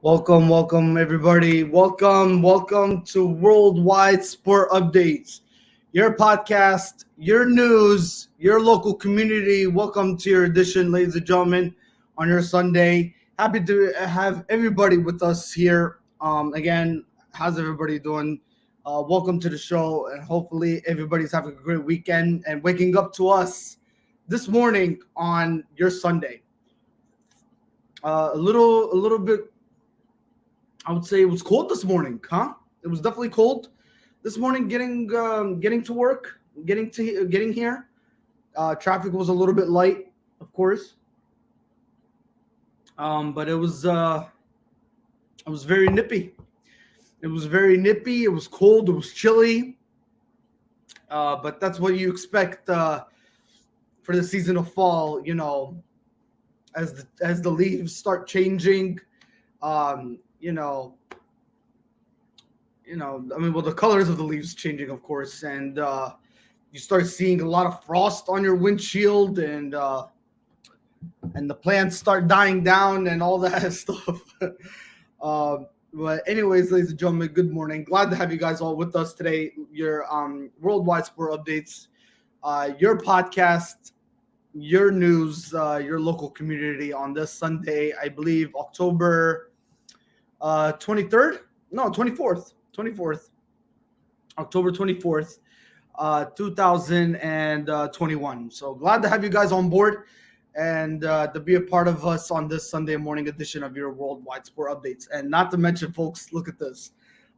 Welcome, everybody. Welcome to Worldwide Sport Updates, your podcast, your news, your local community. Welcome to your edition, ladies and gentlemen, on your Sunday. Happy to have everybody with us here. Again, how's everybody doing? Welcome to the show, and hopefully everybody's having a great weekend and waking up to us this morning on your Sunday. A little bit. I would say it was cold this morning, huh? It was definitely cold this morning. Getting to work, getting here. Traffic was a little bit light, of course, but it was very nippy. It was very nippy. It was cold. It was chilly. But that's what you expect for the season of fall. You know, as the leaves start changing. The colors of the leaves changing, of course, and you start seeing a lot of frost on your windshield, and the plants start dying down and all that stuff. But anyways, ladies and gentlemen, good morning. Glad to have you guys all with us today. Your Worldwide Sport Updates, your podcast, your news, your local community on this Sunday, I believe October 24th, October 24th, 2021. So glad to have you guys on board and to be a part of us on this Sunday morning edition of your Worldwide Sport Updates. And not to mention, folks, look at this.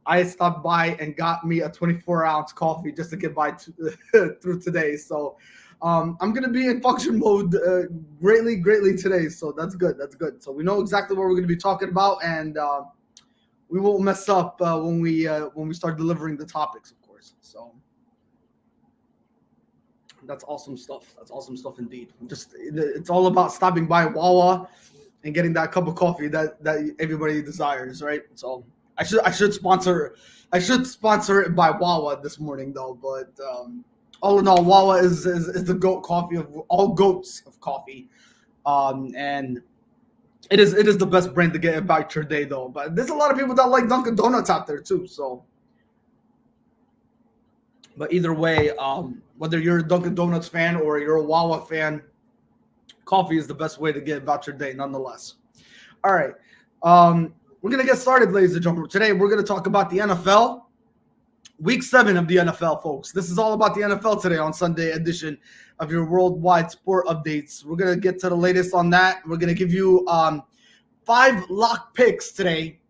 I stopped by and got me a 24-ounce coffee just to get by through today. So I'm going to be in function mode greatly today. So that's good. So we know exactly what we're going to be talking about, and we won't mess up when we start delivering the topics, of course. So that's awesome stuff. That's awesome stuff indeed. It's all about stopping by Wawa and getting that cup of coffee that everybody desires, right? So I should sponsor it by Wawa this morning though. But all in all, Wawa is the goat coffee of all goats of coffee, and It is the best brand to get about your day, though. But there's a lot of people that like Dunkin' Donuts out there, too. So, but either way, whether you're a Dunkin' Donuts fan or you're a Wawa fan, coffee is the best way to get about your day, nonetheless. All right. We're going to get started, ladies and gentlemen. Today, we're going to talk about the NFL. Week 7 of the NFL, folks. This is all about the NFL today on Sunday edition of your Worldwide Sport Updates. We're going to get to the latest on that. We're going to give you 5 lock picks today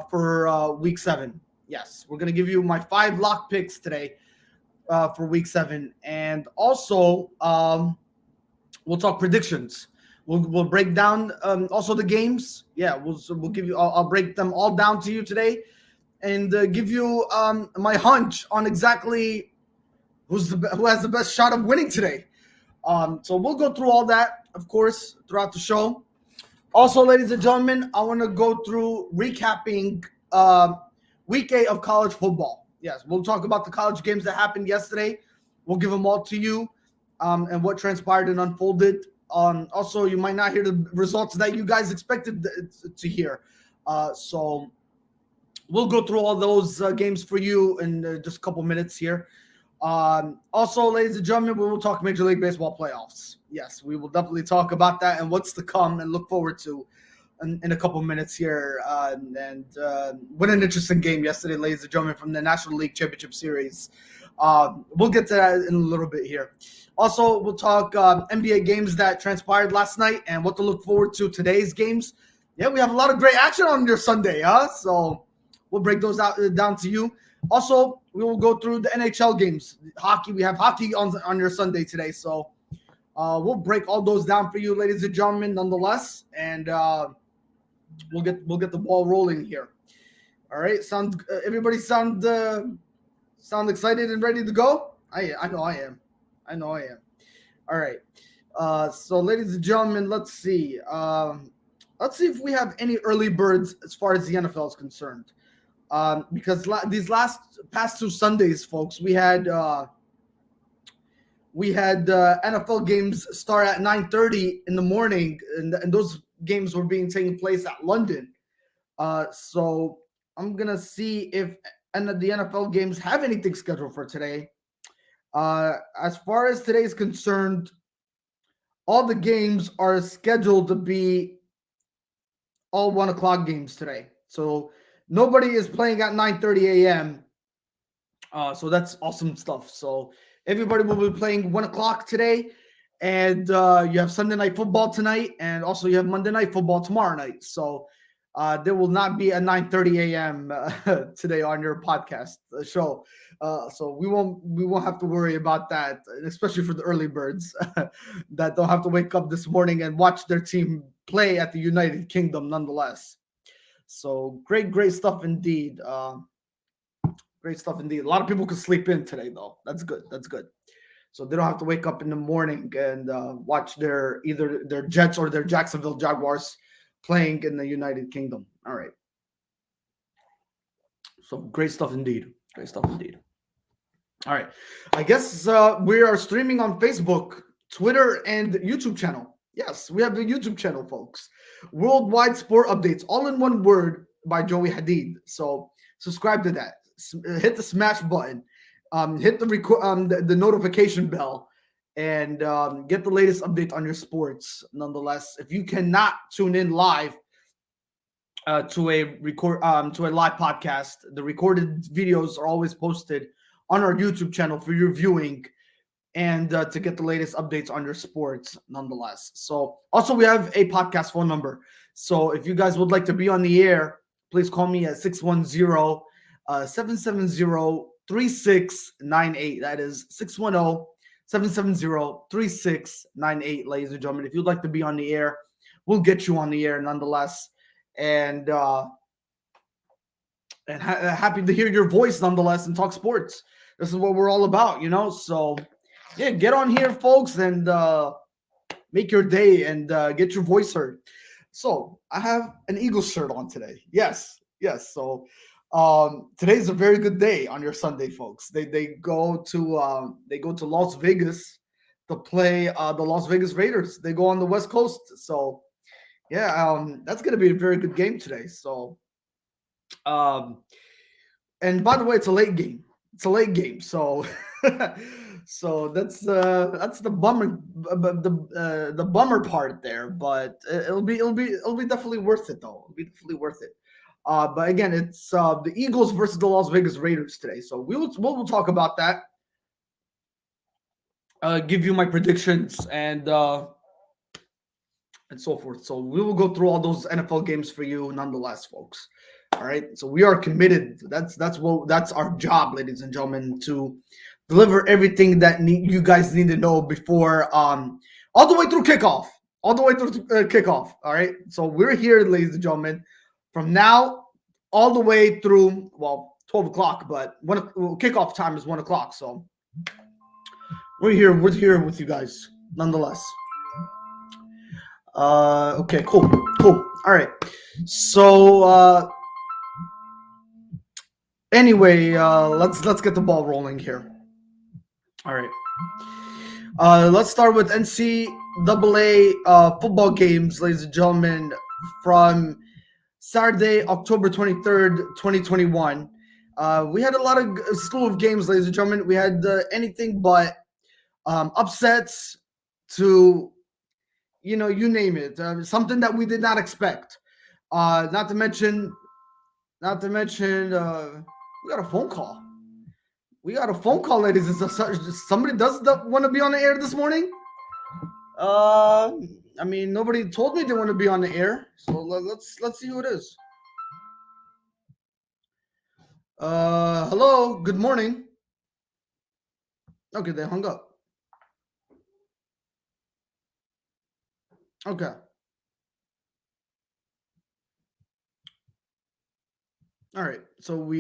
for Week 7. Yes, we're going to give you my 5 lock picks today for Week 7. And also, we'll talk predictions. We'll break down also the games. Yeah, we'll give you. I'll break them all down to you today, and give you my hunch on exactly who has the best shot of winning today. So we'll go through all that, of course, throughout the show. Also, ladies and gentlemen, I want to go through recapping Week 8 of college football. Yes, we'll talk about the college games that happened yesterday. We'll give them all to you and what transpired and unfolded. Also, you might not hear the results that you guys expected to hear. So we'll go through all those games for you in just a couple minutes here. Also, ladies and gentlemen, we will talk Major League Baseball playoffs. Yes, we will definitely talk about that and what's to come and look forward to in a couple minutes here. What an interesting game yesterday, ladies and gentlemen, from the National League Championship Series. We'll get to that in a little bit here. Also, we'll talk NBA games that transpired last night and what to look forward to today's games. Yeah, we have a lot of great action on your Sunday, huh? So we'll break those down to you. Also, we will go through the NHL games. Hockey, we have hockey on your Sunday today. So we'll break all those down for you, ladies and gentlemen, nonetheless. And we'll get the ball rolling here. All right, everybody sound excited and ready to go? I know I am. All right. So, ladies and gentlemen, let's see. Let's see if we have any early birds as far as the NFL is concerned. Because these past 2 Sundays, folks, we had NFL games start at 9:30 in the morning, and those games were being taken place at London. So I'm gonna see if the NFL games have anything scheduled for today. As far as today is concerned, all the games are scheduled to be all 1 o'clock games today. So nobody is playing at 9:30 a.m. So that's awesome stuff. So everybody will be playing 1 o'clock today, and you have Sunday night football tonight, and also you have Monday night football tomorrow night. So there will not be a 9:30 a.m. Today on your podcast show. So we won't have to worry about that, especially for the early birds that don't have to wake up this morning and watch their team play at the United Kingdom nonetheless. So great stuff indeed. Great stuff indeed. A lot of people could sleep in today, though. That's good. That's good. So they don't have to wake up in the morning and watch either their Jets or their Jacksonville Jaguars playing in the United Kingdom. All right. So great stuff indeed. Great stuff indeed. All right. I guess we are streaming on Facebook, Twitter, and YouTube channel. Yes, we have the YouTube channel, folks. Worldwide Sport Updates, all in one word by Joey Hadid. So subscribe to that. Hit the smash button. Hit the notification bell, and get the latest update on your sports. Nonetheless, if you cannot tune in live to a live podcast, the recorded videos are always posted on our YouTube channel for your viewing and to get the latest updates on your sports nonetheless. So also we have a podcast phone number. So if you guys would like to be on the air, please call me at 610-770-3698. That is 610-770-3698, ladies and gentlemen. If you'd like to be on the air, we'll get you on the air nonetheless. And happy to hear your voice nonetheless and talk sports. This is what we're all about, So yeah, get on here, folks, and make your day and get your voice heard. So I have an Eagles shirt on today. Yes. So today's a very good day on your Sunday, folks. They go to Las Vegas to play the Las Vegas Raiders. They go on the West Coast. So yeah, that's gonna be a very good game today. So and by the way, it's a late game. So so that's the bummer, the bummer part there. But it'll be definitely worth it though. It'll be definitely worth it. But again, it's the Eagles versus the Las Vegas Raiders today. So we'll talk about that. Give you my predictions and so forth. So we will go through all those NFL games for you nonetheless, folks. All right. So we are committed. That's our job, ladies and gentlemen, to deliver everything that you guys need to know before all the way through kickoff. All the way through kickoff. All right. So we're here, ladies and gentlemen, from now all the way through 12 o'clock, but kickoff time is 1 o'clock. So we're here with you guys nonetheless. Okay, cool. All right. So anyway, let's get the ball rolling here. All right. Let's start with NCAA football games, ladies and gentlemen, from Saturday, October 23rd, 2021. We had a slew of games, ladies and gentlemen. We had anything but upsets to, you name it, something that we did not expect. Not to mention, we got a phone call. Ladies and gentlemen. Somebody does want to be on the air this morning. I mean, nobody told me they want to be on the air, so let's see who it is. Hello, good morning. Okay, they hung up. Okay. All right. So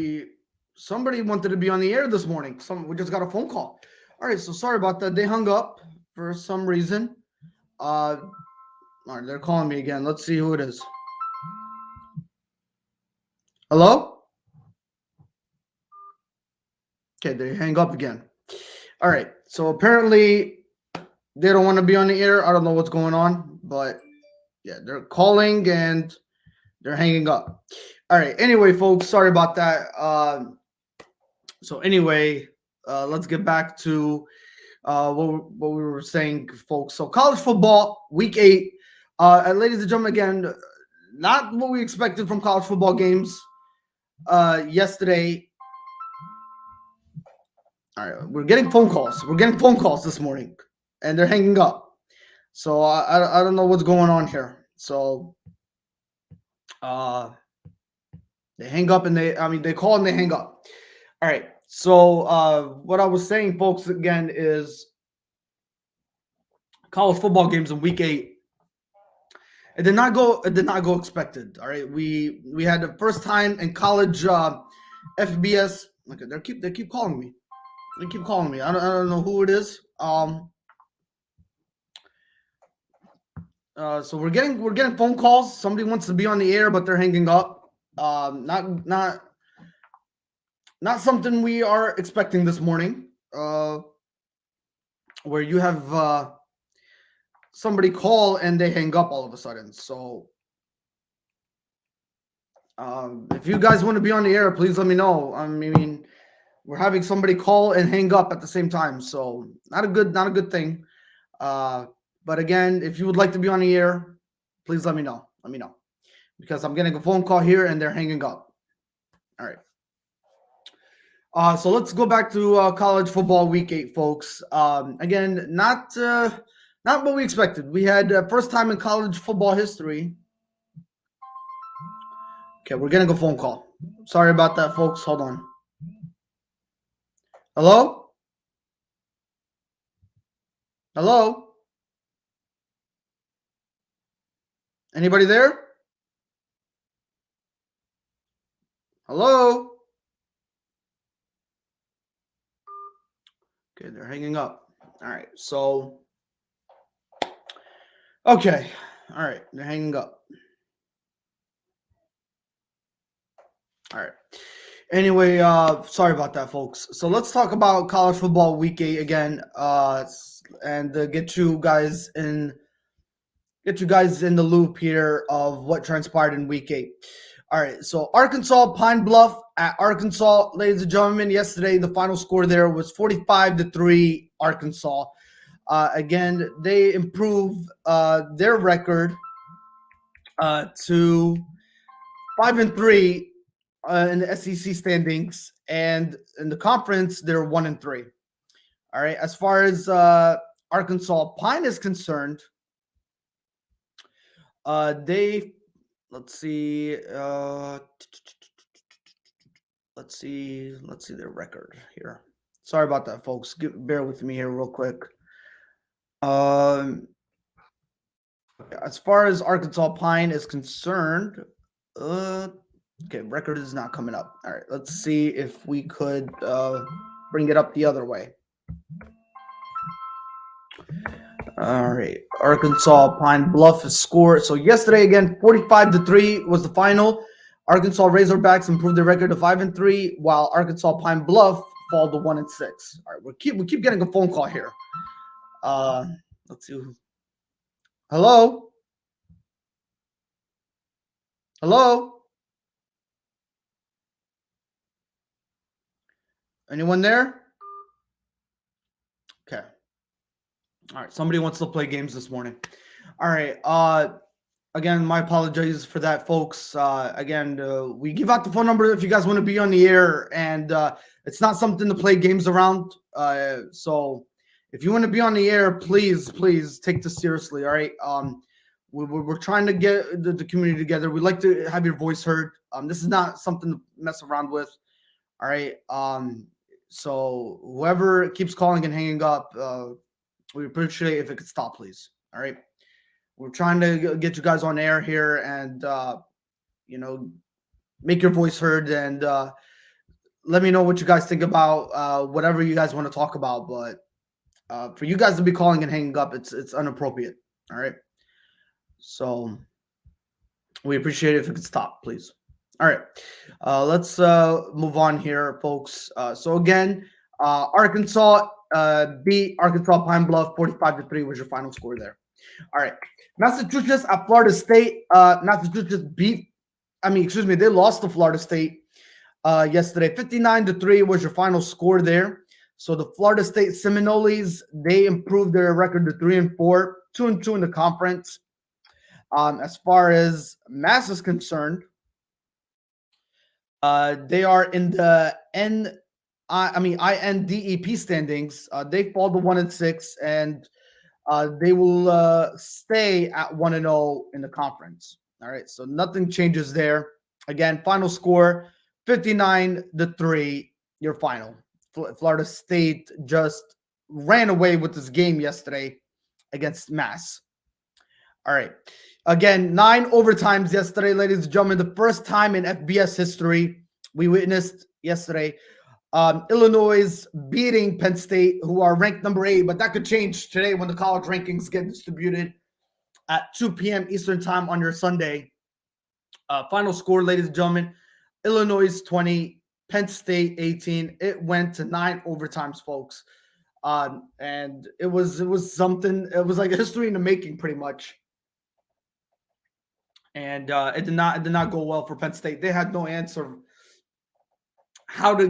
somebody wanted to be on the air this morning. We just got a phone call. All right. So sorry about that. They hung up for some reason. All right. They're calling me again. Let's see who it is. Hello? Okay. They hang up again. All right. So apparently they don't want to be on the air. I don't know what's going on, but yeah, they're calling and They're hanging up. All right. Anyway, folks, sorry about that. So anyway, let's get back to what we were saying, folks. So college football, week 8. And ladies and gentlemen, again, not what we expected from college football games yesterday. All right, we're getting phone calls. We're getting phone calls this morning, and they're hanging up. So I don't know what's going on here. So they hang up and they call and they hang up. All right. So what I was saying, folks, again, is college football games in week 8. It did not go expected. All right. We had the first time in college FBS. Look, they keep calling me. They keep calling me. I don't know who it is. So we're getting phone calls. Somebody wants to be on the air, but they're hanging up. Not something we are expecting this morning. Where you have somebody call and they hang up all of a sudden. So if you guys want to be on the air, please let me know. I mean, we're having somebody call and hang up at the same time, so not a good thing. But again, if you would like to be on the air, please let me know. Let me know, because I'm getting a phone call here and they're hanging up. All right. So let's go back to college football week 8, folks. Again, not what we expected. We had first time in college football history. Okay, we're getting a phone call. Sorry about that, folks. Hold on. Hello? Hello? Anybody there? Hello? Okay, they're hanging up. All right, so. Okay, all right, they're hanging up. All right. Anyway, sorry about that, folks. So let's talk about college football week 8 again, and get you guys in the loop here of what transpired in week 8. All right, so Arkansas Pine Bluff at Arkansas, ladies and gentlemen. Yesterday, the final score there was 45-3 Arkansas. Again, they improved their record to 5-3 in the SEC standings, and in the conference, they're 1-3. All right, as far as Arkansas Pine is concerned, let's see their record here. Sorry about that, folks. Bear with me here real quick. As far as Arkansas Pine is concerned, okay, record is not coming up. All right, let's see if we could bring it up the other way. All right, Arkansas Pine Bluff is scored. So yesterday, again, 45-3 was the final. Arkansas Razorbacks improved their record to 5-3, while Arkansas Pine Bluff fall to 1-6. All right, we keep getting a phone call here. Let's see. Hello. Hello. Anyone there? Okay. All right. Somebody wants to play games this morning. All right. Again, my apologies for that, folks. Again, we give out the phone number if you guys want to be on the air, and it's not something to play games around. So if you want to be on the air, please take this seriously. All right. We're trying to get the community together. We'd like to have your voice heard. This is not something to mess around with. All right. So whoever keeps calling and hanging up, we appreciate if it could stop, please. All right. We're trying to get you guys on air here and, make your voice heard, and let me know what you guys think about whatever you guys want to talk about. But for you guys to be calling and hanging up, it's inappropriate. All right. So we appreciate it if it could stop, please. All right. Let's move on here, folks. So again, Arkansas beat Arkansas Pine Bluff 45-3 was your final score there. All right. Massachusetts at Florida State. Massachusetts beat They lost to Florida State yesterday. 59-3 was your final score there. So the Florida State Seminoles, they improved their record to 3-4, 2-2 in the conference. As far as Mass is concerned, they are in the INDEP standings. They fall to 1-6, and they will stay at 1-0 in the conference. All right, so nothing changes there. Again, final score 59-3. Your final. Florida State just ran away with this game yesterday against Mass. All right. Again, 9 overtimes yesterday, ladies and gentlemen. The first time in FBS history we witnessed yesterday. Illinois beating Penn State, who are ranked number 8, but that could change today when the college rankings get distributed at 2 p.m. Eastern time on your Sunday. Final score, ladies and gentlemen, Illinois 20, Penn State 18. It went to 9 overtimes, folks. And it was something. It was like a history in the making, pretty much. And it did not go well for Penn State. They had no answer how to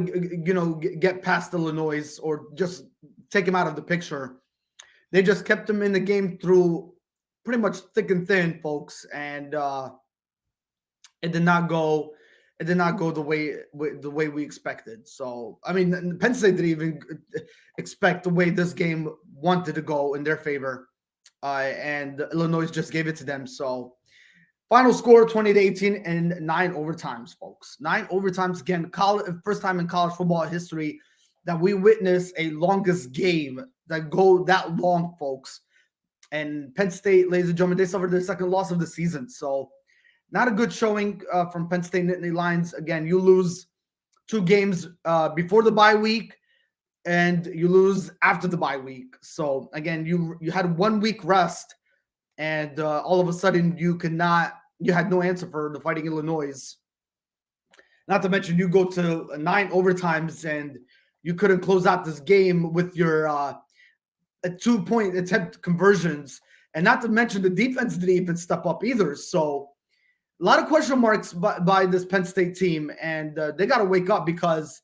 get past Illinois or just take him out of the picture. They just kept him in the game through pretty much thick and thin, folks, and it did not go the way we expected. So Penn State didn't even expect the way this game wanted to go in their favor, and Illinois just gave it to them. So final score 20-18 and 9 overtimes, folks. 9 overtimes again. First time in college football history that we witness a longest game that go that long, folks. And Penn State, ladies and gentlemen, they suffered their second loss of the season. So not a good showing from Penn State Nittany Lions. Again, you lose 2 games before the bye week, and you lose after the bye week. So again, you had 1 week rest, and all of a sudden you had no answer for the Fighting Illinois. Not to mention you go to 9 overtimes and you couldn't close out this game with your 2-point attempt conversions. And not to mention the defense didn't even step up either. So a lot of question marks by this Penn State team. And they got to wake up because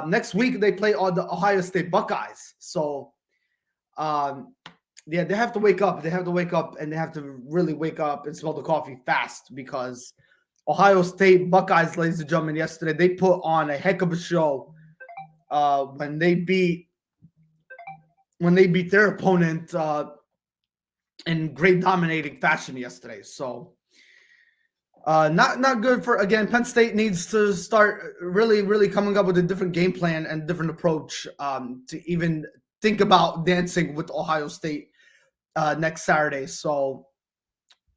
next week they play the Ohio State Buckeyes. So they have to wake up. They have to wake up, and they have to really wake up and smell the coffee fast, because Ohio State Buckeyes, ladies and gentlemen, yesterday they put on a heck of a show when they beat their opponent in great dominating fashion yesterday. So not good for, again, Penn State needs to start really coming up with a different game plan and different approach to even think about dancing with Ohio State next Saturday. So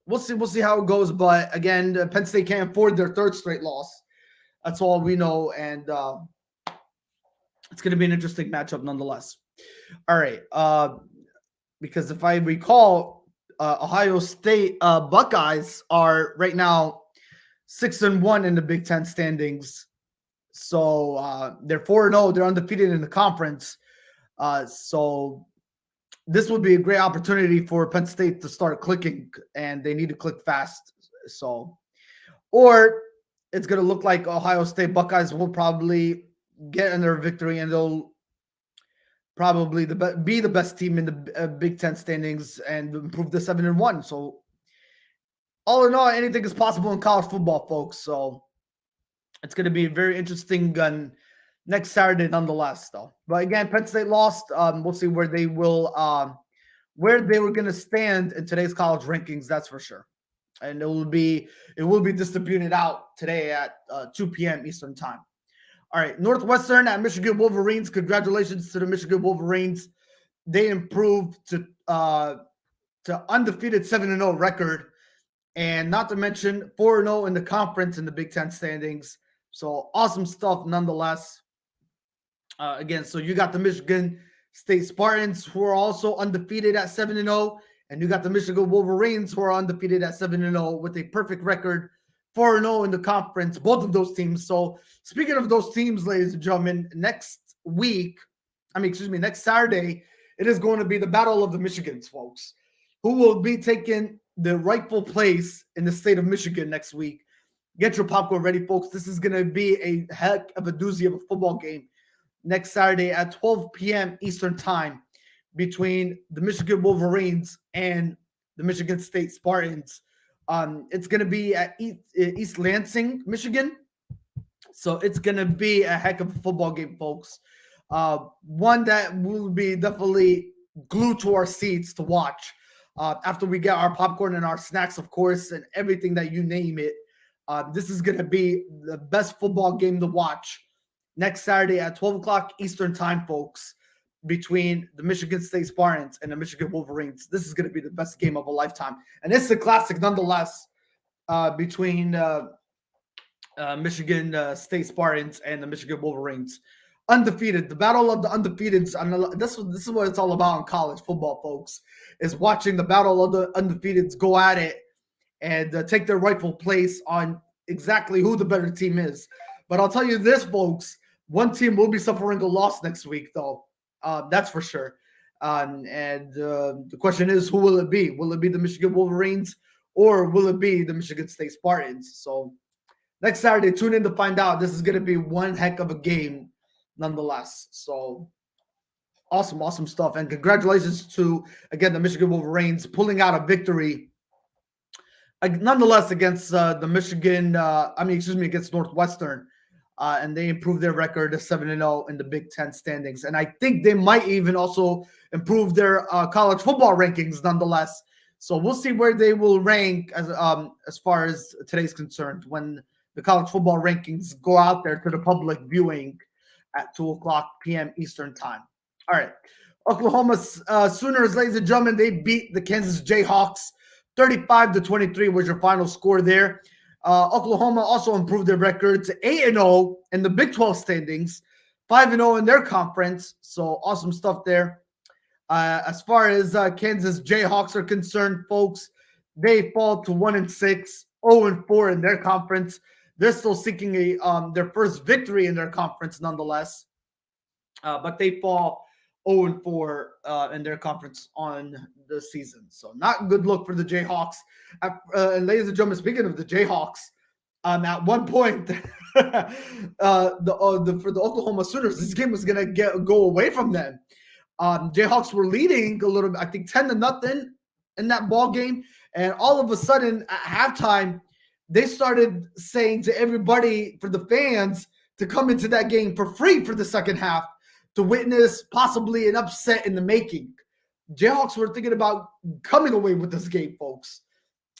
we'll see how it goes. But again, Penn State can't afford their 3rd straight loss. That's all we know. And it's going to be an interesting matchup nonetheless. All right. Because if I recall, Ohio State Buckeyes are right now 6-1 in the Big Ten standings. So they're 4-0. They're undefeated in the conference. So this would be a great opportunity for Penn State to start clicking, and they need to click fast. So, or it's going to look like Ohio State Buckeyes will probably get another victory, and they'll probably be the best team in the Big Ten standings and improve to 7-1. So, all in all, anything is possible in college football, folks. So, it's going to be a very interesting next Saturday, nonetheless, though. But again, Penn State lost. We'll see where they will, where they were going to stand in today's college rankings. That's for sure. And it will be distributed out today at 2 p.m. Eastern time. All right, Northwestern at Michigan Wolverines. Congratulations to the Michigan Wolverines. They improved to undefeated 7-0 record, and not to mention 4-0 in the conference in the Big Ten standings. So awesome stuff, nonetheless. Again, so you got the Michigan State Spartans, who are also undefeated at 7-0, and you got the Michigan Wolverines, who are undefeated at 7-0 with a perfect record, 4-0 in the conference, both of those teams. So speaking of those teams, ladies and gentlemen, next Saturday, it is going to be the Battle of the Michigans, folks, who will be taking the rightful place in the state of Michigan next week. Get your popcorn ready, folks. This is going to be a heck of a doozy of a football game next Saturday at 12 p.m. Eastern Time between the Michigan Wolverines and the Michigan State Spartans. It's going to be at East Lansing, Michigan. So it's going to be a heck of a football game, folks. One that will be definitely glued to our seats to watch after we get our popcorn and our snacks, of course, and everything that you name it. This is going to be the best football game to watch next Saturday at 12 o'clock Eastern Time, folks, between the Michigan State Spartans and the Michigan Wolverines. This is going to be the best game of a lifetime. And it's a classic nonetheless between Michigan State Spartans and the Michigan Wolverines. Undefeated, the battle of the undefeateds. This is what it's all about in college football, folks, is watching the battle of the undefeateds go at it and take their rightful place on exactly who the better team is. But I'll tell you this, folks, one team will be suffering a loss next week, though. That's for sure. The question is, who will it be? Will it be the Michigan Wolverines or will it be the Michigan State Spartans? So next Saturday, tune in to find out. This is going to be one heck of a game nonetheless. So awesome stuff. And congratulations to, again, the Michigan Wolverines pulling out a victory nonetheless against the Michigan, against Northwestern. And they improved their record to 7-0 in the Big Ten standings. And I think they might even also improve their college football rankings nonetheless. So we'll see where they will rank as far as today's concerned when the college football rankings go out there to the public viewing at 2 o'clock p.m. Eastern Time. All right. Oklahoma Sooners, ladies and gentlemen, they beat the Kansas Jayhawks 35-23 was your final score there. Oklahoma also improved their record to 8-0 in the Big 12 standings, 5-0 in their conference. So awesome stuff there. As far as Kansas Jayhawks are concerned, folks, they fall to 1-6, 0-4 in their conference. They're still seeking their first victory in their conference nonetheless. But they fall 0-4 in their conference on the season. So not a good look for the Jayhawks. And ladies and gentlemen, speaking of the Jayhawks, at one point, for the Oklahoma Sooners, this game was going to go away from them. Jayhawks were leading a little bit, I think 10-0 in that ball game. And all of a sudden at halftime, they started saying to everybody, for the fans, to come into that game for free for the second half to witness possibly an upset in the making. Jayhawks were thinking about coming away with this game, folks.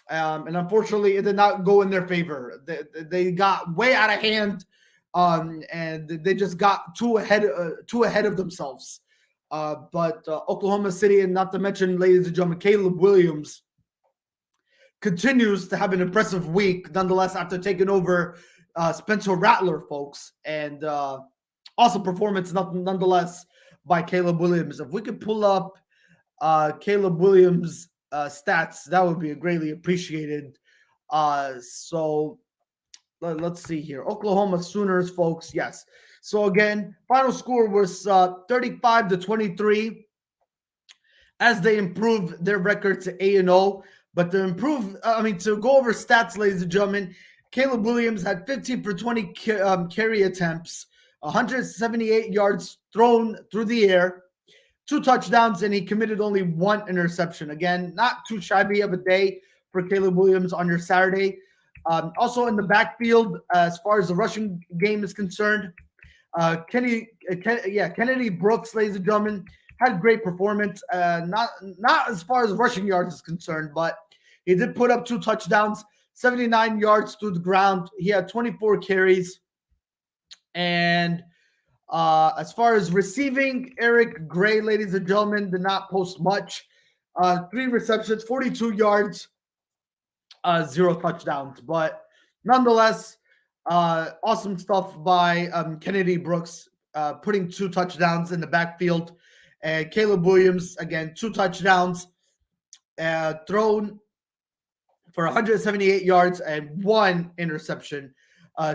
And unfortunately, it did not go in their favor. They got way out of hand, and they just got too ahead of themselves. But Oklahoma City, and not to mention, ladies and gentlemen, Caleb Williams continues to have an impressive week, nonetheless, after taking over Spencer Rattler, folks. And awesome performance, nonetheless, by Caleb Williams. If we could pull up Caleb Williams' stats, that would be greatly appreciated. So let's see here. Oklahoma Sooners, folks, yes. So again, final score was 35-23 as they improved their record to 8-0. But to go over stats, ladies and gentlemen, Caleb Williams had 15 for 20 carry attempts, 178 yards thrown through the air, 2 touchdowns, and he committed only 1 interception. Again, not too shabby of a day for Caleb Williams on your Saturday. Also in the backfield, as far as the rushing game is concerned, Kennedy Brooks, ladies and gentlemen, had great performance. Not as far as rushing yards is concerned, but he did put up 2 touchdowns, 79 yards through the ground. He had 24 carries. And as far as receiving, Eric Gray, ladies and gentlemen, did not post much. 3 receptions, 42 yards, 0 touchdowns. But nonetheless, awesome stuff by Kennedy Brooks, putting 2 touchdowns in the backfield. And Caleb Williams, again, 2 touchdowns, thrown for 178 yards and 1 interception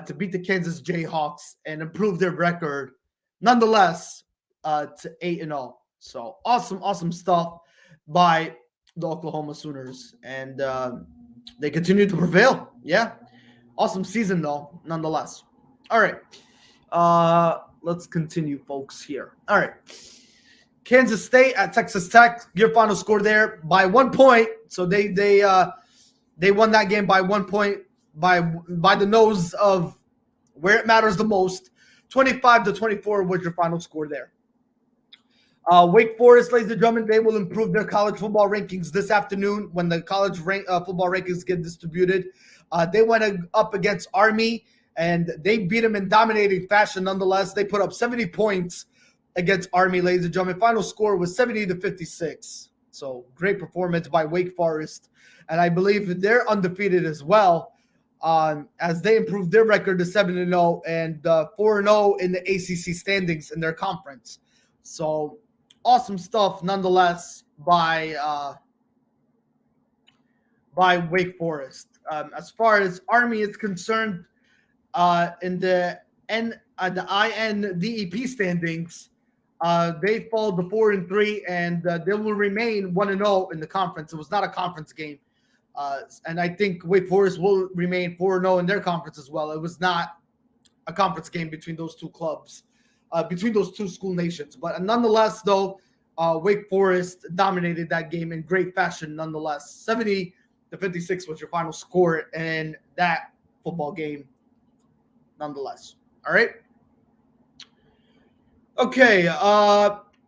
to beat the Kansas Jayhawks and improve their record, nonetheless, to 8-0. So awesome stuff by the Oklahoma Sooners. And they continue to prevail. Yeah. Awesome season, though, nonetheless. All right. Let's continue, folks, here. All right. Kansas State at Texas Tech. Your final score there by 1 point. So they won that game by 1 point by the nose of where it matters the most. 25-24 was your final score there. Wake Forest, ladies and gentlemen, they will improve their college football rankings this afternoon when the college football rankings get distributed. They went up against Army, and they beat them in dominating fashion nonetheless. They put up 70 points against Army, ladies and gentlemen. Final score was 70-56. So great performance by Wake Forest. And I believe that they're undefeated as well, as they improved their record to 7-0 and 4-0 in the ACC standings in their conference. So awesome stuff nonetheless by Wake Forest. As far as Army is concerned, in the INDEP standings, they fall to 4-3, and they will remain 1-0 in the conference. It was not a conference game, and I think Wake Forest will remain 4-0 in their conference as well. It was not a conference game between those two clubs, between those two school nations. But nonetheless, though, Wake Forest dominated that game in great fashion. Nonetheless, 70-56 was your final score in that football game. Nonetheless, all right. Okay,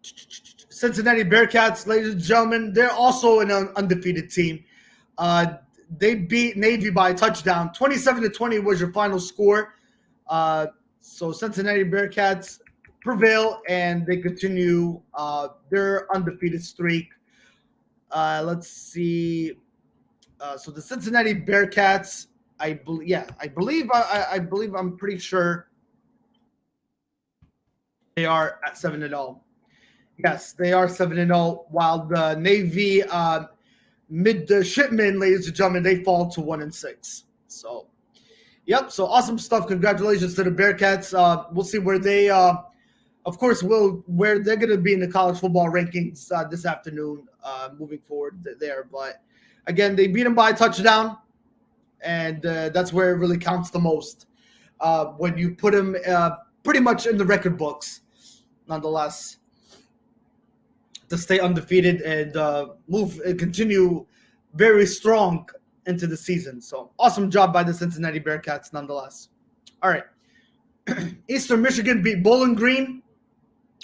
Cincinnati Bearcats, ladies and gentlemen, they're also an undefeated team. They beat Navy by a touchdown. 27-20 was your final score. So Cincinnati Bearcats prevail, and they continue their undefeated streak. Let's see. So the Cincinnati Bearcats, I'm pretty sure they are at 7-0. Yes, they are 7-0, while the Navy midshipmen, ladies and gentlemen, they fall to 1-6. So, yep. So awesome stuff. Congratulations to the Bearcats. We'll see where they, of course, where they're going to be in the college football rankings this afternoon, moving forward there. But again, they beat them by a touchdown, and that's where it really counts the most. When you put them pretty much in the record books, nonetheless, to stay undefeated and continue very strong into the season. So awesome job by the Cincinnati Bearcats, nonetheless. All right. Eastern Michigan beat Bowling Green.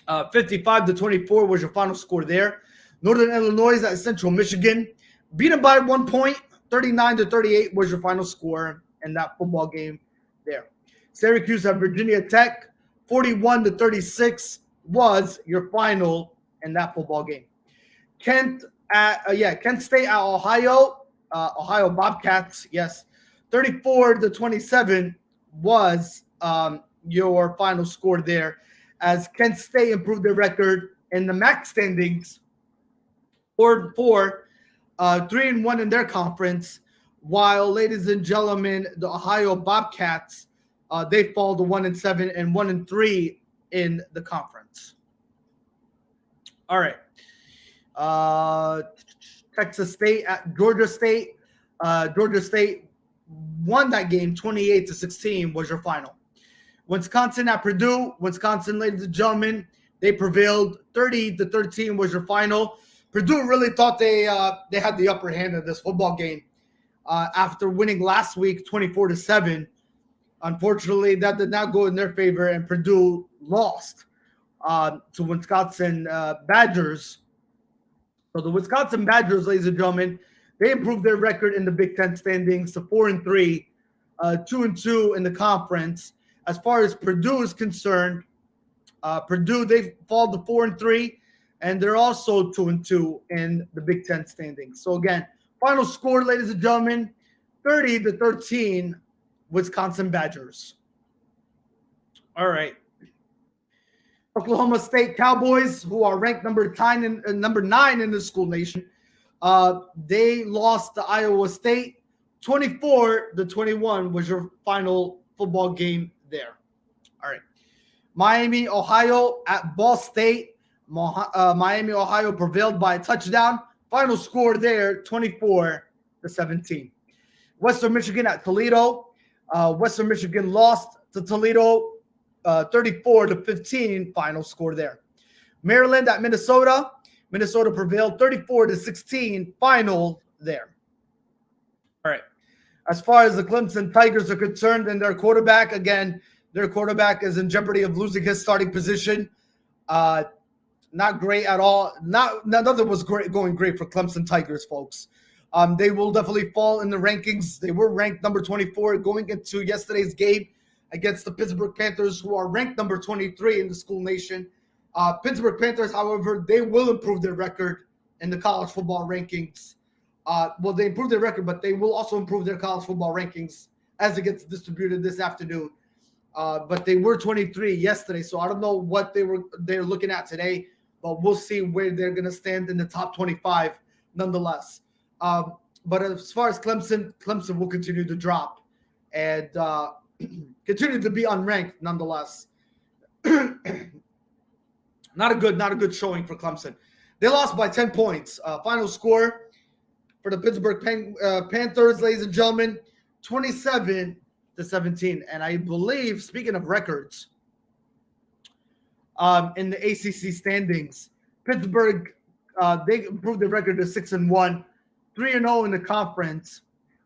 55-24 was your final score there. Northern Illinois at Central Michigan. Beat them by 1 point. 39-38 was your final score in that football game there. Syracuse at Virginia Tech. 41-36 was your final in that football game. Kent State at Ohio Bobcats. Yes, 34-27 was your final score there, as Kent State improved their record in the MAC standings, 4-4, 3-1 in their conference. While, ladies and gentlemen, the Ohio Bobcats, they fall to 1-7 and 1-3 in the conference. All right. Texas State at Georgia State. Georgia State won that game 28-16 was your final. Wisconsin at Purdue. Wisconsin, ladies and gentlemen, they prevailed 30-13 was your final. Purdue really thought they had the upper hand of this football game after winning last week 24-7. Unfortunately, that did not go in their favor, and Purdue lost to Wisconsin Badgers. So the Wisconsin Badgers, ladies and gentlemen, they improved their record in the Big Ten standings to 4-3, 2-2 in the conference. As far as Purdue is concerned, Purdue, they fall to 4-3, and they're also 2-2 in the Big Ten standings. So again, final score, ladies and gentlemen, 30-13, Wisconsin Badgers. All right. Oklahoma State Cowboys, who are ranked number 9 in the school nation, they lost to Iowa State. 24-21 was your final football game there. All right. Miami, Ohio at Ball State. Miami, Ohio prevailed by a touchdown. Final score there, 24-17. Western Michigan at Toledo. Western Michigan lost to Toledo 34-15, final score there. Maryland at Minnesota. Minnesota prevailed 34-16, final there. All right. As far as the Clemson Tigers are concerned and their quarterback, again, their quarterback is in jeopardy of losing his starting position. Not great at all. Nothing was going great for Clemson Tigers, folks. They will definitely fall in the rankings. They were ranked number 24 going into yesterday's game against the Pittsburgh Panthers, who are ranked number 23 in the school nation. Pittsburgh Panthers, however, they will improve their record in the college football rankings. Well, they improved their record, but they will also improve their college football rankings as it gets distributed this afternoon. But they were 23 yesterday, so I don't know what they're looking at today, but we'll see where they're going to stand in the top 25 nonetheless. But as far as Clemson will continue to drop and continue to be unranked nonetheless. Not a good showing for Clemson. They lost by 10 points. Final score for the Pittsburgh Panthers, ladies and gentlemen, 27-17. And I believe, speaking of records, in the ACC standings, Pittsburgh, they improved their record to 6-1, 3-0 in the conference,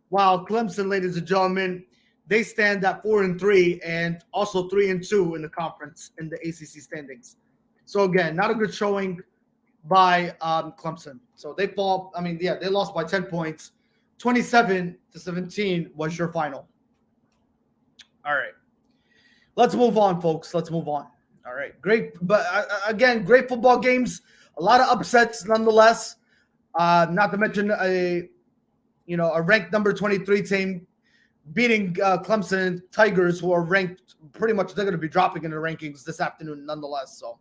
while Clemson, ladies and gentlemen, they stand at 4-3 and also 3-2 in the conference in the ACC standings. So again, not a good showing by Clemson. So they fall. I mean, yeah, they lost by 10 points. 27-17 was your final. All right. Let's move on, folks. Let's move on. All right. Great. But again, great football games. A lot of upsets nonetheless. Not to mention a ranked number 23 team beating Clemson Tigers, who are ranked pretty much. They're going to be dropping in the rankings this afternoon nonetheless. So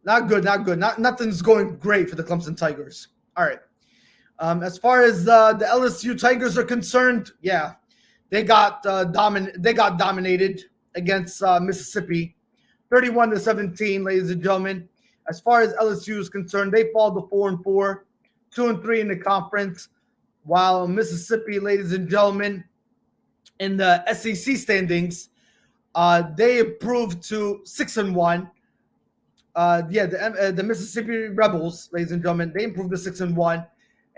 not good. Nothing's going great for the Clemson Tigers. All right. As far as the LSU Tigers are concerned, yeah, they got dominated against Mississippi, 31-17, ladies and gentlemen. As far as LSU is concerned, they fall to 4-4, 2-3 in the conference, while Mississippi, ladies and gentlemen, in the SEC standings, they improved to 6-1. The Mississippi Rebels, ladies and gentlemen, they improved to 6-1,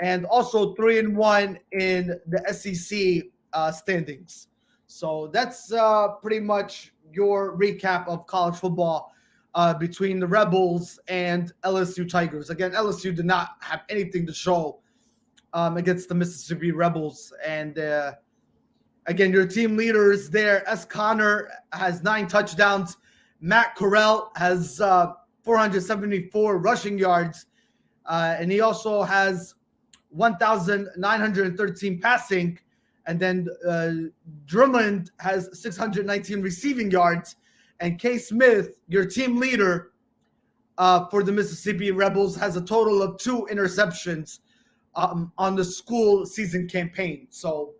and also 3-1 in the SEC standings. So that's pretty much your recap of college football between the Rebels and LSU Tigers. Again, LSU did not have anything to show against the Mississippi Rebels. And again, your team leaders there, S. Connor has 9 touchdowns. Matt Corral has 474 rushing yards. And he also has 1,913 passing. And then Drummond has 619 receiving yards. And K. Smith, your team leader for the Mississippi Rebels, has a total of 2 interceptions on the school season campaign. So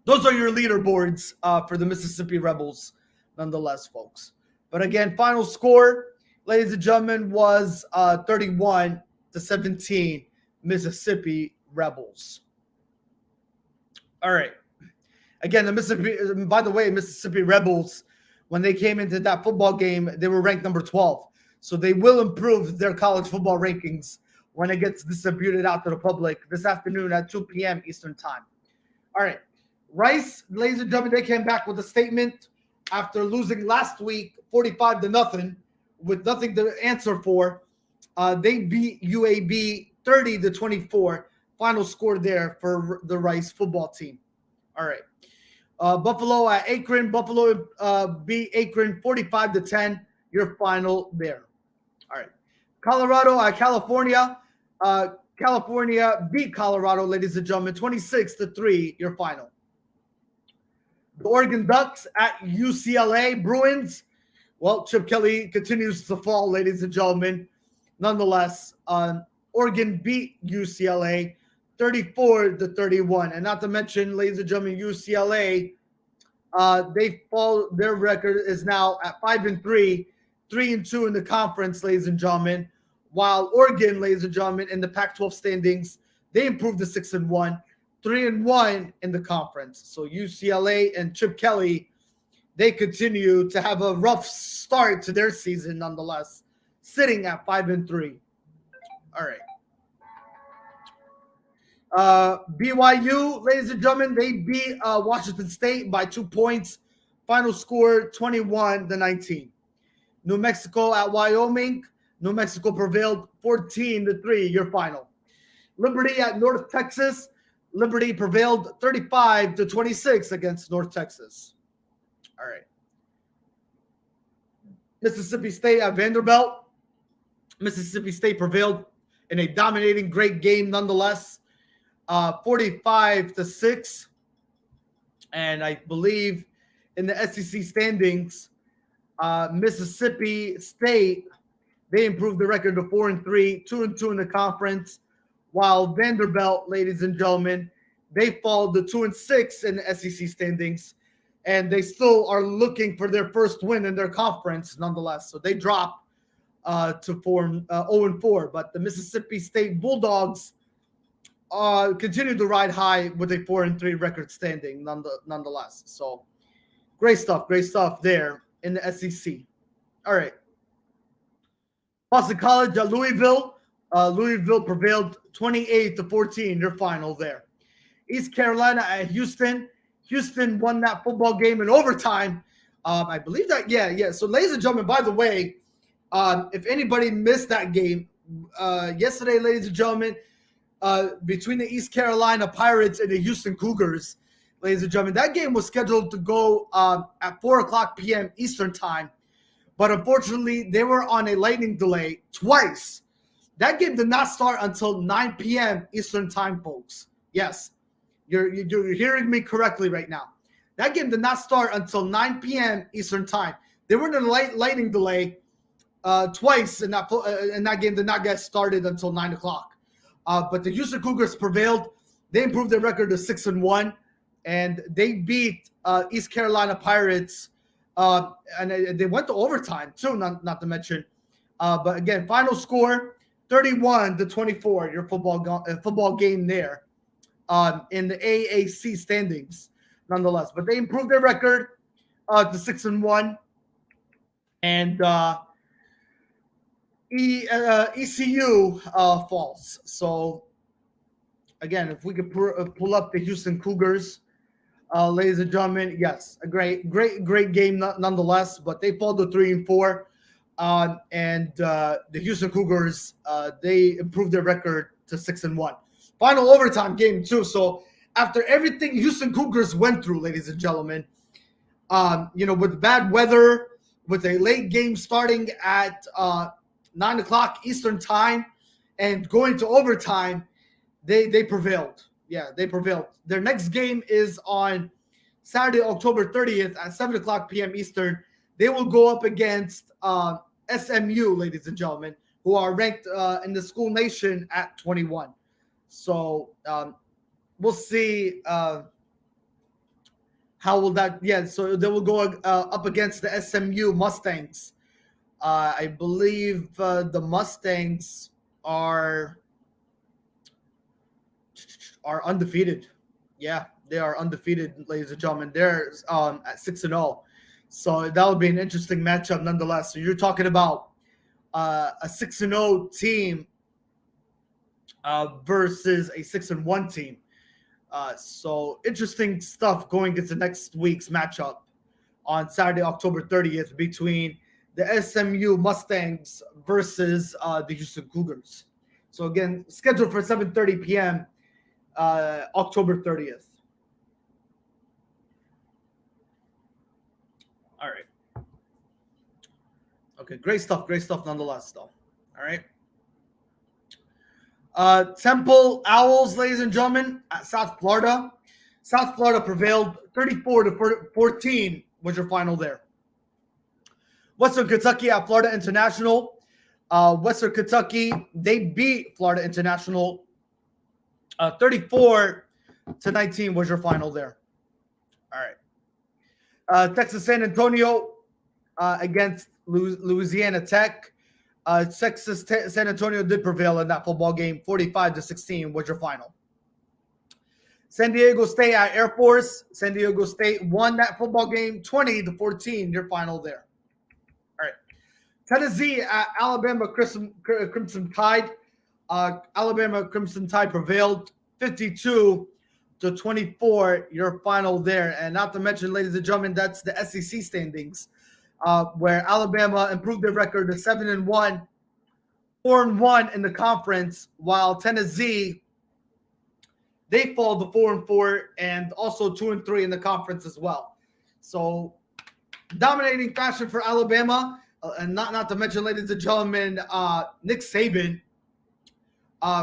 those are your leaderboards for the Mississippi Rebels, nonetheless, folks. But again, final score, ladies and gentlemen, was 31-17 Mississippi Rebels. All right. Again, Mississippi Rebels, when they came into that football game, they were ranked number 12. So they will improve their college football rankings when it gets distributed out to the public this afternoon at 2 p.m. Eastern time. All right. Rice, ladies and gentlemen, they came back with a statement after losing last week 45-0 with nothing to answer for. They beat UAB 30-24. Final score there for the Rice football team. All right. Buffalo at Akron. Buffalo beat Akron 45-10. Your final there. All right. Colorado at California. California beat Colorado, ladies and gentlemen, 26-3. Your final. The Oregon Ducks at UCLA. Bruins. Well, Chip Kelly continues to fall, ladies and gentlemen. Nonetheless, Oregon beat UCLA 34-31. And not to mention, ladies and gentlemen, UCLA, their record is now at 5-3, 3-2 in the conference, ladies and gentlemen. While Oregon, ladies and gentlemen, in the Pac-12 standings, they improved to 6-1, 3-1 in the conference. So UCLA and Chip Kelly, they continue to have a rough start to their season nonetheless, sitting at 5-3. All right. BYU, ladies and gentlemen, they beat Washington State by 2 points. Final score 21-19. New Mexico at Wyoming. New Mexico prevailed 14-3, your final. Liberty at North Texas. Liberty prevailed 35-26 against North Texas. All right. Mississippi State at Vanderbilt. Mississippi State prevailed in a dominating, great game nonetheless. 45-6. And I believe in the SEC standings, Mississippi State, they improved the record to 4-3, 2-2 in the conference, while Vanderbilt, ladies and gentlemen, they fall to 2-6 in the SEC standings, and they still are looking for their first win in their conference nonetheless. So they drop to 0-4, but the Mississippi State Bulldogs continue to ride high with a 4-3 record standing nonetheless. So great stuff there in the SEC. All right. Boston College at Louisville. Louisville prevailed 28-14, your final there. East Carolina at Houston. Houston won that football game in overtime. I believe that, yeah. So, ladies and gentlemen, by the way, if anybody missed that game yesterday, ladies and gentlemen, between the East Carolina Pirates and the Houston Cougars, ladies and gentlemen, that game was scheduled to go at 4:00 p.m. Eastern time, but unfortunately, they were on a lightning delay twice. That game did not start until 9 p.m. Eastern time, folks. Yes, you're hearing me correctly right now. That game did not start until 9 p.m. Eastern time. They were in a lightning delay twice, and that game did not get started until 9 o'clock. But the Houston Cougars prevailed. They improved their record to 6-1, and they beat East Carolina Pirates, and they went to overtime too. Not to mention, but again, final score 31-24. Your football game there in the AAC standings, nonetheless. But they improved their record to 6-1, and ECU falls. So again, if we could pull up the Houston Cougars, ladies and gentlemen, yes, a great game nonetheless. But they fall to 3-4, and the Houston Cougars they improved their record to 6-1. Final overtime game too. So after everything Houston Cougars went through, ladies and gentlemen, with bad weather, with a late game starting at 9 o'clock Eastern time and going to overtime, they prevailed. Yeah, they prevailed. Their next game is on Saturday, October 30th at 7 o'clock p.m. Eastern. They will go up against SMU, ladies and gentlemen, who are ranked in the school nation at 21. So we'll see how will that. Yeah, so they will go up against the SMU Mustangs. I believe the Mustangs are undefeated. Yeah, they are undefeated, ladies and gentlemen. They're at 6-0. So that would be an interesting matchup nonetheless. So you're talking about a 6-0 team versus a 6-1 team. So interesting stuff going into next week's matchup on Saturday, October 30th between the SMU Mustangs versus the Houston Cougars. So again, scheduled for 7:30 p.m. October 30th. All right. Okay, great stuff nonetheless, though. All right. Temple Owls, ladies and gentlemen, at South Florida. South Florida prevailed 34-14 was your final there. Western Kentucky at Florida International. Western Kentucky, they beat Florida International 34-19 was your final there. All right. Texas San Antonio against Louisiana Tech. Texas San Antonio did prevail in that football game. 45-16 was your final. San Diego State at Air Force. San Diego State won that football game 20-14, your final there. All right. Tennessee at Alabama Crimson Tide. Alabama Crimson Tide prevailed 52-24, your final there. And not to mention, ladies and gentlemen, that's the SEC standings, where Alabama improved their record to 7-1, 4-1 in the conference, while Tennessee, they fall to 4-4 and also 2-3 in the conference as well. So dominating fashion for Alabama, and not to mention, ladies and gentlemen, Nick Saban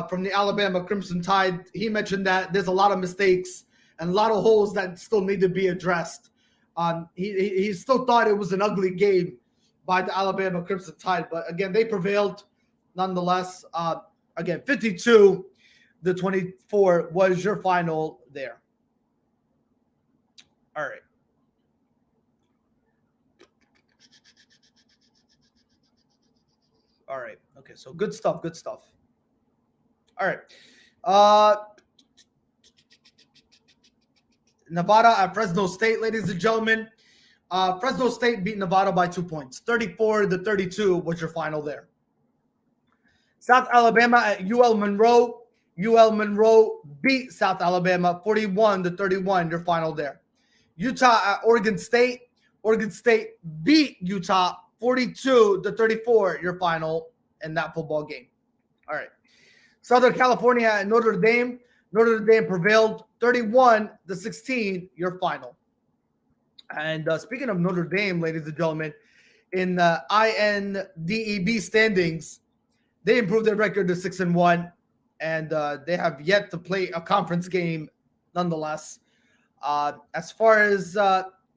from the Alabama Crimson Tide, he mentioned that there's a lot of mistakes and a lot of holes that still need to be addressed. He still thought it was an ugly game by the Alabama Crimson Tide, but again, they prevailed nonetheless. Again, 52-24 was your final there. All right. All right. Okay, so good stuff. Good stuff. All right. Nevada at Fresno State, ladies and gentlemen. Fresno State beat Nevada by 2 points. 34-32 was your final there. South Alabama at UL Monroe. UL Monroe beat South Alabama 41-31, your final there. Utah at Oregon State. Oregon State beat Utah 42-34, your final in that football game. All right. Southern California at Notre Dame. Notre Dame prevailed 31-16, your final. And speaking of Notre Dame, ladies and gentlemen, in the INDEB standings, they improved their record to 6-1, and they have yet to play a conference game nonetheless. As far as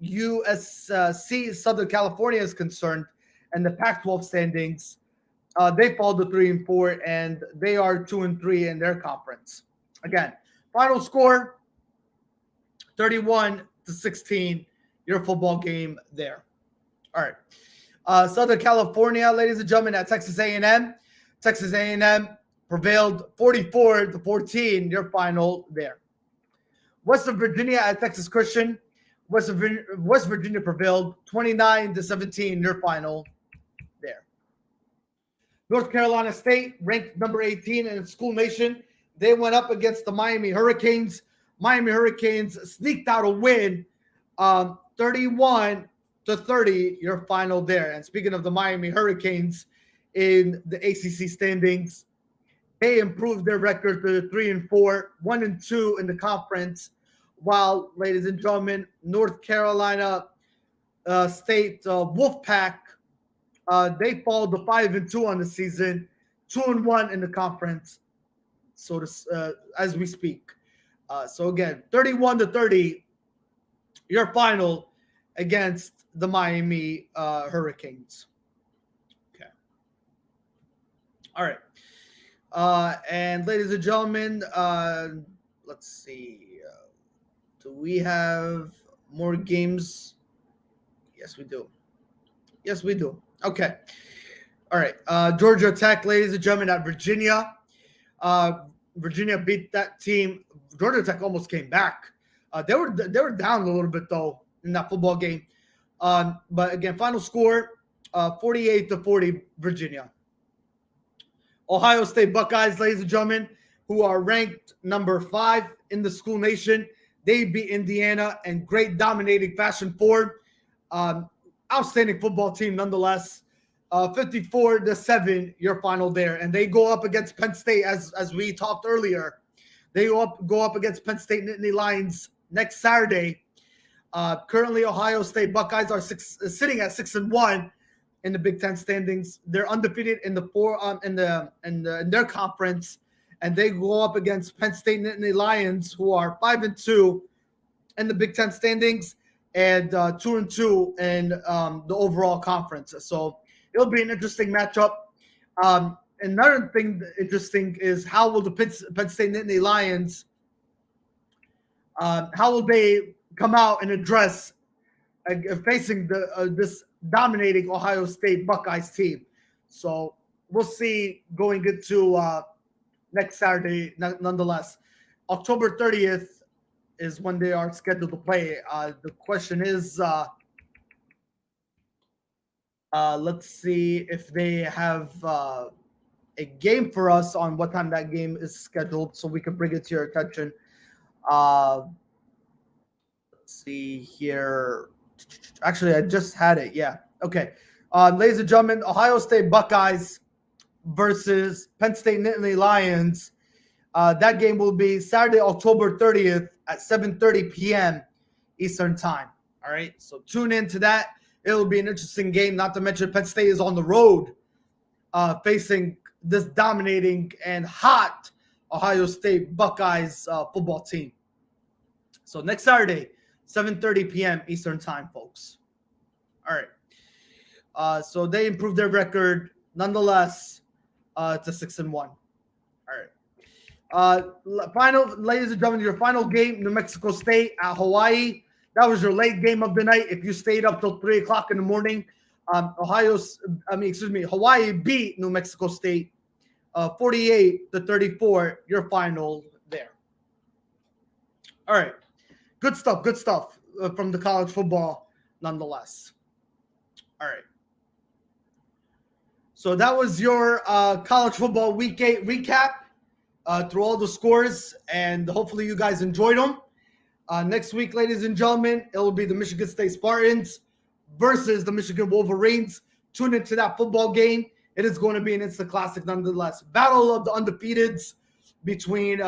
USC Southern California is concerned, and the Pac-12 standings, they fall to 3-4, and they are 2-3 in their conference. Again, final score 31-16, your football game there. All right. Southern California, ladies and gentlemen, at Texas A&M. Texas A&M prevailed 44-14, your final there. Western Virginia at Texas Christian. West Virginia prevailed 29-17, your final there. North Carolina State, ranked number 18 in School Nation. They went up against the Miami Hurricanes. Miami Hurricanes sneaked out a win, 31-30, your final there. And speaking of the Miami Hurricanes in the ACC standings, they improved their record to 3-4, 1-2 in the conference, while, ladies and gentlemen, North Carolina State Wolfpack, they fall to 5-2 on the season, 2-1 in the conference, so as we speak. So again, 31-30, your final against the Miami Hurricanes. Okay. All right. And ladies and gentlemen, let's see. Do we have more games? Yes, we do. Yes, we do. Okay. All right. Georgia Tech, ladies and gentlemen, at Virginia. Virginia beat that team. Georgia Tech almost came back. They were down a little bit though in that football game. But again, final score 48-40, Virginia. Ohio State Buckeyes, ladies and gentlemen, who are ranked number 5 in the School Nation. They beat Indiana in great dominating fashion for outstanding football team nonetheless. 54-7, your final there. And they go up against Penn State, as we talked earlier. They go up against Penn State Nittany Lions next Saturday. Currently, Ohio State Buckeyes are sitting at 6-1 in the Big Ten standings. They're undefeated in their conference, and they go up against Penn State Nittany Lions, who are 5-2 in the Big Ten standings and 2-2 in the overall conference. So it'll be an interesting matchup. Another thing interesting is how will the Penn State Nittany Lions, how will they come out and address facing this dominating Ohio State Buckeyes team? So we'll see going into next Saturday, nonetheless. October 30th is when they are scheduled to play. The question is, let's see if they have a game for us on what time that game is scheduled, so we can bring it to your attention. Let's see here. Actually, I just had it. Yeah. Okay. Ladies and gentlemen, Ohio State Buckeyes versus Penn State Nittany Lions. That game will be Saturday, October 30th at 7:30 p.m. Eastern Time. All right. So tune in to that. It'll be an interesting game. Not to mention Penn State is on the road facing this dominating and hot Ohio State Buckeyes football team. So next Saturday, 7:30 p.m. Eastern Time, folks. All right. So they improved their record nonetheless to 6-1. All right. Final, ladies and gentlemen, your final game, New Mexico State at Hawaii. That was your late game of the night. If you stayed up till 3 o'clock in the morning, Hawaii beat New Mexico State 48-34. Your final there. All right. Good stuff from the college football nonetheless. All right. So that was your college football week 8 recap through all the scores, and hopefully you guys enjoyed them. Next week, ladies and gentlemen, it will be the Michigan State Spartans versus the Michigan Wolverines. Tune into that football game. It is going to be an instant classic nonetheless. Battle of the undefeateds between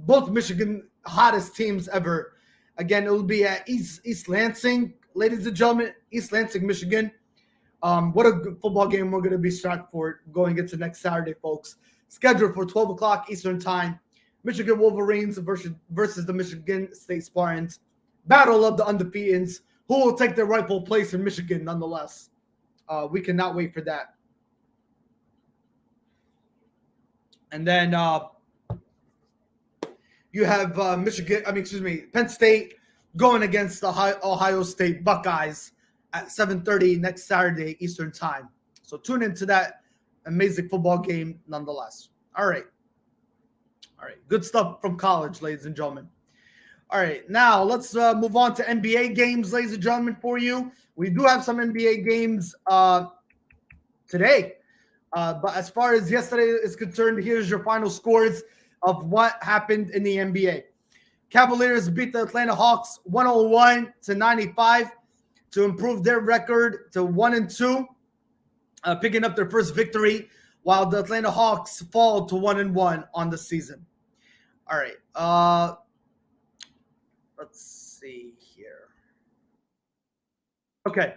both Michigan hottest teams ever. Again, it will be at East Lansing, ladies and gentlemen, East Lansing, Michigan. What a good football game we're going to be strapped for going into next Saturday, folks. Scheduled for 12 o'clock Eastern Time. Michigan Wolverines versus the Michigan State Spartans. Battle of the undefeateds. Who will take their rightful place in Michigan nonetheless? We cannot wait for that. And then you have Penn State going against the Ohio State Buckeyes at 7:30 next Saturday Eastern Time. So tune into that amazing football game nonetheless. All right. Good stuff from college, ladies and gentlemen. All right. Now let's move on to NBA games, ladies and gentlemen, for you. We do have some NBA games today. But as far as yesterday is concerned, here's your final scores of what happened in the NBA. Cavaliers beat the Atlanta Hawks 101-95 to improve their record to 1-2, picking up their first victory, while the Atlanta Hawks fall to 1-1 on the season. All right. Let's see here. Okay.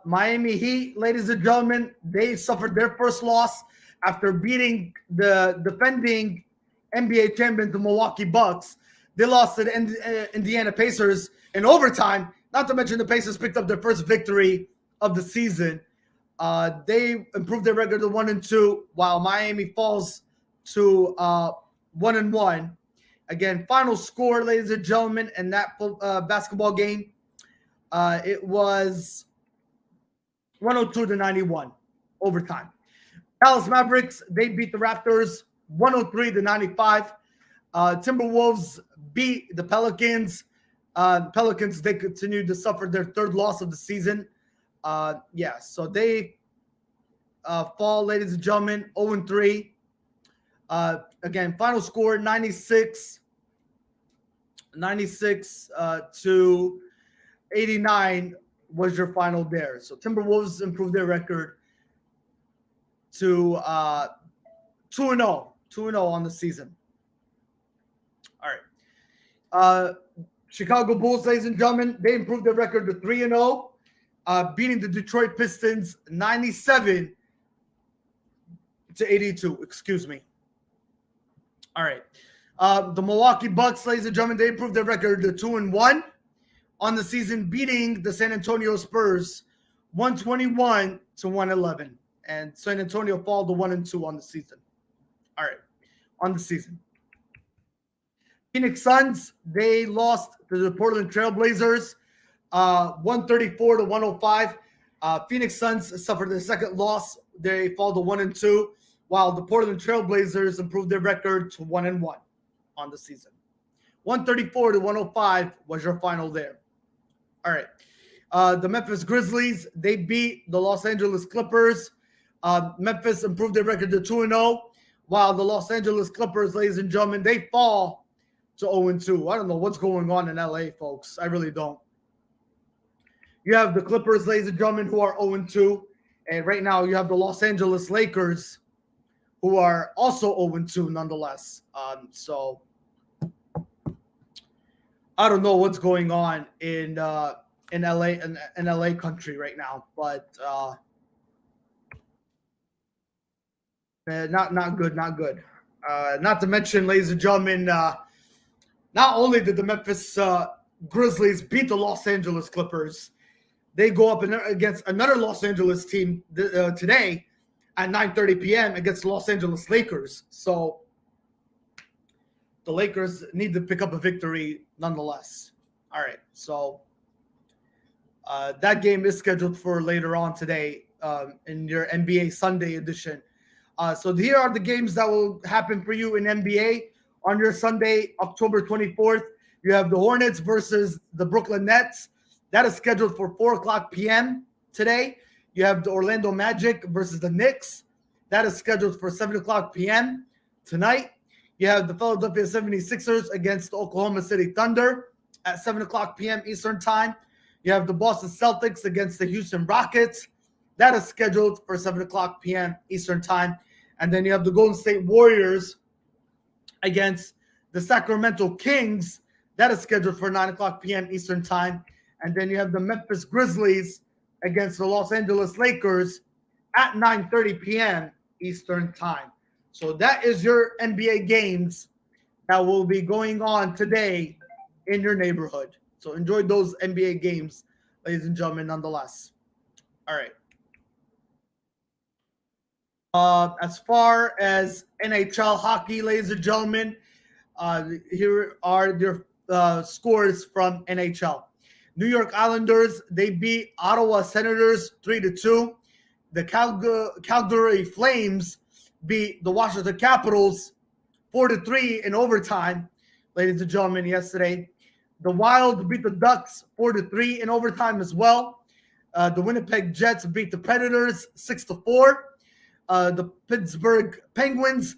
Miami Heat, ladies and gentlemen, they suffered their first loss after beating the defending NBA champions, the Milwaukee Bucks. They lost to the Indiana Pacers in overtime. Not to mention the Pacers picked up their first victory of the season. They improved their record to 1-2, while Miami falls to 1-1. Again, final score, ladies and gentlemen, in that basketball game, it was 102-91 overtime. Dallas Mavericks, they beat the Raptors 103-95. Timberwolves beat the Pelicans. Pelicans, they continued to suffer their third loss of the season. So they fall, ladies and gentlemen, 0-3. Again, final score 96 to 89 was your final there. So Timberwolves improved their record to 2-0 on the season. All right. Chicago Bulls, ladies and gentlemen, they improved their record to 3-0, beating the Detroit Pistons 97-82. Excuse me. All right. The Milwaukee Bucks, ladies and gentlemen, they improved their record to 2-1 on the season, beating the San Antonio Spurs 121-111. And San Antonio fall to 1-2 on the season. All right. On the season. Phoenix Suns, they lost to the Portland Trailblazers 134-105. Phoenix Suns suffered their second loss. They fall to 1-2, while the Portland Trailblazers improved their record to 1-1 on the season. 134-105 was your final there. All right. The Memphis Grizzlies, they beat the Los Angeles Clippers. Memphis improved their record to 2-0, while the Los Angeles Clippers, ladies and gentlemen, they fall to 0-2. I don't know what's going on in LA, folks. I really don't. You have the Clippers, ladies and gentlemen, who are 0-2. And right now you have the Los Angeles Lakers, who are also 0-2 nonetheless. So I don't know what's going on in LA in LA country right now, but not good. Not to mention, ladies and gentlemen, not only did the Memphis Grizzlies beat the Los Angeles Clippers, they go up against another Los Angeles team today at 9:30 p.m. against the Los Angeles Lakers. So the Lakers need to pick up a victory nonetheless. All right, so that game is scheduled for later on today in your NBA Sunday edition. So here are the games that will happen for you in NBA on your Sunday, October 24th. You have the Hornets versus the Brooklyn Nets. That is scheduled for 4 o'clock p.m. today. You have the Orlando Magic versus the Knicks. That is scheduled for 7 o'clock p.m. tonight. You have the Philadelphia 76ers against the Oklahoma City Thunder at 7 o'clock p.m. Eastern Time. You have the Boston Celtics against the Houston Rockets. That is scheduled for 7 o'clock p.m. Eastern Time. And then you have the Golden State Warriors against the Sacramento Kings. That is scheduled for 9 o'clock p.m. Eastern Time. And then you have the Memphis Grizzlies against the Los Angeles Lakers at 9:30 p.m. Eastern Time. So that is your NBA games that will be going on today in your neighborhood. So enjoy those NBA games, ladies and gentlemen, nonetheless. All right. As far as NHL hockey, ladies and gentlemen, here are your scores from NHL. New York Islanders, they beat Ottawa Senators 3-2. The Calgary Flames beat the Washington Capitals 4-3 in overtime, ladies and gentlemen, yesterday. The Wild beat the Ducks 4-3 in overtime as well. The Winnipeg Jets beat the Predators 6-4. The Pittsburgh Penguins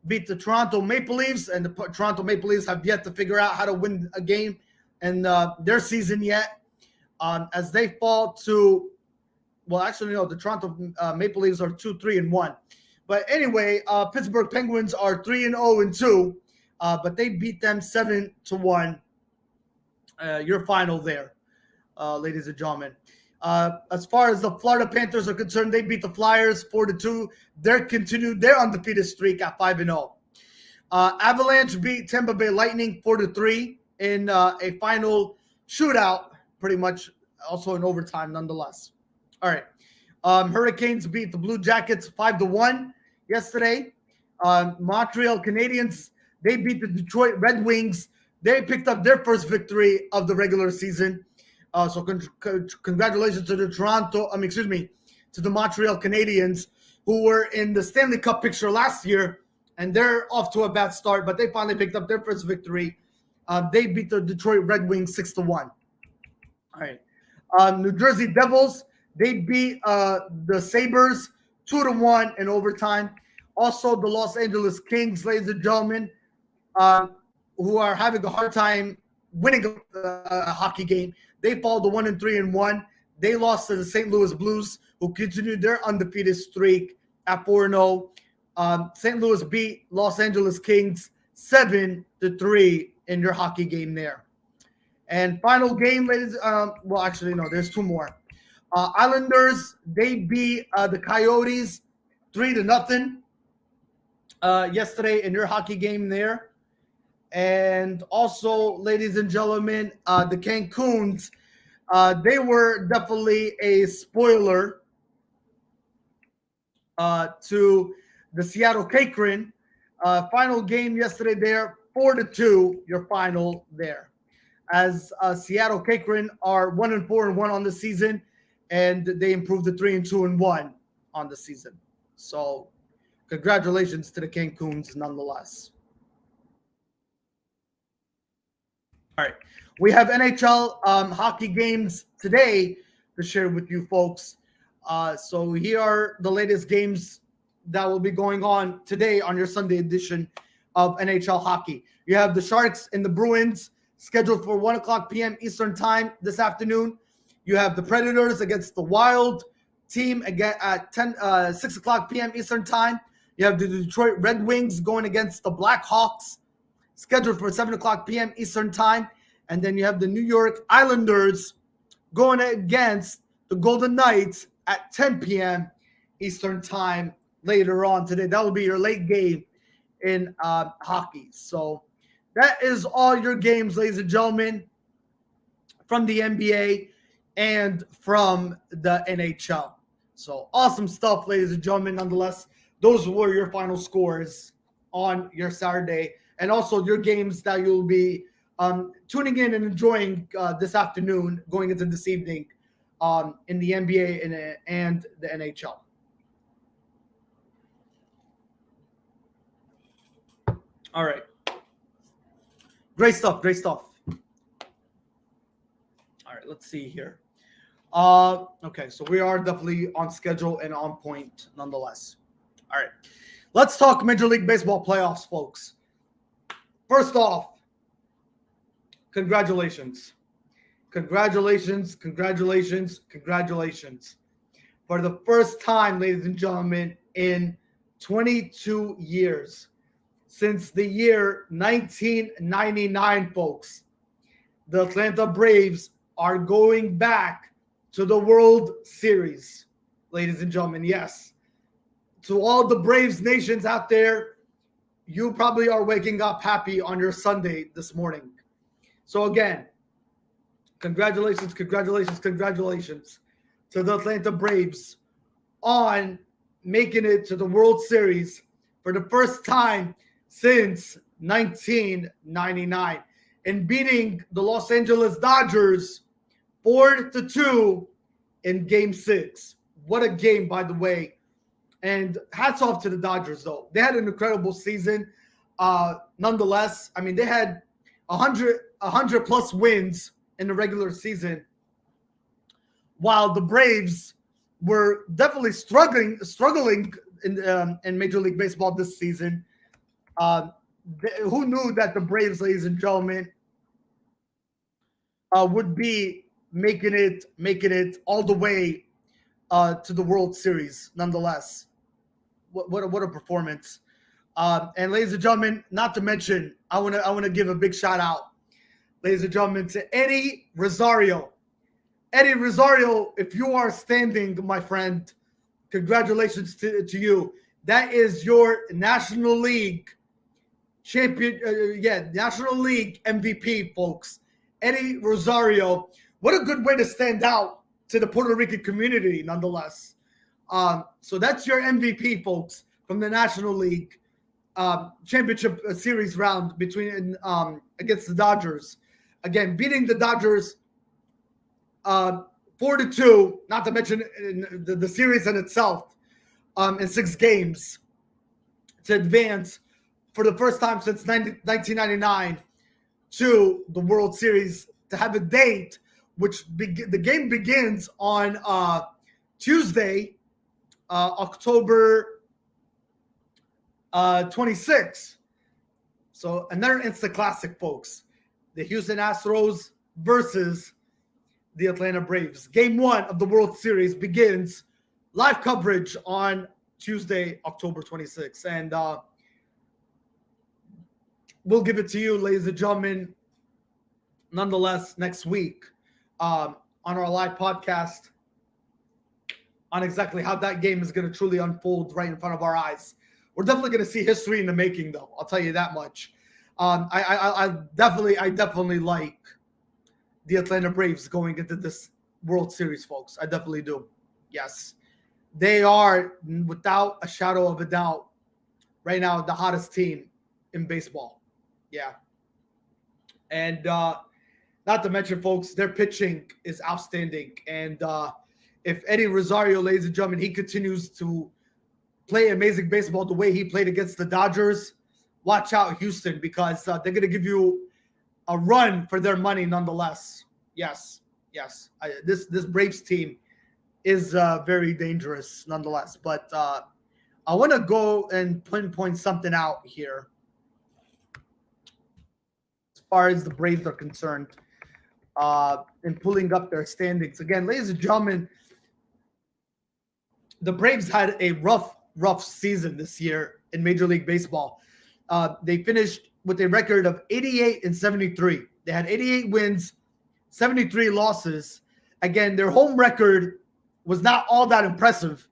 beat the Toronto Maple Leafs, and the Toronto Maple Leafs have yet to figure out how to win a game in their season yet, as they fall to, well, actually, no, the Toronto Maple Leafs are 2-3-1. But anyway, Pittsburgh Penguins are 3-0-2, but they beat them 7-1. Your final there, ladies and gentlemen. As far as the Florida Panthers are concerned, they beat the Flyers 4-2. They're continued their undefeated streak at 5-0. Avalanche beat Tampa Bay Lightning 4-3 in a final shootout, pretty much also in overtime nonetheless. All right. Hurricanes beat the Blue Jackets 5-1 yesterday. Montreal Canadiens, they beat the Detroit Red Wings. They picked up their first victory of the regular season. So congratulations to to the Montreal Canadiens, who were in the Stanley Cup picture last year, and they're off to a bad start, but they finally picked up their first victory. They beat the Detroit Red Wings 6-1. All right. New Jersey Devils, they beat the Sabres 2-1 in overtime. Also, the Los Angeles Kings, ladies and gentlemen, who are having a hard time winning a hockey game, they fall to 1-3-1. They lost to the St. Louis Blues, who continued their undefeated streak at 4-0. St. Louis beat Los Angeles Kings 7-3 in your hockey game there. And final game, ladies. Well, actually, no, there's two more. Islanders, they beat the Coyotes 3-0 yesterday in your hockey game there. And also, ladies and gentlemen, the Cancun's, they were definitely a spoiler to the Seattle Kraken. Final game yesterday there, 4-2, your final there. As Seattle Kraken are 1-4-1 on the season, and they improved to 3-2-1 on the season. So, congratulations to the Cancun's nonetheless. All right. We have NHL hockey games today to share with you folks. So here are the latest games that will be going on today on your Sunday edition of NHL hockey. You have the Sharks and the Bruins scheduled for 1 o'clock p.m. Eastern time this afternoon. You have the Predators against the Wild team again at 6 o'clock p.m. Eastern time. You have the Detroit Red Wings going against the Blackhawks, scheduled for 7 o'clock p.m. Eastern time. And then you have the New York Islanders going against the Golden Knights at 10 p.m. Eastern time later on today. That will be your late game in hockey. So that is all your games, ladies and gentlemen, from the NBA and from the NHL. So awesome stuff, ladies and gentlemen. Nonetheless, those were your final scores on your Saturday, and also your games that you'll be tuning in and enjoying this afternoon, going into this evening in the NBA and the NHL. All right. Great stuff. Great stuff. All right, let's see here. Okay, so we are definitely on schedule and on point nonetheless. All right, let's talk Major League Baseball playoffs, folks. First off, congratulations. Congratulations, congratulations, congratulations. For the first time, ladies and gentlemen, in 22 years, since the year 1999, folks, the Atlanta Braves are going back to the World Series, ladies and gentlemen. Yes. To all the Braves nations out there, you probably are waking up happy on your Sunday this morning. So again, congratulations, congratulations, congratulations to the Atlanta Braves on making it to the World Series for the first time since 1999 and beating the Los Angeles Dodgers 4-2 in Game 6. What a game, by the way. And hats off to the Dodgers, though. They had an incredible season. Nonetheless, I mean, they had 100 plus wins in the regular season, while the Braves were definitely struggling in Major League Baseball this season. Who knew that the Braves, ladies and gentlemen, would be making it all the way to the World Series? Nonetheless, what a performance! And ladies and gentlemen, not to mention, I want to give a big shout out, ladies and gentlemen, to Eddie Rosario. Eddie Rosario, if you are standing, my friend, congratulations to you. That is your National League champion, National League MVP, folks. Eddie Rosario. What a good way to stand out to the Puerto Rican community, nonetheless. So that's your MVP, folks, from the National League championship series round between against the Dodgers. Again, beating the Dodgers 4-2, not to mention the series in itself in 6 games to advance for the first time since 1999 to the World Series, to have a date which the game begins on Tuesday, October 26th. So another instant classic, folks. The Houston Astros versus the Atlanta Braves. Game 1 of the World Series begins. Live coverage on Tuesday, October 26th. And we'll give it to you, ladies and gentlemen, nonetheless, next week on our live podcast on exactly how that game is going to truly unfold right in front of our eyes. We're definitely going to see history in the making, though. I'll tell you that much. I definitely like the Atlanta Braves going into this World Series, folks. I definitely do. Yes. They are, without a shadow of a doubt, right now the hottest team in baseball. Yeah. And not to mention, folks, their pitching is outstanding. And if Eddie Rosario, ladies and gentlemen, he continues to play amazing baseball the way he played against the Dodgers, watch out, Houston, because they're going to give you a run for their money nonetheless. Yes, yes. This Braves team is very dangerous nonetheless. But I want to go and pinpoint something out here as far as the Braves are concerned in pulling up their standings. Again, ladies and gentlemen, the Braves had a rough season this year in Major League Baseball. They finished with a record of 88-73. They had 88 wins, 73 losses. Again, their home record was not all that impressive.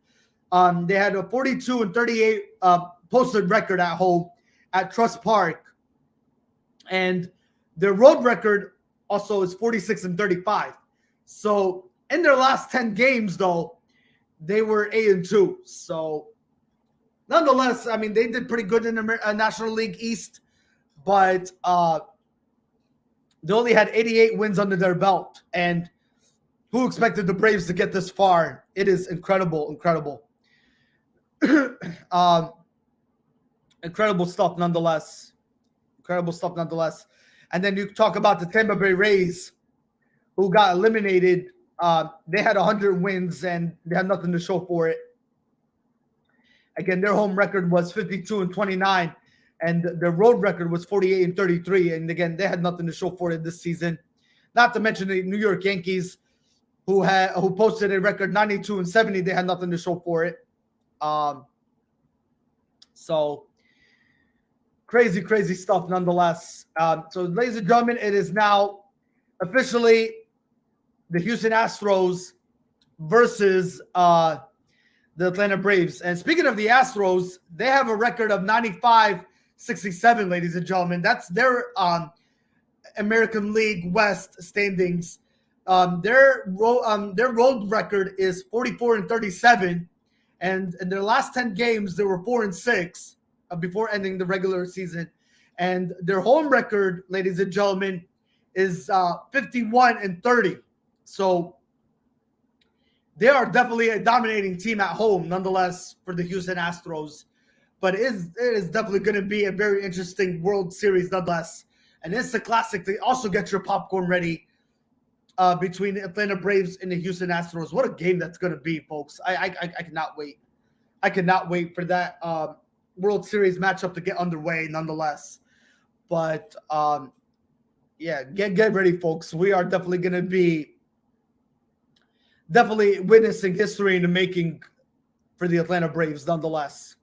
They had a 42-38 posted record at home at Truist Park. And their road record also is 46-35. So in their last 10 games, though, they were 8-2. So nonetheless, I mean, they did pretty good in the National League East, but they only had 88 wins under their belt. And who expected the Braves to get this far? It is incredible. Incredible stuff nonetheless. And then you talk about the Tampa Bay Rays, who got eliminated. They had 100 wins and they had nothing to show for it. Again, their home record was 52-29, and their road record was 48-33. And again, they had nothing to show for it this season. Not to mention the New York Yankees, who posted a record 92-70. They had nothing to show for it. So crazy stuff nonetheless. So ladies and gentlemen, it is now officially the Houston Astros versus the Atlanta Braves. And speaking of the Astros, they have a record of 95-67, ladies and gentlemen. That's their American League West standings. Their road record is 44-37, and in their last 10 games, they were 4-6 before ending the regular season. And their home record, ladies and gentlemen, is 51-30. So they are definitely a dominating team at home, nonetheless, for the Houston Astros. But it is definitely going to be a very interesting World Series, nonetheless. And it's a classic to also get your popcorn ready between the Atlanta Braves and the Houston Astros. What a game that's going to be, folks. I cannot wait. I cannot wait for that World Series matchup to get underway, nonetheless. But, yeah, get ready, folks. We are definitely going to be witnessing history in the making for the Atlanta Braves, nonetheless.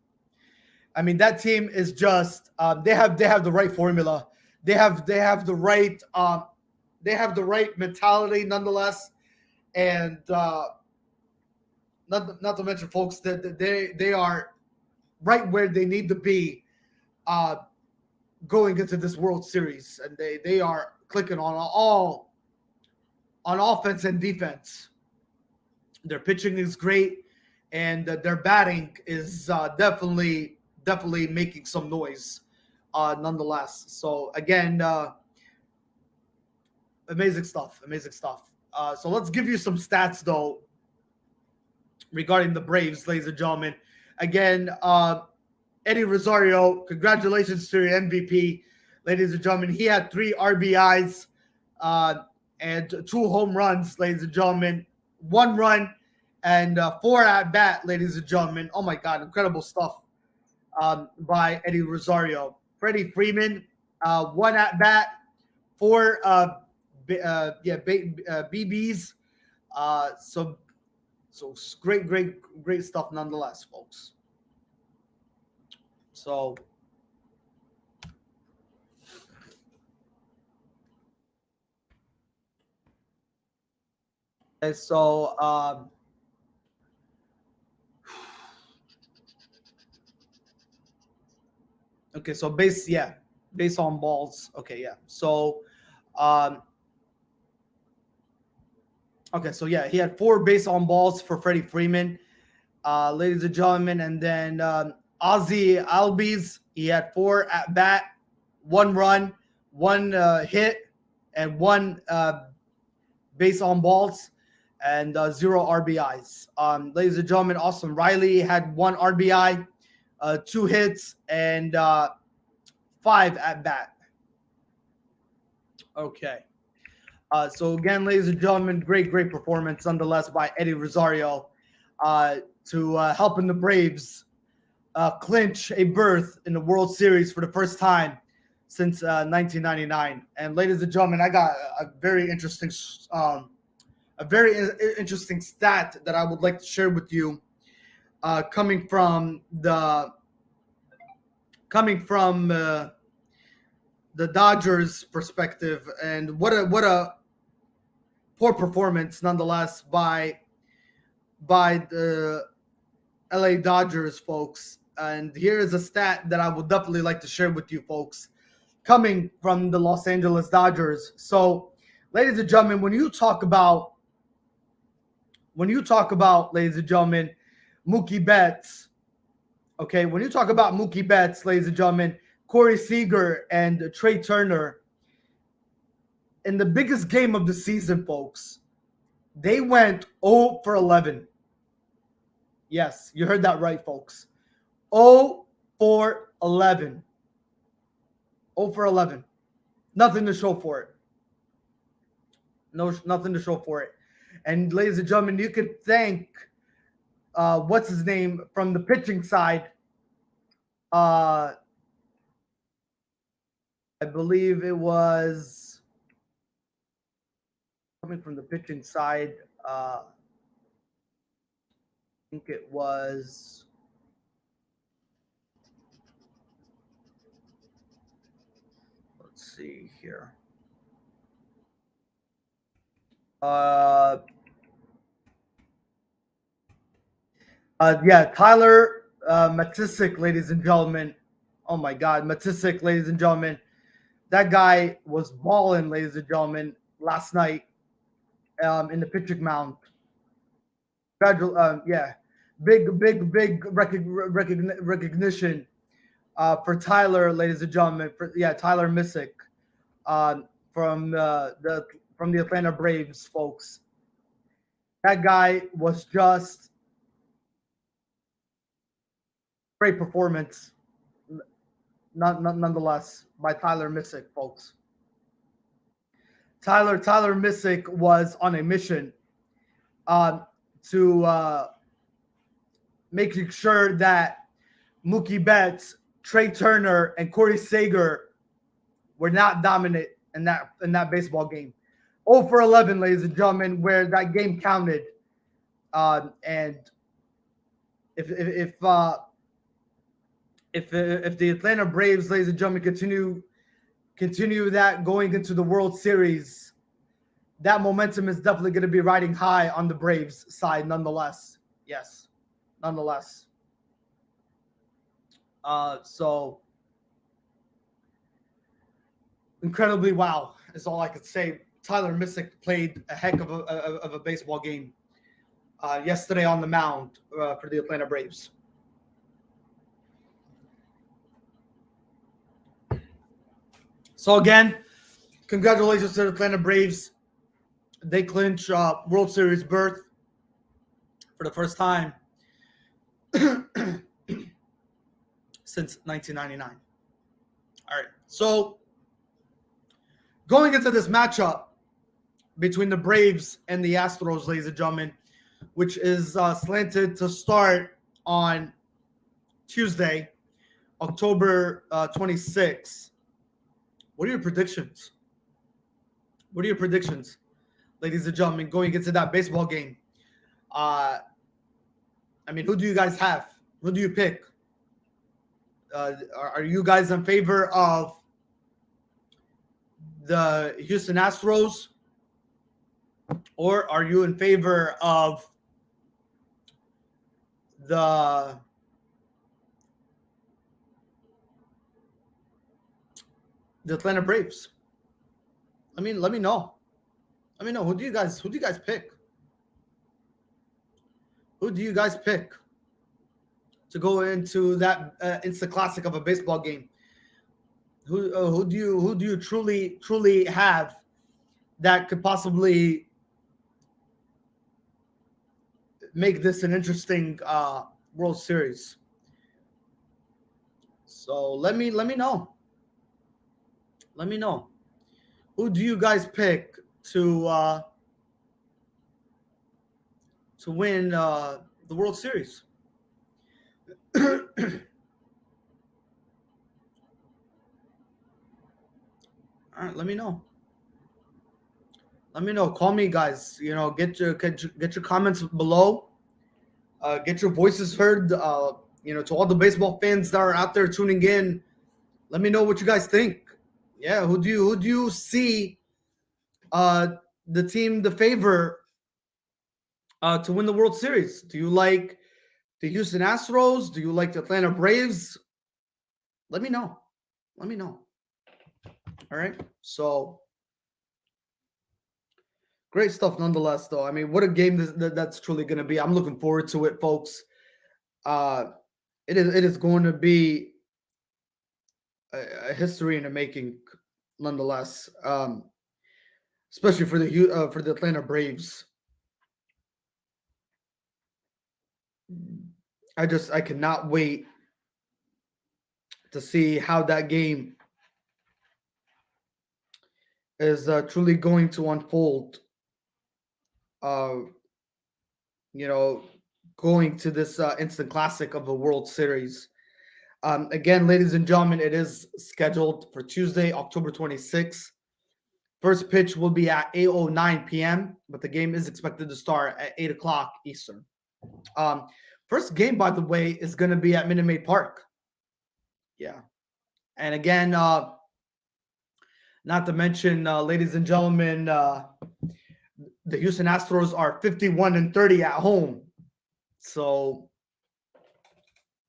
I mean, that team is just they have the right formula. They have the right mentality, nonetheless, and not to mention, folks, that they are right where they need to be going into this World Series, and they are clicking on offense and defense. Their pitching is great, and their batting is definitely making some noise, nonetheless. So again, amazing stuff. So let's give you some stats though regarding the Braves, ladies and gentlemen. Again, Eddie Rosario, congratulations to your MVP, ladies and gentlemen. He had 3 RBIs and 2 home runs, ladies and gentlemen. 1 run and 4 at bat, ladies and gentlemen. Oh my God, incredible stuff by Eddie Rosario. Freddie Freeman, 1 at bat, 4 BBs. So great stuff nonetheless, folks. So okay, so okay, so base on balls. Okay, yeah. So okay, so yeah, he had 4 base on balls for Freddie Freeman, ladies and gentlemen, and then Ozzy Albies, he had 4 at bat, 1 run, 1 hit, and 1 base on balls, and 0 RBIs. Ladies and gentlemen, Austin Riley had 1 RBI, 2 hits, and 5 at bat. Okay. So again, ladies and gentlemen, great performance nonetheless by Eddie Rosario to helping the Braves clinch a berth in the World Series for the first time since 1999. And ladies and gentlemen, I got a very interesting interesting stat that I would like to share with you, coming from the Dodgers' perspective, and what a poor performance nonetheless by the LA Dodgers, folks. And here is a stat that I would definitely like to share with you, folks, coming from the Los Angeles Dodgers. So, ladies and gentlemen, when you talk about, ladies and gentlemen, Mookie Betts, okay, when you talk about Mookie Betts, ladies and gentlemen, Corey Seager and Trey Turner, in the biggest game of the season, folks, they went 0 for 11. Yes, you heard that right, folks. 0 for 11. 0 for 11. Nothing to show for it. Nothing to show for it. And ladies and gentlemen, you can thank what's his name from the pitching side. I believe it was coming from the pitching side. I think it was. Let's see here. Tyler Matisik, ladies and gentlemen. Oh my God, Matisik, ladies and gentlemen. That guy was balling, ladies and gentlemen, last night in the pitching mound. Big recognition for Tyler, ladies and gentlemen. Tyler Missick from the Atlanta Braves, folks. That guy was just great performance, nonetheless, by Tyler Missick, folks. Tyler Missick was on a mission to making sure that Mookie Betts, Trey Turner, and Corey Seager were not dominant in that baseball game. 0 for 11, ladies and gentlemen, where that game counted. And if the Atlanta Braves, ladies and gentlemen, continue that going into the World Series, that momentum is definitely going to be riding high on the Braves side, nonetheless. Yes, nonetheless. So incredibly wow is all I could say. Tyler Missick played a heck of a baseball game yesterday on the mound for the Atlanta Braves. So again, congratulations to the Atlanta Braves. They clinch World Series berth for the first time since 1999. All right. So going into this matchup between the Braves and the Astros, ladies and gentlemen, which is slanted to start on Tuesday, October 26th. What are your predictions? Ladies and gentlemen, going into that baseball game? I mean, who do you guys have? Who do you pick? Are you guys in favor of the Houston Astros, or are you in favor of the Atlanta Braves? I mean, let me know. Who do you guys pick? Who do you guys pick to go into that instant classic of a baseball game? Who do you truly have that could possibly make this an interesting World Series? So let me know. Let me know. Who do you guys pick to win the World Series? All right, let me know. Let me know. Call me, guys. Get your comments below. Get your voices heard. To all the baseball fans that are out there tuning in, let me know what you guys think. Yeah, who do you see the team the favor to win the World Series? Do you like the Houston Astros? Do you like the Atlanta Braves? Let me know. Let me know. All right. So great stuff, nonetheless. Though I mean, what a game that's truly going to be. I'm looking forward to it, folks. Uh, it is going to be a history in the making, nonetheless. Especially for the Atlanta Braves. I cannot wait to see how that game is truly going to unfold. Uh, going to this instant classic of the World Series. Again, ladies and gentlemen, it is scheduled for Tuesday, October 26th. First pitch will be at 8:09 p.m., but the game is expected to start at 8 o'clock Eastern. First game, by the way, is going to be at Minute Maid Park. Yeah. And again, not to mention, ladies and gentlemen, the Houston Astros are 51-30 at home. So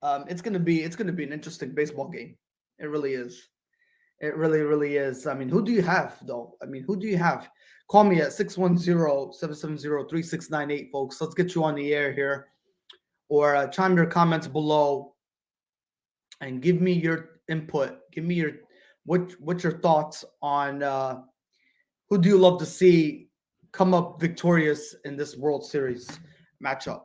it's gonna be an interesting baseball game. It really is. It really, really is. I mean, who do you have though? I mean, who do you have? Call me at 610-770-3698, folks. Let's get you on the air here. Or chime your comments below and give me your input. Give me what's your thoughts on who do you love to see come up victorious in this World Series matchup?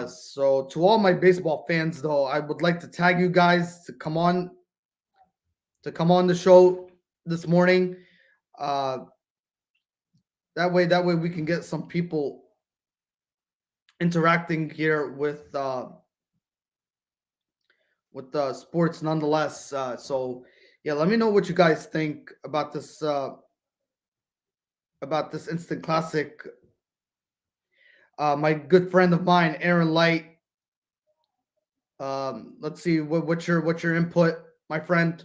So to all my baseball fans, though, I would like to tag you guys to come on the show this morning. That way we can get some people interacting here with sports, nonetheless. So yeah, let me know what you guys think about this instant classic. My good friend of mine, Aaron Light. Let's see what's your input, my friend.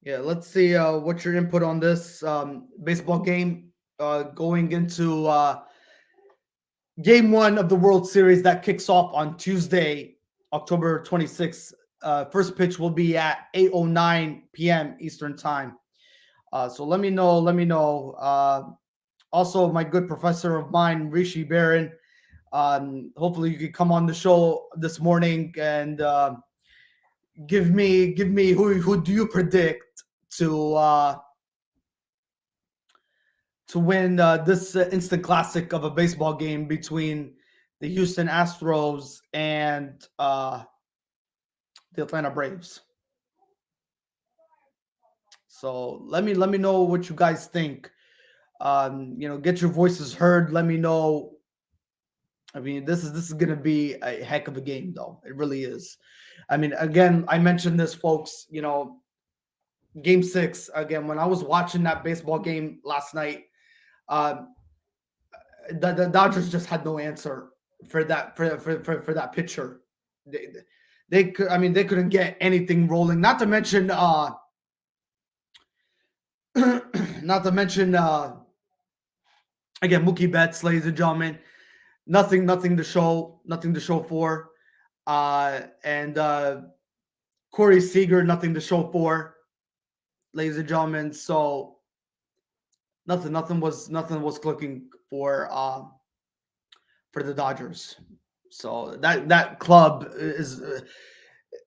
Yeah, let's see what's your input on this baseball game going into game one of the World Series that kicks off on Tuesday, October 26th. First pitch will be at 8:09 p.m. Eastern time. So let me know. Also, my good professor of mine, Rishi Barron. Hopefully, you could come on the show this morning and give me who do you predict to win this instant classic of a baseball game between the Houston Astros and the Atlanta Braves. So let me know what you guys think. Get your voices heard. Let me know. I mean, this is gonna be a heck of a game, though. It really is. I mean, again, I mentioned this, folks. Game 6 again. When I was watching that baseball game last night, the Dodgers just had no answer for that for that pitcher. They couldn't get anything rolling. Not to mention again, Mookie Betts, ladies and gentlemen, nothing to show for. And Corey Seager, nothing to show for, ladies and gentlemen. So nothing was clicking for the Dodgers. So that club is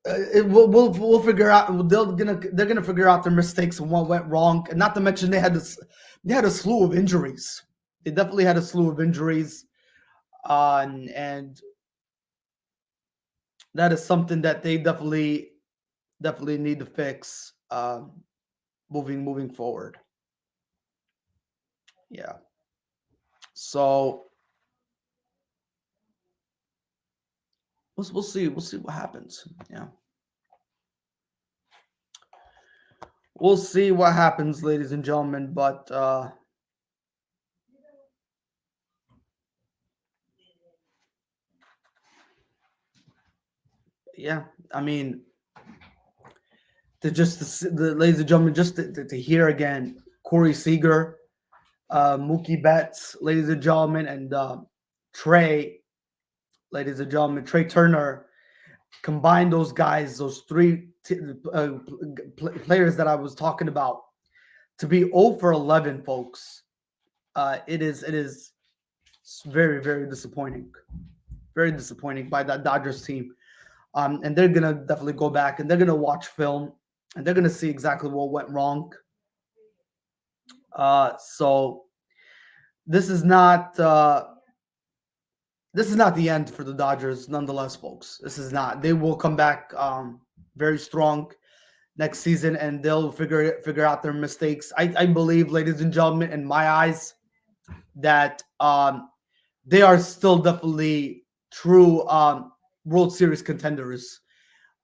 we'll figure out. They're gonna figure out their mistakes and what went wrong. And not to mention they had a slew of injuries. They definitely had a slew of injuries, and that is something that they definitely need to fix. moving forward. Yeah. So we'll see what happens. Yeah. We'll see what happens, ladies and gentlemen. But yeah, I mean, the ladies and gentlemen, just to hear again, Corey Seager, Mookie Betts, ladies and gentlemen, and Trey, ladies and gentlemen, Trey Turner. Combine those guys, those three players that I was talking about, to be 0 for 11, folks. It is very, very disappointing. Very disappointing by that Dodgers team. And they're gonna definitely go back and they're gonna watch film and they're gonna see exactly what went wrong. So this is not the end for the Dodgers, nonetheless, folks. This is not. They will come back very strong next season, and they'll figure out their mistakes. I believe, ladies and gentlemen, in my eyes, that they are still definitely true World Series contenders,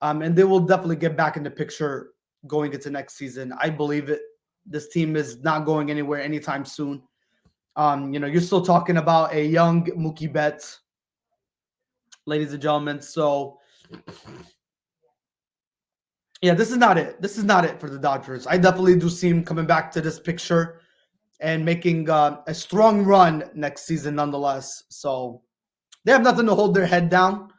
and they will definitely get back in the picture going into next season. I believe it. This team is not going anywhere anytime soon. You're still talking about a young Mookie Betts, ladies and gentlemen. So, yeah, this is not it. This is not it for the Dodgers. I definitely do see him coming back to this picture and making a strong run next season, nonetheless. So they have nothing to hold their head down.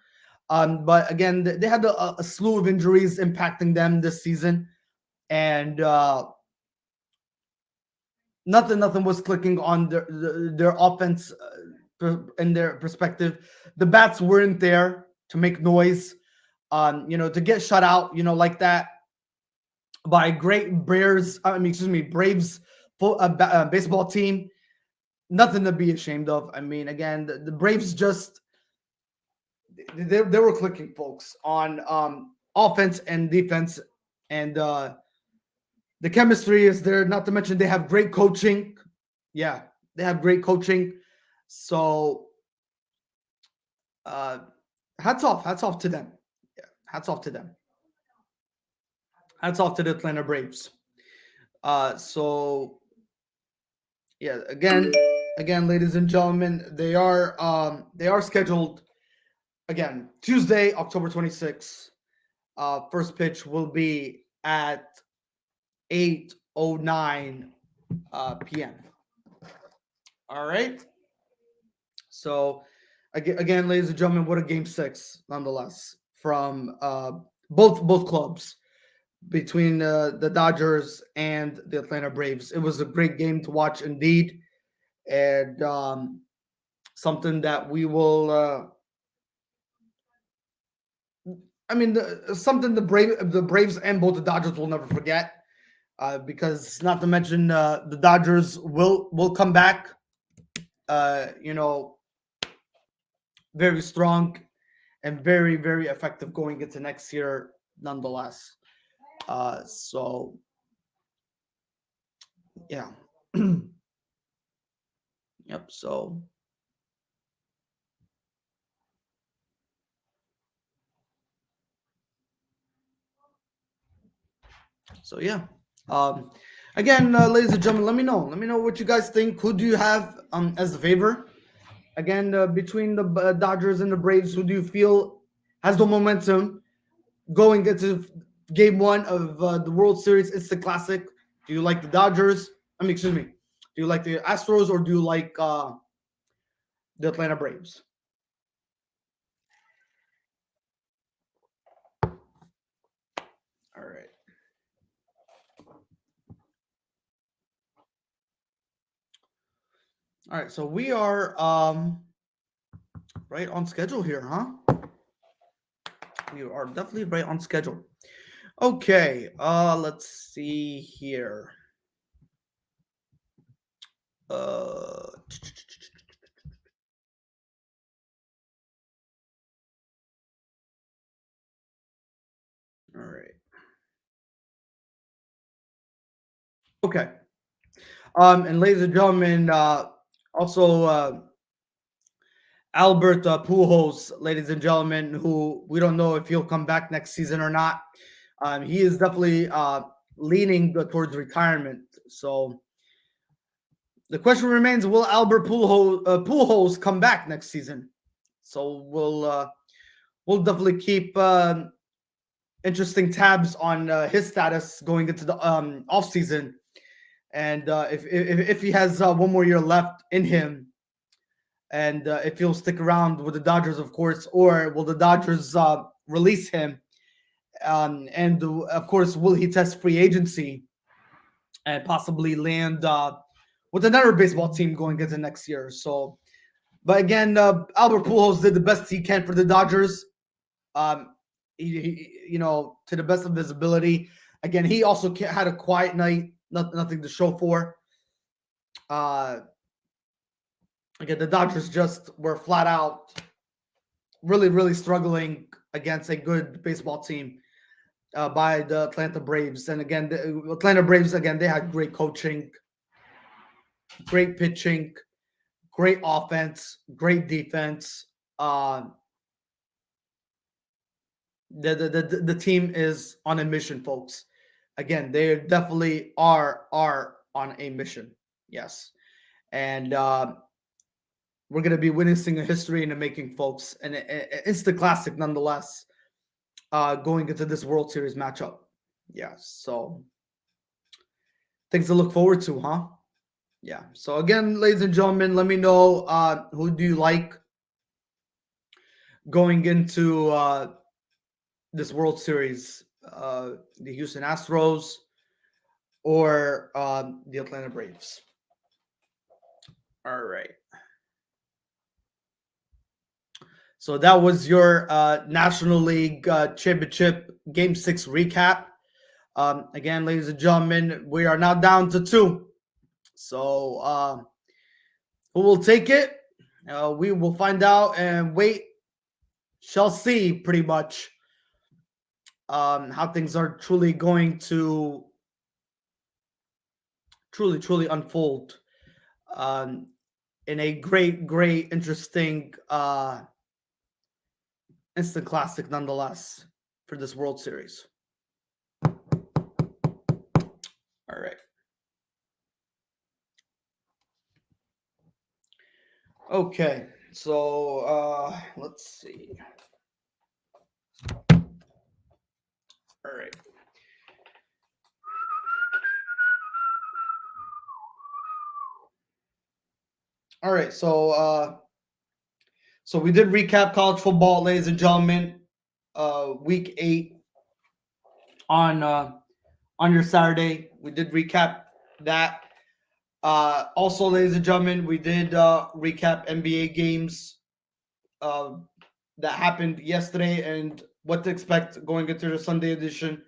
But again, they had a slew of injuries impacting them this season, and nothing was clicking on their offense in their perspective. The bats weren't there to make noise. To get shut out, like that by a great Braves baseball team. Nothing to be ashamed of. I mean, again, the Braves just they were clicking, folks, on offense and defense, and the chemistry is there. Not to mention they have great coaching. Yeah, they have great coaching. So, uh, hats off to them. Yeah, hats off to them. Hats off to the Atlanta Braves. So yeah, again, ladies and gentlemen, they are scheduled again Tuesday, October 26th. First pitch will be at 8:09 p.m. All right. So again, ladies and gentlemen, what a game six, nonetheless, from both clubs, between the Dodgers and the Atlanta Braves. It was a great game to watch indeed, and something that we will. Something the Braves and both the Dodgers will never forget, because not to mention the Dodgers will come back. You know, very strong and very, very effective going into next year, nonetheless. So yeah. Yep. So yeah. Again, ladies and gentlemen, let me know. Let me know what you guys think. Who do you have as the favor? Again, between the Dodgers and the Braves, who do you feel has the momentum going into Game One of the World Series? It's the classic. Do you like the Dodgers? Excuse me. Do you like the Astros or do you like the Atlanta Braves? All right. All right. So we are right on schedule here, huh? You are definitely right on schedule. Okay. Let's see here. Uh, all right. Okay. And ladies and gentlemen, also Albert Pujols, ladies and gentlemen, who we don't know if he'll come back next season or not. He is definitely leaning towards retirement. So the question remains: will Albert Pujols come back next season? So we'll definitely keep interesting tabs on his status going into the off season, and if he has one more year left in him, and if he'll stick around with the Dodgers, of course, or will the Dodgers release him? And of course, will he test free agency and possibly land with another baseball team going into next year? So, but again, Albert Pujols did the best he can for the Dodgers. To the best of his ability. Again, he also had a quiet night, nothing to show for. Again, the Dodgers just were flat out really, really struggling against a good baseball team by the Atlanta Braves. And again, the Atlanta Braves, again, they had great coaching, great pitching, great offense, great defense. The team is on a mission, folks. Again, they definitely are on a mission. Yes, and we're gonna be witnessing a history in the making, folks, and it's the classic nonetheless. Going into this World Series matchup, yeah. So things to look forward to, huh? Yeah. So again, ladies and gentlemen, let me know who do you like going into this World Series, the Houston Astros or the Atlanta Braves. All right. So that was your National League Championship Game 6 recap. Again, ladies and gentlemen, we are now down to 2. So who will take it? We will find out and wait. Shall see, pretty much, how things are truly going to truly unfold in a great, interesting instant classic nonetheless for this World Series. All right. Okay, so let's see. All right. All right, so we did recap college football, ladies and gentlemen. Week 8 on your Saturday. We did recap that. Also, ladies and gentlemen, we did recap NBA games that happened yesterday and what to expect going into the Sunday edition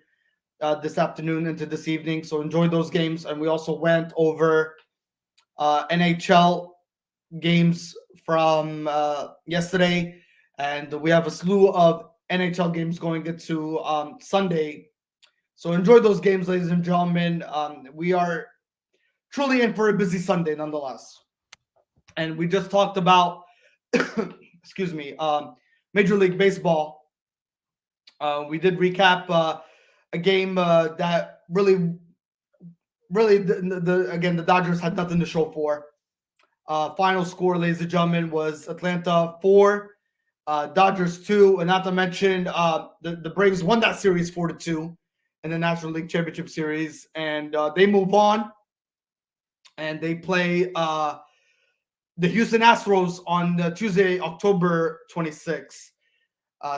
this afternoon into this evening. So enjoy those games. And we also went over NHL games from yesterday, and we have a slew of NHL games going into Sunday. So enjoy those games, ladies and gentlemen. We are truly in for a busy Sunday nonetheless. And we just talked about, excuse me, Major League Baseball. We did recap a game that really, the Dodgers had nothing to show for. Final score, ladies and gentlemen, was Atlanta 4, Dodgers 2, and not to mention the Braves won that series 4-2 in the National League Championship Series, and they move on and they play the Houston Astros on Tuesday, October 26th.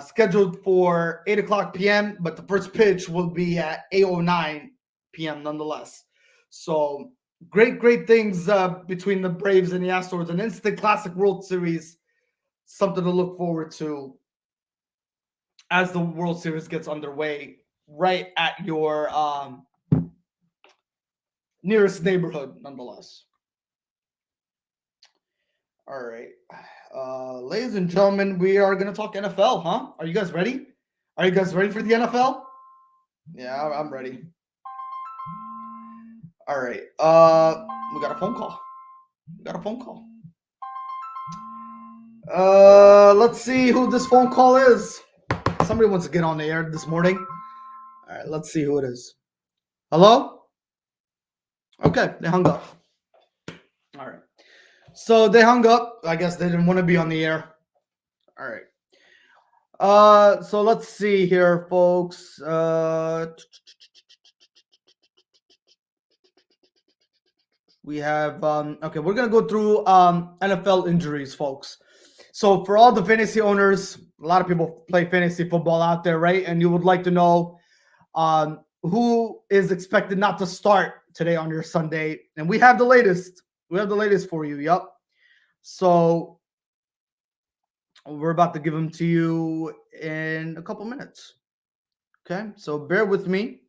Scheduled for 8 o'clock p.m., but the first pitch will be at 8:09 p.m. nonetheless. So great things between the Braves and the Astros. An instant classic World Series, something to look forward to as the World Series gets underway right at your nearest neighborhood nonetheless. All right. Ladies and gentlemen, we are going to talk NFL, huh? Are you guys ready? Are you guys ready for the NFL? Yeah, I'm ready. All right. We got a phone call. Let's see who this phone call is. Somebody wants to get on the air this morning. All right, let's see who it is. Hello? Okay, they hung up. All right. So they hung up. I guess they didn't want to be on the air. All right. So let's see here, folks. We have okay, we're gonna go through NFL injuries, folks. So for all the fantasy owners, a lot of people play fantasy football out there, right? And you would like to know who is expected not to start today on your Sunday. And we have the latest. We have the latest for you. Yep. So we're about to give them to you in a couple minutes. Okay. So bear with me.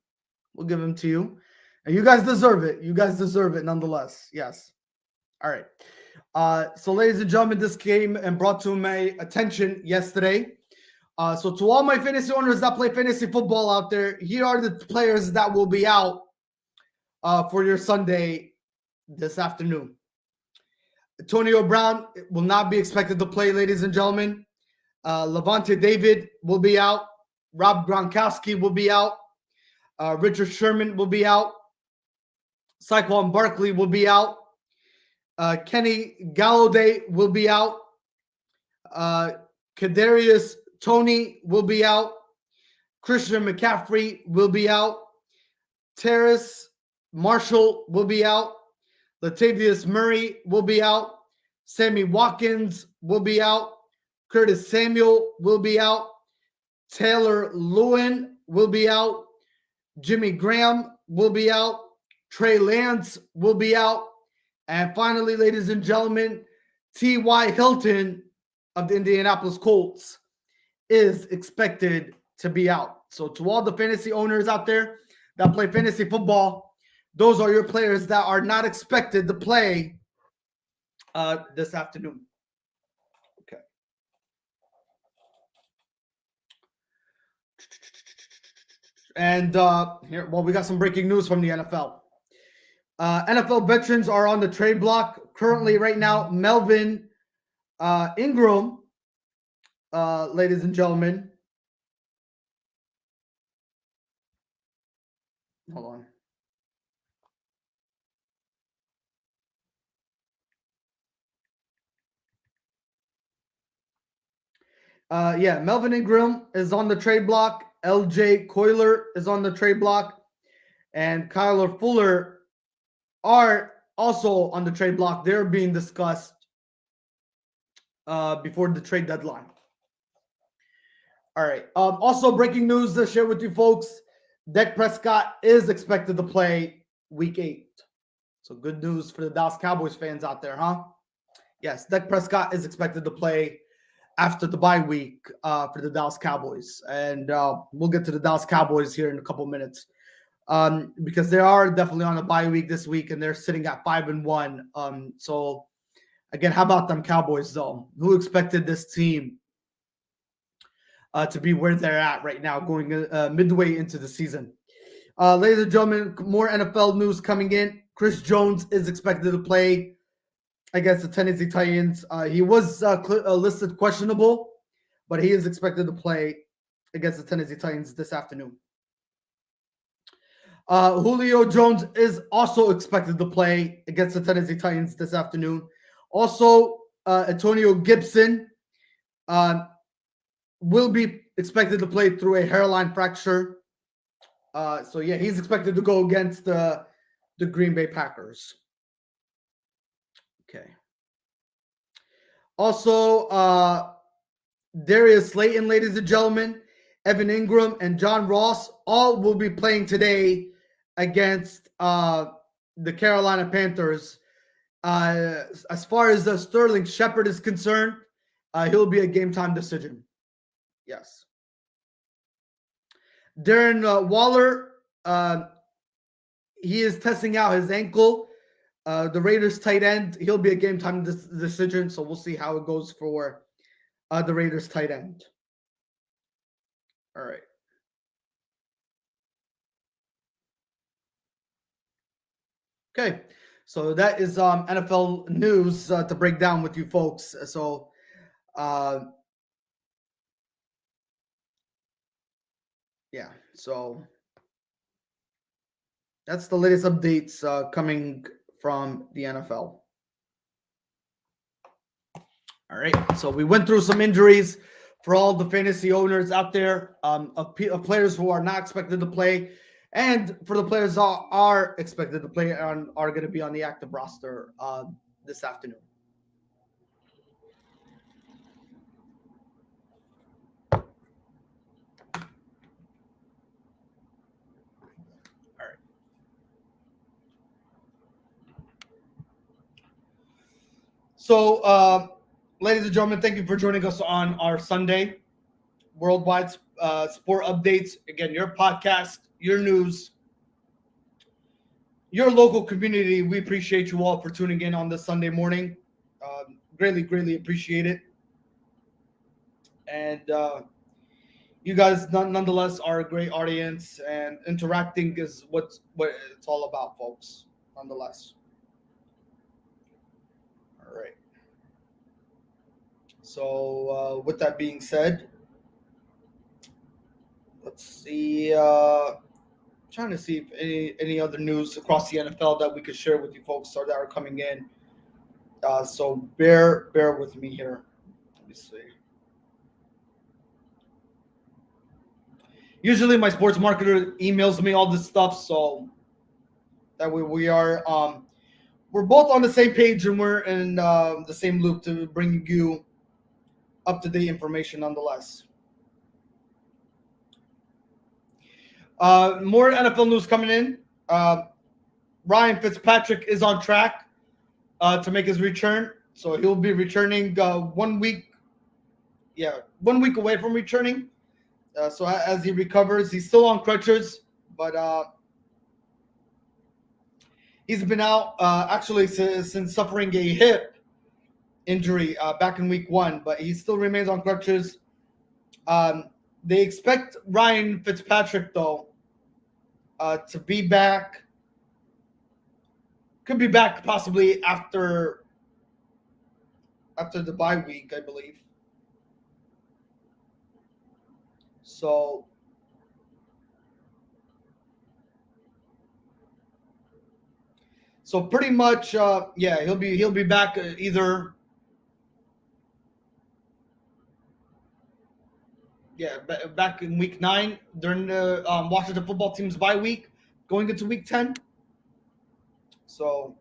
We'll give them to you. And you guys deserve it. You guys deserve it nonetheless. Yes. All right. So ladies and gentlemen, this came and brought to my attention yesterday. So to all my fantasy owners that play fantasy football out there, here are the players that will be out for your Sunday this afternoon. Antonio Brown will not be expected to play, ladies and gentlemen. Levante David will be out. Rob Gronkowski will be out. Richard Sherman will be out. Saquon Barkley will be out. Kenny Galladay will be out. Kadarius Toney will be out. Christian McCaffrey will be out. Terrace Marshall will be out. Latavius Murray will be out. Sammy Watkins will be out. Curtis Samuel will be out. Taylor Lewin will be out. Jimmy Graham will be out. Trey Lance will be out. And finally, ladies and gentlemen, T.Y. Hilton of the Indianapolis Colts is expected to be out. So to all the fantasy owners out there that play fantasy football, those are your players that are not expected to play this afternoon. Okay. And here, well, we got some breaking news from the NFL. NFL veterans are on the trade block currently right now. Melvin Ingram, ladies and gentlemen. Hold on. Melvin Ingram is on the trade block. LJ Coiler is on the trade block. And Kyler Fuller are also on the trade block. They're being discussed before the trade deadline. All right. Also, breaking news to share with you folks. Dak Prescott is expected to play week 8. So good news for the Dallas Cowboys fans out there, huh? Yes, Dak Prescott is expected to play after the bye week for the Dallas Cowboys. And we'll get to the Dallas Cowboys here in a couple minutes because they are definitely on a bye week this week, and they're sitting at 5-1. So, again, how about them Cowboys, though? Who expected this team to be where they're at right now, going midway into the season? Ladies and gentlemen, more NFL news coming in. Chris Jones is expected to play against the Tennessee Titans. He was listed questionable, but he is expected to play against the Tennessee Titans this afternoon. Julio Jones is also expected to play against the Tennessee Titans this afternoon. Also, Antonio Gibson will be expected to play through a hairline fracture. So, yeah, he's expected to go against the Green Bay Packers. Okay. Also, Darius Slayton, ladies and gentlemen, Evan Ingram, and John Ross all will be playing today against the Carolina Panthers. As far as Sterling Shepard is concerned, he'll be a game-time decision. Yes. Darren Waller, he is testing out his ankle. The Raiders tight end, he'll be a game-time decision, so we'll see how it goes for the Raiders tight end. All right. Okay, so that is NFL news to break down with you folks. So, uh, yeah, so that's the latest updates coming from the NFL. All right, so we went through some injuries for all the fantasy owners out there, of players who are not expected to play, and for the players that are expected to play and are going to be on the active roster this afternoon. All right. So, ladies and gentlemen, thank you for joining us on our Sunday Worldwide Sport Updates. Again, your podcast, your news, your local community. We appreciate you all for tuning in on this Sunday morning. Greatly, greatly appreciate it. And you guys, nonetheless, are a great audience, and interacting is what it's all about, folks. Nonetheless. All right. So, with that being said, let's see. Trying to see if any other news across the NFL that we could share with you folks or that are coming in. So bear with me here. Let me see. Usually my sports marketer emails me all this stuff, so that way we're both on the same page and we're in the same loop to bring you up to date information nonetheless. More NFL news coming in. Ryan Fitzpatrick is on track to make his return. So he'll be returning 1 week. Yeah, 1 week away from returning. So as he recovers, he's still on crutches, but he's been out actually since suffering a hip injury back in week 1, but he still remains on crutches. They expect Ryan Fitzpatrick, though, to be back. Could be back possibly after the bye week, I believe. So pretty much, yeah, he'll be back either. Yeah, back in week 9 during the Washington football team's bye week, going into week 10. So,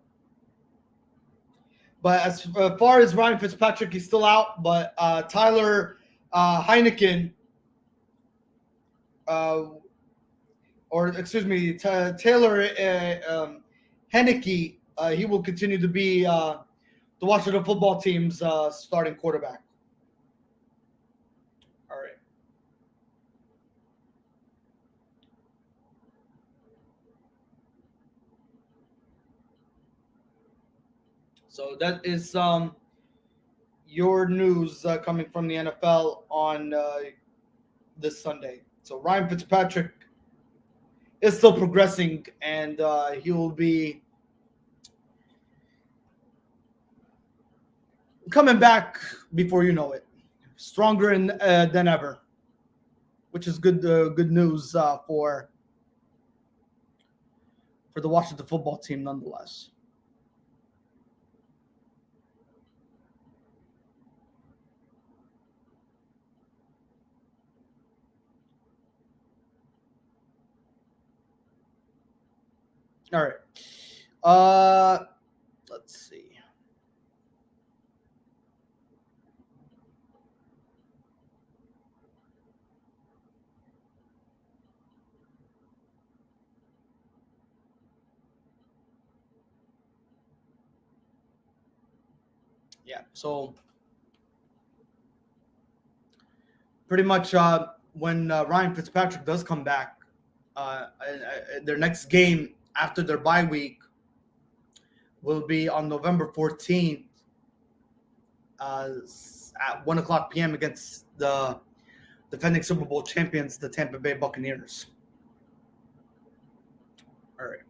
but as far as Ryan Fitzpatrick, he's still out. But Tyler Heineken, or excuse me, Taylor Henneke, he will continue to be the Washington football team's starting quarterback. All right. So that is your news coming from the NFL on this Sunday. So Ryan Fitzpatrick is still progressing, and he will be coming back before you know it, stronger than ever, which is good news for the Washington football team, nonetheless. All right. Let's see. Yeah. So pretty much when Ryan Fitzpatrick does come back, their next game after their bye week will be on November 14th at 1:00 p.m. against the defending Super Bowl champions, the Tampa Bay Buccaneers. All right.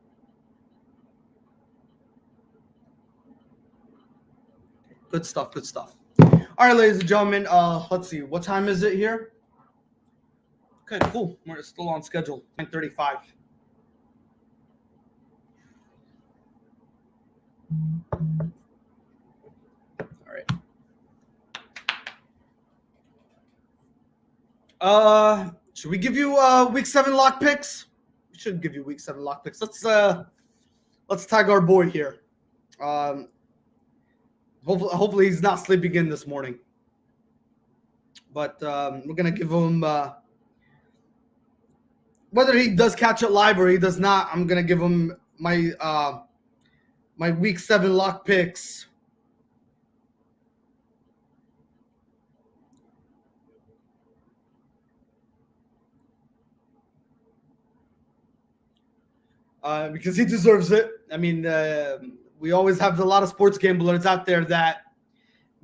Good stuff. Good stuff. All right, ladies and gentlemen. Let's see. What time is it here? Okay, cool. We're still on schedule. 9:35. All right. Should we give you week 7 lock picks? We should give you week 7 lock picks. Let's tag our boy here. Hopefully he's not sleeping in this morning. But we're gonna give him whether he does catch it live or he does not. I'm gonna give him my my week 7 lock picks. Because he deserves it. I mean, we always have a lot of sports gamblers out there that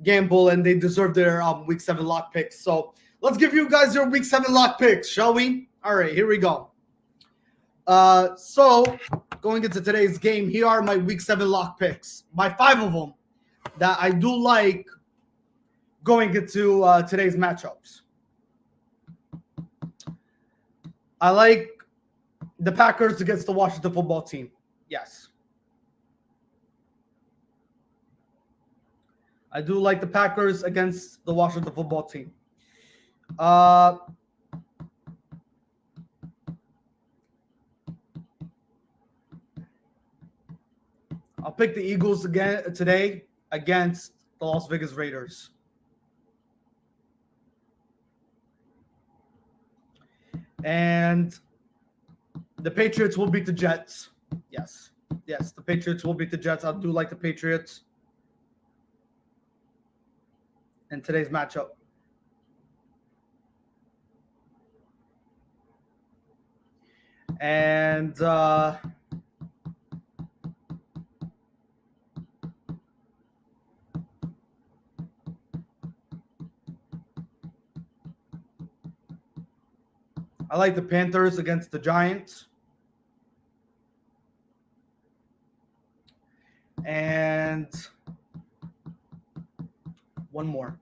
gamble and they deserve their week 7 lock picks. So let's give you guys your week 7 lock picks, shall we? All right, here we go. So going into today's game, here are my week 7 lock picks. My 5 of them that I do like going into today's matchups. I like the Packers against the Washington football team. Yes. I do like the Packers against the Washington football team. I'll pick the Eagles again today against the Las Vegas Raiders. And the Patriots will beat the Jets. Yes. Yes, the Patriots will beat the Jets. I do like the Patriots in today's matchup. And I like the Panthers against the Giants. And one more.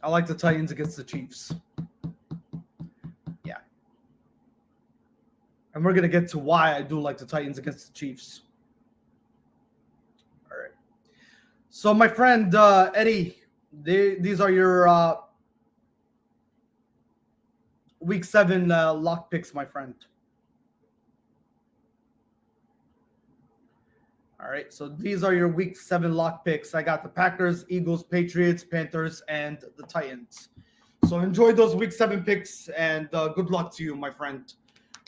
I like the Titans against the Chiefs. Yeah. And we're going to get to why I do like the Titans against the Chiefs. All right. So, my friend Eddie, these are your week 7 lock picks, my friend. All right, so these are your week 7 lock picks. I got the Packers, Eagles, Patriots, Panthers, and the Titans. So enjoy those week 7 picks, and good luck to you, my friend.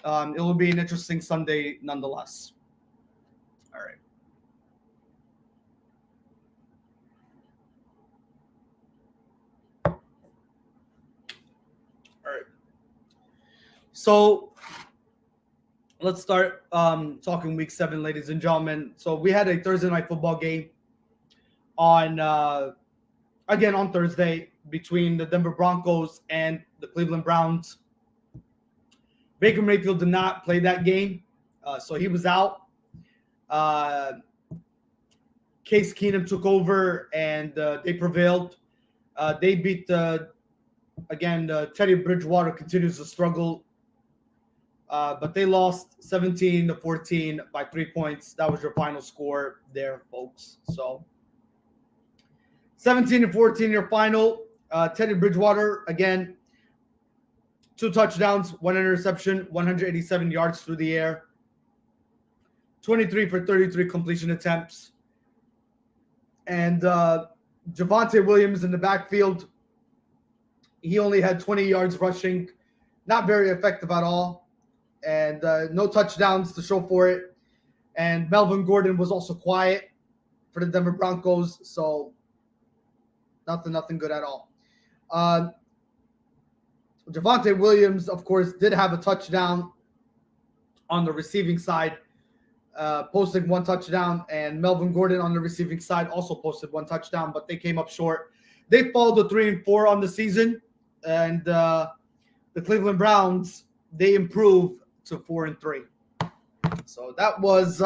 It will be an interesting Sunday nonetheless. All right. All right. So let's start talking week 7, ladies and gentlemen. So we had a Thursday night football game on Thursday between the Denver Broncos and the Cleveland Browns. Baker Mayfield did not play that game, so he was out. Case Keenum took over, and they prevailed. They beat Teddy Bridgewater continues to struggle. But they lost 17-14 by 3 points. That was your final score there, folks. So 17-14, your final. Teddy Bridgewater, again, 2 touchdowns, 1 interception, 187 yards through the air, 23 for 33 completion attempts. And Javonte Williams in the backfield, he only had 20 yards rushing, not very effective at all. And no touchdowns to show for it. And Melvin Gordon was also quiet for the Denver Broncos, so nothing good at all. Javonte Williams, of course, did have a touchdown on the receiving side, posting 1 touchdown, and Melvin Gordon on the receiving side also posted 1 touchdown, but they came up short. They fall to 3-4 on the season, and the Cleveland Browns, they improve to 4-3. So that was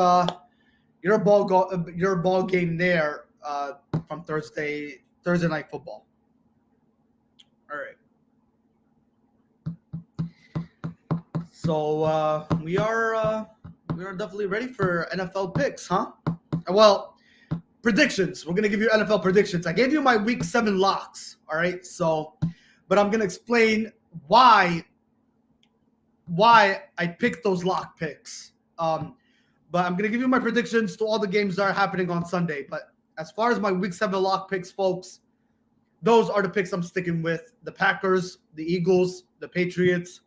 your ball game there from Thursday night football. All right. So we are definitely ready for NFL picks, huh? Well, predictions. We're gonna give you NFL predictions. I gave you my Week 7 locks. All right. So, but I'm gonna explain why I picked those lock picks. But I'm gonna give you my predictions to all the games that are happening on Sunday. But as far as my Week 7 lock picks, folks, those are the picks I'm sticking with: the Packers, the Eagles, the Patriots,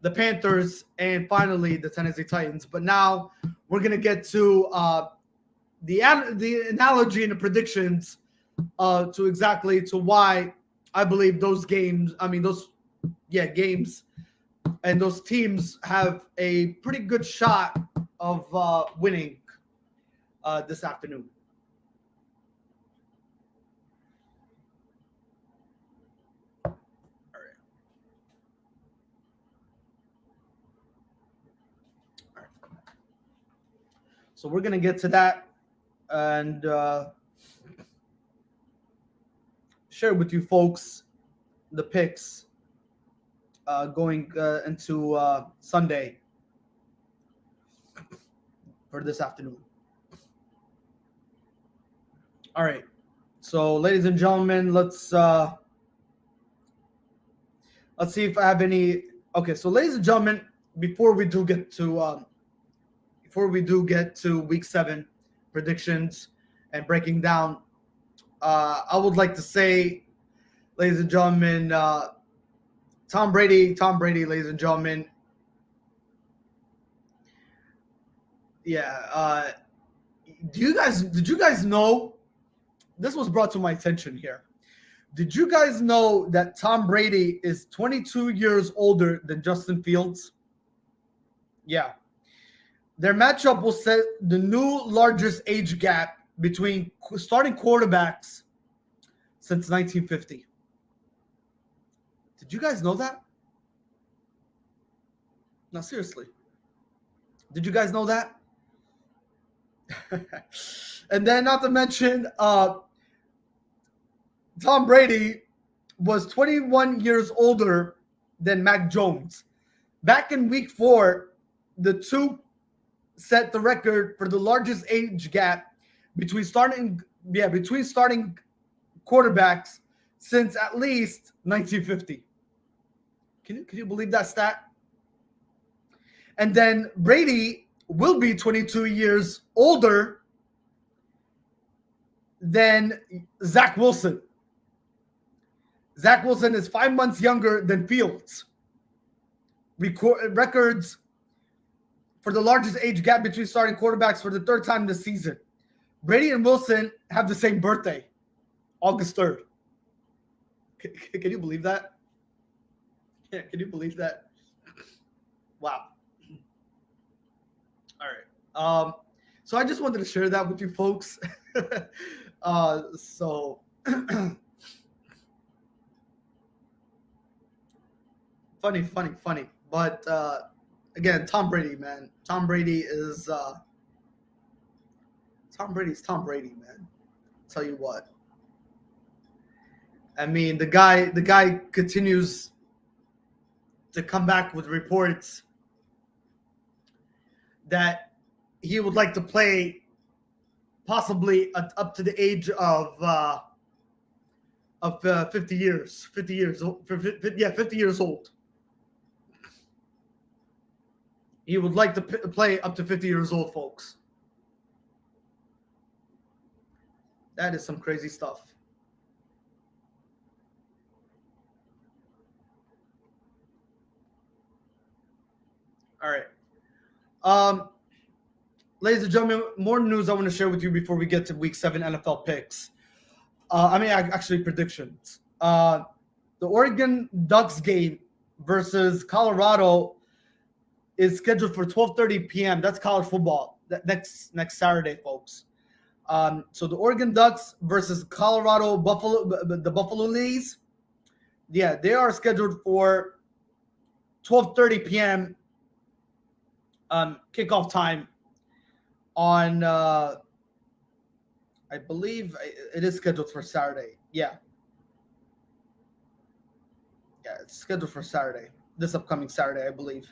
the Panthers, and finally the Tennessee Titans. But now we're gonna get to the analogy and the predictions to why I believe those games. I mean games and those teams have a pretty good shot of winning this afternoon. So we're going to get to that and share with you folks the picks going into Sunday for this afternoon. All right. So, ladies and gentlemen, let's see if I have any. Okay, so ladies and gentlemen, before we do get to Week 7 predictions and breaking down, I would like to say, ladies and gentlemen, Tom Brady, ladies and gentlemen. Yeah. Did you guys know? This was brought to my attention here. Did you guys know that Tom Brady is 22 years older than Justin Fields? Yeah. Their matchup will set the new largest age gap between starting quarterbacks since 1950. Did you guys know that? No, seriously. Did you guys know that? And then, not to mention, Tom Brady was 21 years older than Mac Jones. Back in Week 4, the two set the record for the largest age gap between starting quarterbacks since at least 1950. Can you believe that stat? And then Brady will be 22 years older than Zach Wilson. Zach Wilson is 5 months younger than Fields. Records for the largest age gap between starting quarterbacks for the third time this season. Brady and Wilson have the same birthday, August 3rd. Can you believe that? Yeah, can you believe that? Wow. All right. So I just wanted to share that with you folks. So funny. But again, Tom Brady, man. Tom Brady's Tom Brady, man. Tell you what. I mean, the guy continues to come back with reports that he would like to play possibly up to the age of 50 years. 50 years old. 50 years old. He would like to play up to 50 years old, folks. That is some crazy stuff. All right. Ladies and gentlemen, more news I want to share with you before we get to Week 7 NFL picks. Actually predictions. The Oregon Ducks game versus Colorado is scheduled for 12:30 p.m. That's college football. Next Saturday, folks. So the Oregon Ducks versus the Buffalo Lees. Yeah, they are scheduled for 12:30 p.m. kickoff time on, I believe it is scheduled for Saturday. Yeah, it's scheduled for Saturday, this upcoming Saturday, I believe.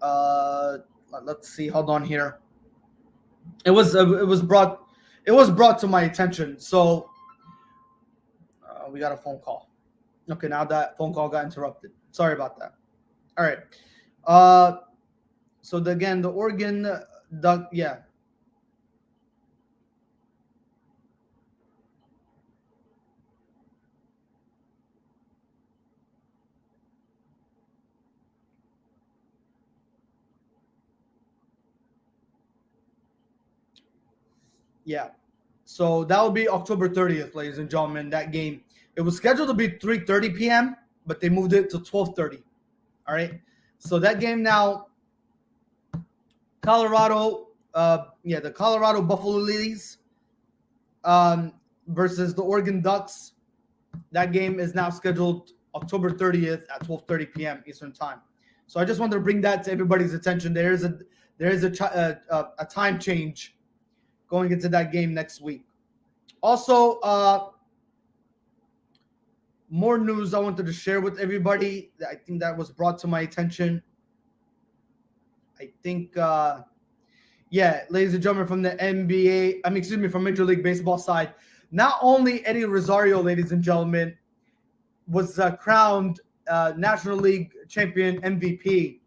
Let's see. Hold on here. It was brought to my attention. So we got a phone call. Okay, now that phone call got interrupted. Sorry about that. All right. So again, the Oregon Duck. Yeah. Yeah. So that will be October 30th, ladies and gentlemen. That game. It was scheduled to be 3:30 p.m., but they moved it to 12:30. All right. So that game now, Colorado, the Colorado Buffalo Lilies versus the Oregon Ducks. That game is now scheduled October 30th at 12:30 p.m. Eastern Time. So I just wanted to bring that to everybody's attention. There is a time change going into that game next week. Also, more news I wanted to share with everybody. I think that was brought to my attention. I think, ladies and gentlemen, from the NBA, from Major League Baseball side, not only Eddie Rosario, ladies and gentlemen, was crowned National League champion MVP,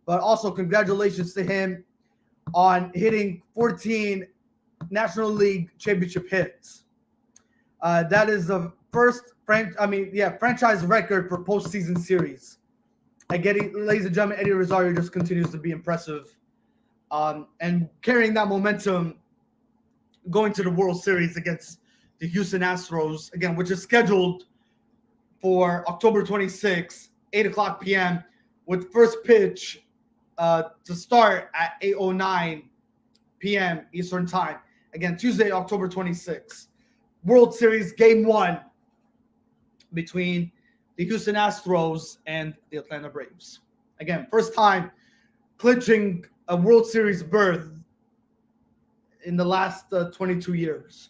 but also congratulations to him on hitting 14 National League championship hits. That is the first franchise record for postseason series. Ladies and gentlemen, Eddie Rosario just continues to be impressive, and carrying that momentum going to the World Series against the Houston Astros, again, which is scheduled for October 26, 8 o'clock p.m., with first pitch to start at 8:09 p.m. Eastern Time. Again, Tuesday, October 26th. World Series Game 1 between the Houston Astros and the Atlanta Braves. Again, first time clinching a World Series berth in the last 22 years.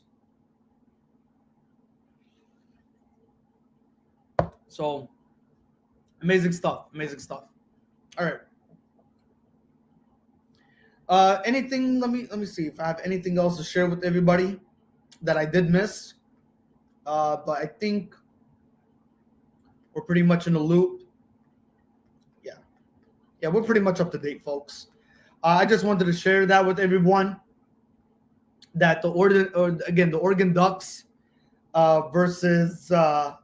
So, amazing stuff. All right. Anything? Let me see if I have anything else to share with everybody that I did miss. But I think we're pretty much in the loop. Yeah, we're pretty much up to date, folks. I just wanted to share that with everyone. That the Oregon Ducks versus the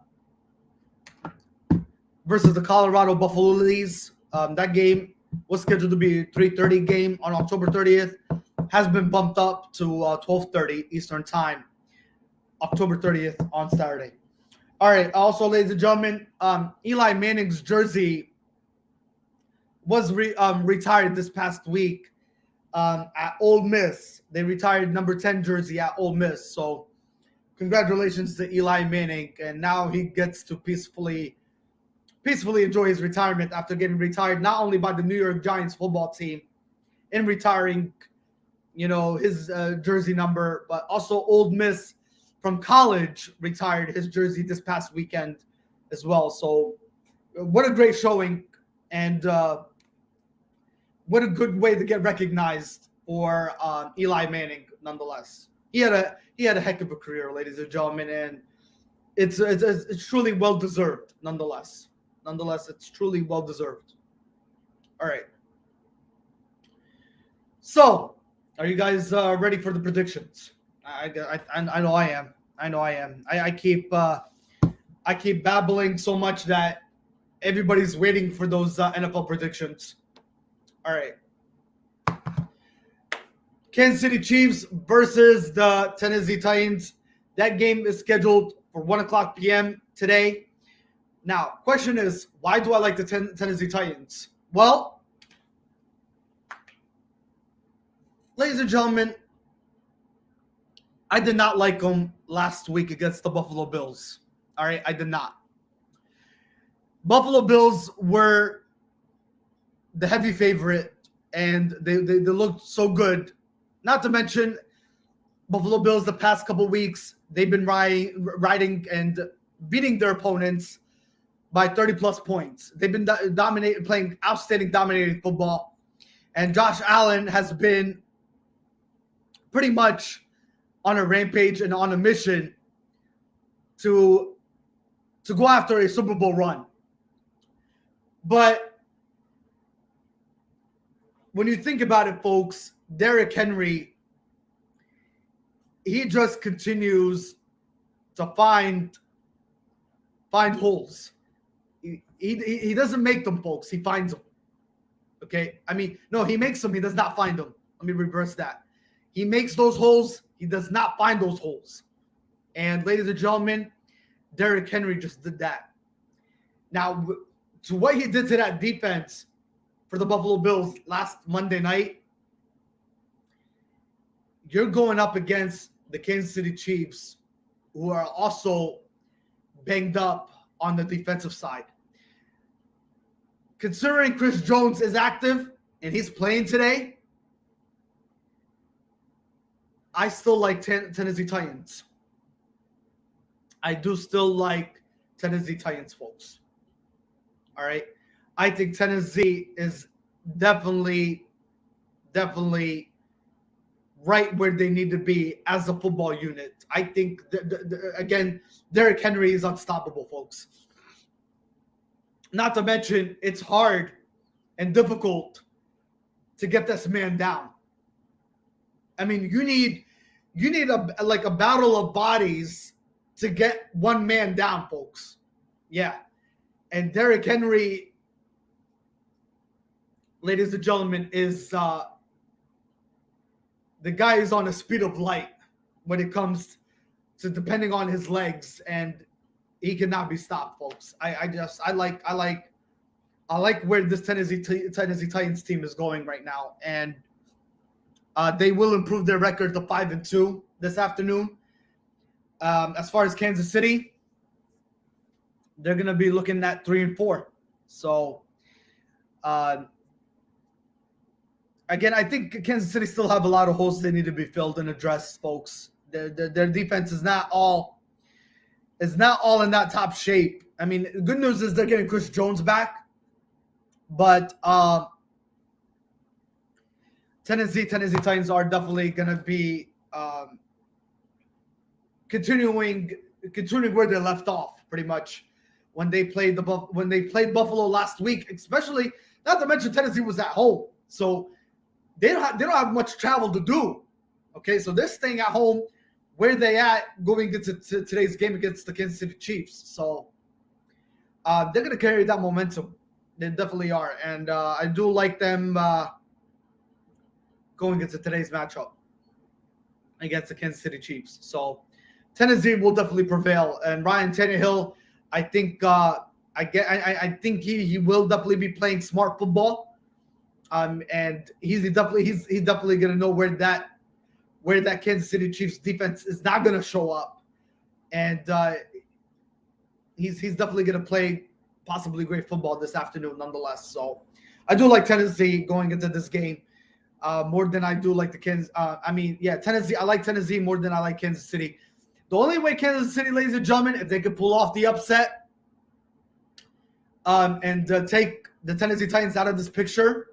Colorado Buffalo Lilies. That game was scheduled to be a 3:30 game on October 30th. Has been bumped up to 12:30 Eastern Time, October 30th on Saturday. All right. Also, ladies and gentlemen, Eli Manning's jersey was retired this past week at Ole Miss. They retired number 10 jersey at Ole Miss. So congratulations to Eli Manning. And now he gets to peacefully enjoy his retirement after getting retired not only by the New York Giants football team in retiring, his jersey number, but also Ole Miss from college retired his jersey this past weekend as well. So what a great showing, and what a good way to get recognized for Eli Manning nonetheless. He had a heck of a career, ladies and gentlemen, and it's truly well deserved nonetheless. It's truly well deserved. All right. So, are you guys ready for the predictions? I know I am. I keep babbling so much that everybody's waiting for those NFL predictions. All right. Kansas City Chiefs versus the Tennessee Titans. That game is scheduled for 1 o'clock p.m. today. Now, question is, why do I like the Tennessee Titans? Well, ladies and gentlemen, I did not like them last week against the Buffalo Bills. All right, I did not. Buffalo Bills were the heavy favorite and they looked so good. Not to mention Buffalo Bills the past couple weeks, they've been riding and beating their opponents by 30-plus points. They've been playing outstanding, dominating football. And Josh Allen has been pretty much on a rampage and on a mission to go after a Super Bowl run. But when you think about it, folks, Derrick Henry, he just continues to find holes. He doesn't make them, folks. He finds them. Okay? I mean, no, he makes them. He does not find them. Let me reverse that. He makes those holes. He does not find those holes. And ladies and gentlemen, Derrick Henry just did that. Now, to what he did to that defense for the Buffalo Bills last Monday night, you're going up against the Kansas City Chiefs, who are also banged up on the defensive side. Considering Chris Jones is active and he's playing today, I still like Tennessee Titans. I do still like Tennessee Titans, folks. All right. I think Tennessee is definitely right where they need to be as a football unit. I think, again, Derrick Henry is unstoppable, folks. Not to mention, it's hard and difficult to get this man down. I mean, you need a battle of bodies to get one man down, folks. Yeah. And Derrick Henry, ladies and gentlemen, is the guy is on the speed of light when it comes to depending on his legs, and he cannot be stopped, folks. I like where this Tennessee Titans team is going right now, and they will improve their record to 5-2 this afternoon. As far as Kansas City, they're going to be looking at 3-4. So, again, I think Kansas City still have a lot of holes they need to be filled and addressed, folks. Their defense is not all in that top shape. I mean, the good news is they're getting Chris Jones back, but Tennessee Titans are definitely going to be continuing where they left off, pretty much when they played Buffalo last week. Especially, not to mention Tennessee was at home, so they don't have much travel to do. Okay, so they're staying at home where they at going into today's game against the Kansas City Chiefs. So they're going to carry that momentum. They definitely are, and I do like them going into today's matchup against the Kansas City Chiefs. So Tennessee will definitely prevail, and Ryan Tannehill, I think I think he will definitely be playing smart football, and he's definitely gonna know where that Kansas City Chiefs defense is not gonna show up, and he's definitely gonna play possibly great football this afternoon, nonetheless. So I do like Tennessee going into this game more than I do like the Kansas. Tennessee. I like Tennessee more than I like Kansas City. The only way Kansas City, ladies and gentlemen, if they could pull off the upset and take the Tennessee Titans out of this picture,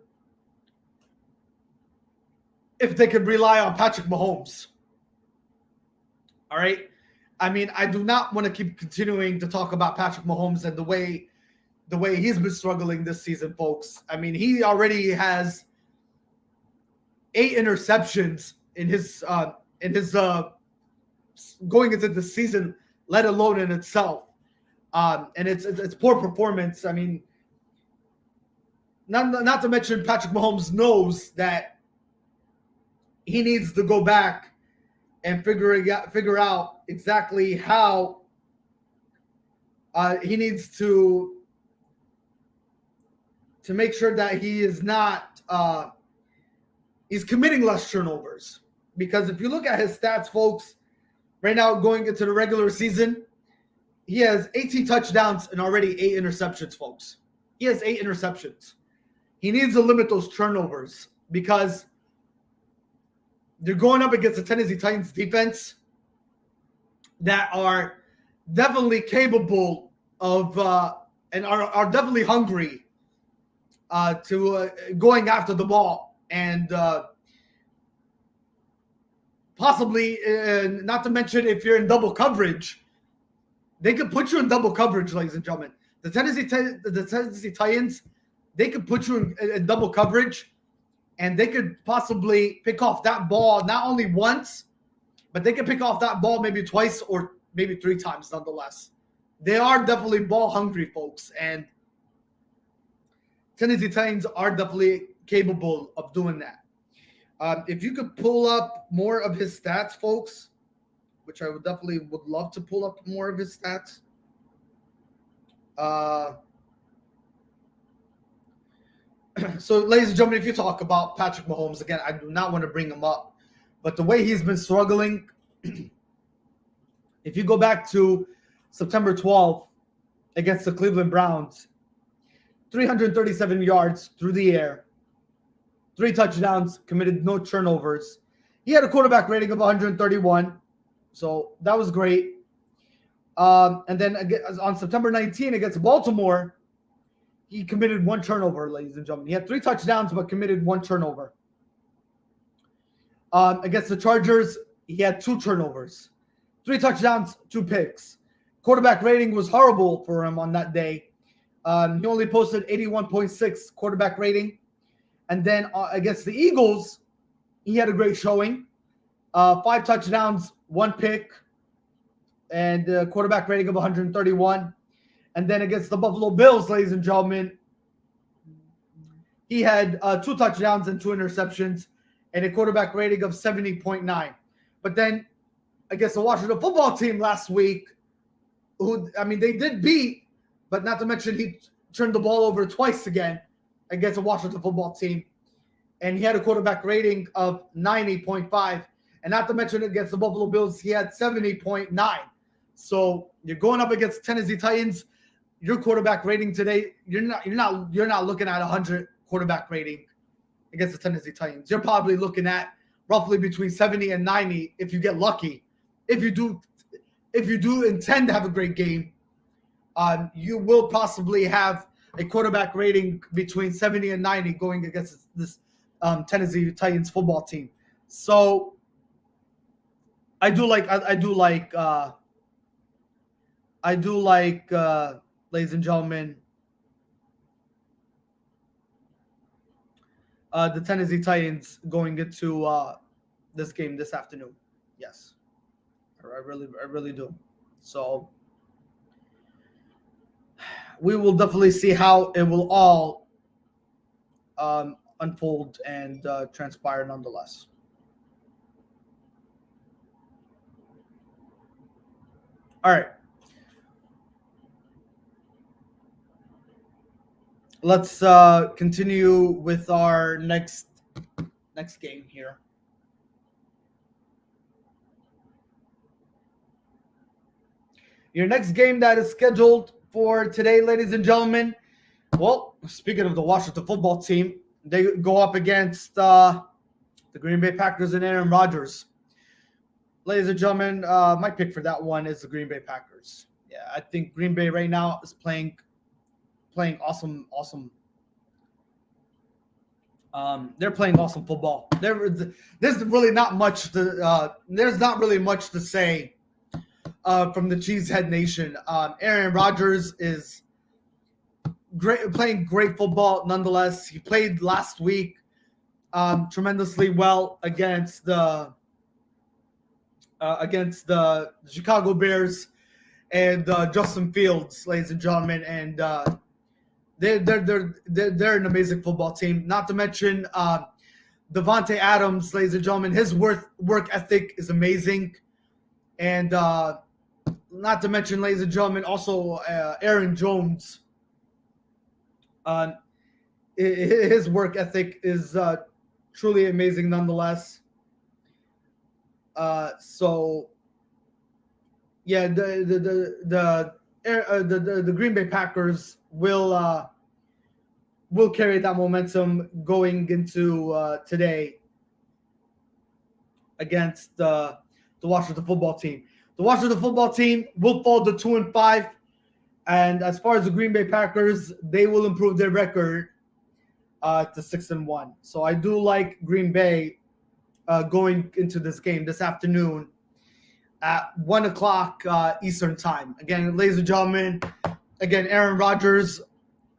if they could rely on Patrick Mahomes. All right? I mean, I do not want to keep continuing to talk about Patrick Mahomes and the way he's been struggling this season, folks. I mean, he already has 8 interceptions in his going into the season, let alone in itself. And it's poor performance. I mean, not to mention Patrick Mahomes knows that he needs to go back and figure out exactly how he needs to make sure that he is not he's committing less turnovers. Because if you look at his stats, folks, right now going into the regular season, he has 18 touchdowns and already 8 interceptions, folks. He has 8 interceptions. he needs to limit those turnovers because they're going up against the Tennessee Titans defense that are definitely capable of and are definitely hungry to going after the ball and possibly, not to mention if you're in double coverage, they could put you in double coverage, ladies and gentlemen. The Tennessee Titans, they could put you in double coverage, and they could possibly pick off that ball not only once, but they could pick off that ball maybe twice or maybe 3 times nonetheless. They are definitely ball hungry, folks, and Tennessee Titans are definitely capable of doing that. If you could pull up more of his stats, folks, which I would love to pull up more of his stats. So, ladies and gentlemen, if you talk about Patrick Mahomes, again, I do not want to bring him up, but the way he's been struggling, if you go back to September 12th against the Cleveland Browns, 337 yards through the air, 3 touchdowns, committed no turnovers. He had a quarterback rating of 131, so that was great. And then on September 19 against Baltimore, he committed 1 turnover, ladies and gentlemen. He had 3 touchdowns, but committed 1 turnover. Against the Chargers, he had 2 turnovers, 3 touchdowns, 2 picks. Quarterback rating was horrible for him on that day. He only posted 81.6 quarterback rating. And then against the Eagles, he had a great showing. 5 touchdowns, 1 pick, and a quarterback rating of 131. And then against the Buffalo Bills, ladies and gentlemen, he had 2 touchdowns and 2 interceptions and a quarterback rating of 70.9. But then against the Washington football team last week, they did beat, but not to mention he turned the ball over twice again against the Washington football team. And he had a quarterback rating of 90.5. And not to mention against the Buffalo Bills, he had 70.9. So you're going up against Tennessee Titans. Your quarterback rating today, you're not looking at 100 quarterback rating against the Tennessee Titans. You're probably looking at roughly between 70 and 90 if you get lucky. If you do intend to have a great game, you will possibly have a quarterback rating between 70 and 90 going against this Tennessee Titans football team. So I do like, ladies and gentlemen, the Tennessee Titans going into this game this afternoon. Yes, I really do. So we will definitely see how it will all unfold and transpire nonetheless. All right. Let's continue with our next game here. Your next game that is scheduled for today, ladies and gentlemen. Well, speaking of the Washington football team, they go up against the Green Bay Packers and Aaron Rodgers. Ladies and gentlemen, my pick for that one is the Green Bay Packers. Yeah, I think Green Bay right now is playing awesome. They're playing awesome football. There's really not much to say from the Cheesehead Nation. Aaron Rodgers is playing great football nonetheless. He played last week tremendously well against the Chicago Bears and Justin Fields, ladies and gentlemen, and they're an amazing football team. Not to mention Devontae Adams, ladies and gentlemen, his work ethic is amazing, and not to mention, ladies and gentlemen, also Aaron Jones. His work ethic is truly amazing nonetheless. So yeah, the Green Bay Packers will will carry that momentum going into today against the Washington football team. The Washington football team will fall to 2-5, and as far as the Green Bay Packers, they will improve their record to 6-1. So I do like Green Bay going into this game this afternoon at 1:00 Eastern time. Again, ladies and gentlemen, Aaron Rodgers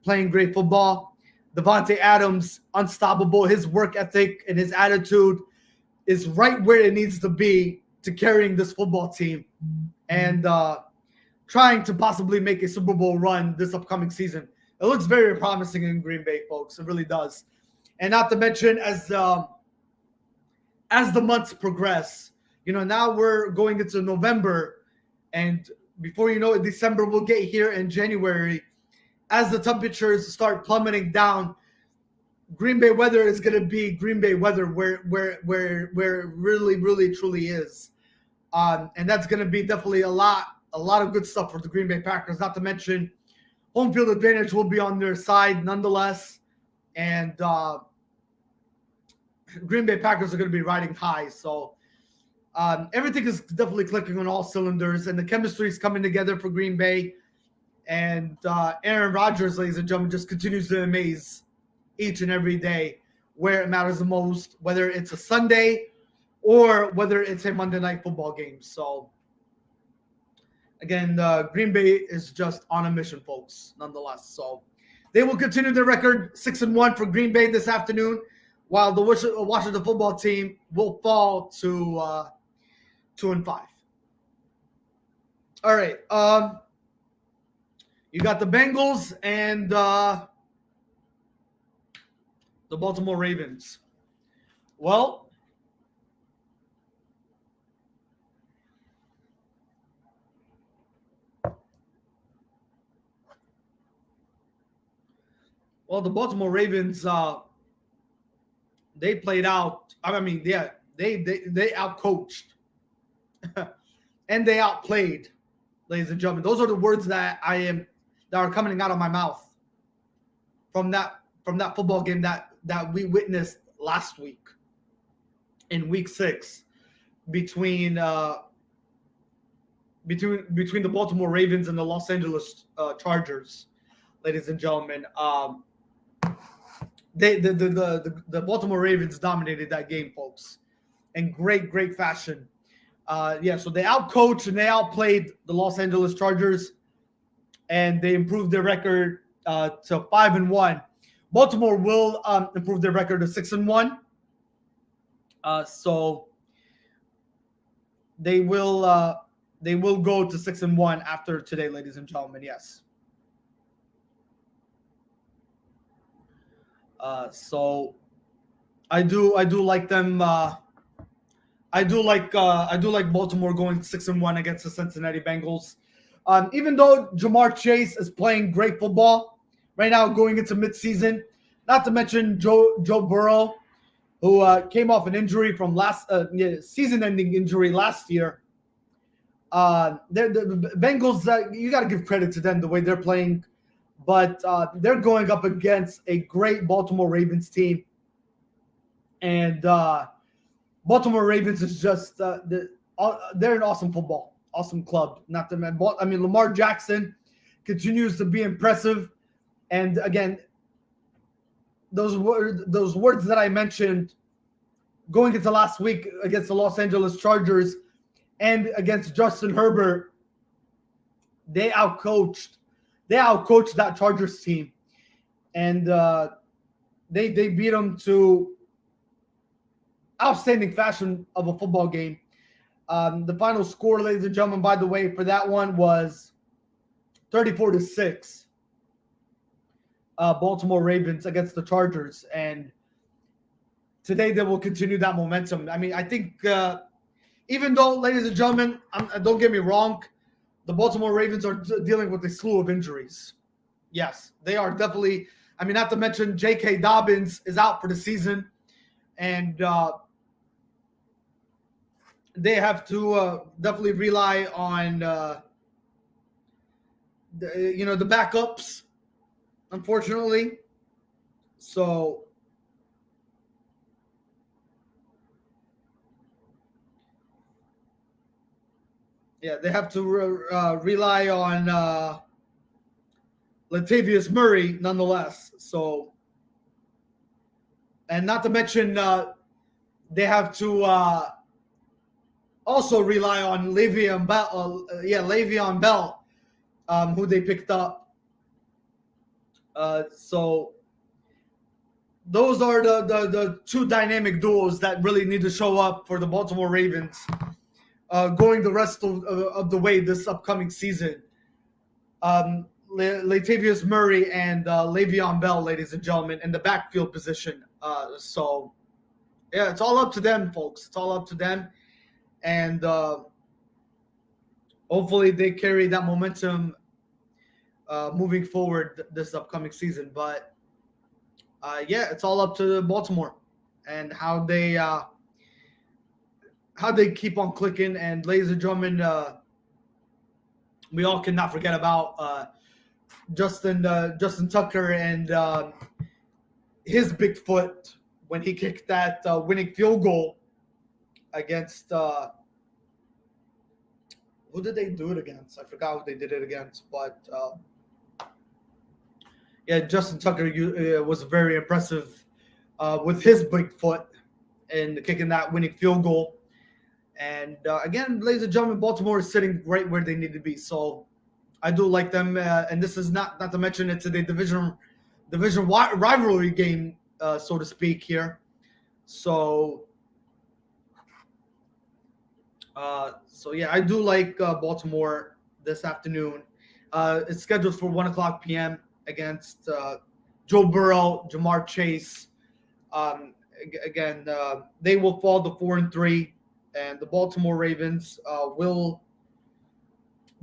playing great football. Devontae Adams, unstoppable. His work ethic and his attitude is right where it needs to be to carrying this football team and trying to possibly make a Super Bowl run this upcoming season. It looks very promising in Green Bay, folks. It really does. And not to mention, as the months progress, now we're going into November, and before you know it, December will get here, in January, as the temperatures start plummeting down, Green Bay weather is going to be Green Bay weather where it really, really, truly is. And that's going to be definitely a lot of good stuff for the Green Bay Packers, not to mention home field advantage will be on their side nonetheless. And Green Bay Packers are going to be riding high. So everything is definitely clicking on all cylinders, and the chemistry is coming together for Green Bay. And Aaron Rodgers, ladies and gentlemen, just continues to amaze each and every day where it matters the most, whether it's a Sunday or whether it's a Monday night football game. So, again, Green Bay is just on a mission, folks, nonetheless. So, they will continue their record 6-1 for Green Bay this afternoon, while the Washington football team will fall to 2-5. All right. You got the Bengals and the Baltimore Ravens. Well, the Baltimore Ravens, they played out. I mean, yeah, they outcoached and they outplayed, ladies and gentlemen. Those are the words that are coming out of my mouth from that football game that we witnessed last week in Week 6 between the Baltimore Ravens and the Los Angeles Chargers, ladies and gentlemen. The Baltimore Ravens dominated that game, folks, in great fashion. So they outcoached and they outplayed the Los Angeles Chargers, and they improved their record to 5-1. Baltimore will improve their record to 6-1. So they will go to 6-1 after today, ladies and gentlemen. Yes. So I do like them. I do like Baltimore going 6-1 against the Cincinnati Bengals. Even though Jamar Chase is playing great football right now going into midseason, not to mention Joe Burrow, who came off an injury from last season-ending injury last year. The Bengals, you got to give credit to them the way they're playing, but they're going up against a great Baltimore Ravens team, and Baltimore Ravens is just they're an awesome awesome club. Not to mention, Lamar Jackson continues to be impressive, and again, those words that I mentioned going into last week against the Los Angeles Chargers and against Justin Herbert, they outcoached that Chargers team, and they beat them to outstanding fashion of a football game. The final score, ladies and gentlemen, by the way, for that one was 34-6. Baltimore Ravens against the Chargers, and today they will continue that momentum. I mean, I think even though, ladies and gentlemen, don't get me wrong, the Baltimore Ravens are dealing with a slew of injuries. Yes, they are definitely. I mean, not to mention J.K. Dobbins is out for the season, and they have to definitely rely on the backups, unfortunately. So yeah, they have to rely on Latavius Murray nonetheless. So, and not to mention they have to also rely on Le'Veon Bell. Le'Veon Bell, who they picked up. So those are the two dynamic duos that really need to show up for the Baltimore Ravens going the rest of the way this upcoming season. Latavius Murray and Le'Veon Bell, ladies and gentlemen, in the backfield position. So, yeah, it's all up to them, folks. It's all up to them. And hopefully they carry that momentum moving forward this upcoming season. But, yeah, it's all up to Baltimore and how they keep on clicking. And, ladies and gentlemen, we all cannot forget about Justin Tucker and his big foot when he kicked that winning field goal against who did they do it against? I forgot who they did it against, but yeah, Justin Tucker was very impressive with his big foot and kicking that winning field goal. And again, ladies and gentlemen, Baltimore is sitting right where they need to be. So I do like them, and this is not to mention it's a division rivalry game, so to speak here. So yeah, I do like Baltimore this afternoon. It's scheduled for 1:00 p.m. against Joe Burrow, Jamar Chase. Again, they will fall to 4-3, and the Baltimore Ravens will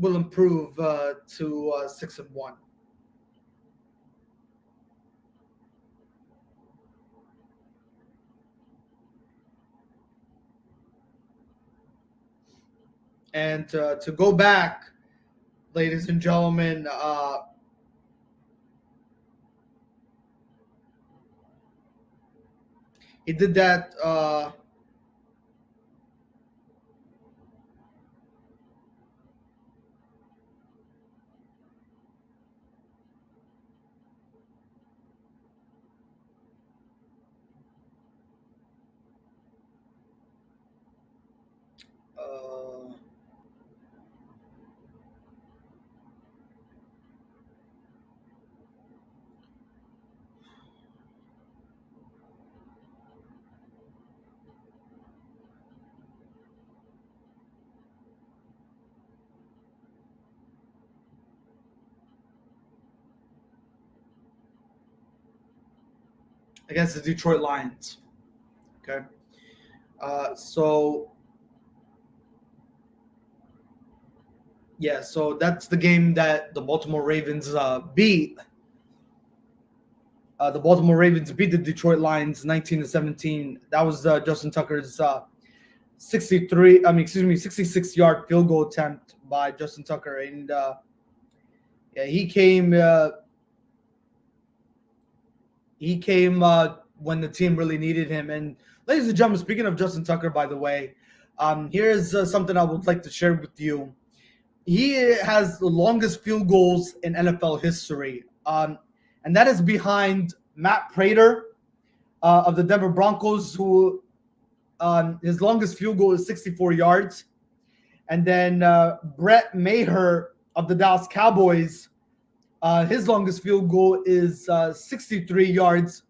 improve to 6-1. And to go back, ladies and gentlemen, he did that. Against the Detroit Lions. Okay. So yeah, so that's the game that the Baltimore Ravens beat. The Baltimore Ravens beat the Detroit Lions 19-17. That was Justin Tucker's 66-yard field goal attempt by Justin Tucker, and yeah, he came when the team really needed him. And ladies and gentlemen, speaking of Justin Tucker, by the way, here's something I would like to share with you. He has the longest field goals in NFL history, and that is behind Matt Prater of the Denver Broncos, who his longest field goal is 64 yards. And then Brett Maher of the Dallas Cowboys, his longest field goal is 63 yards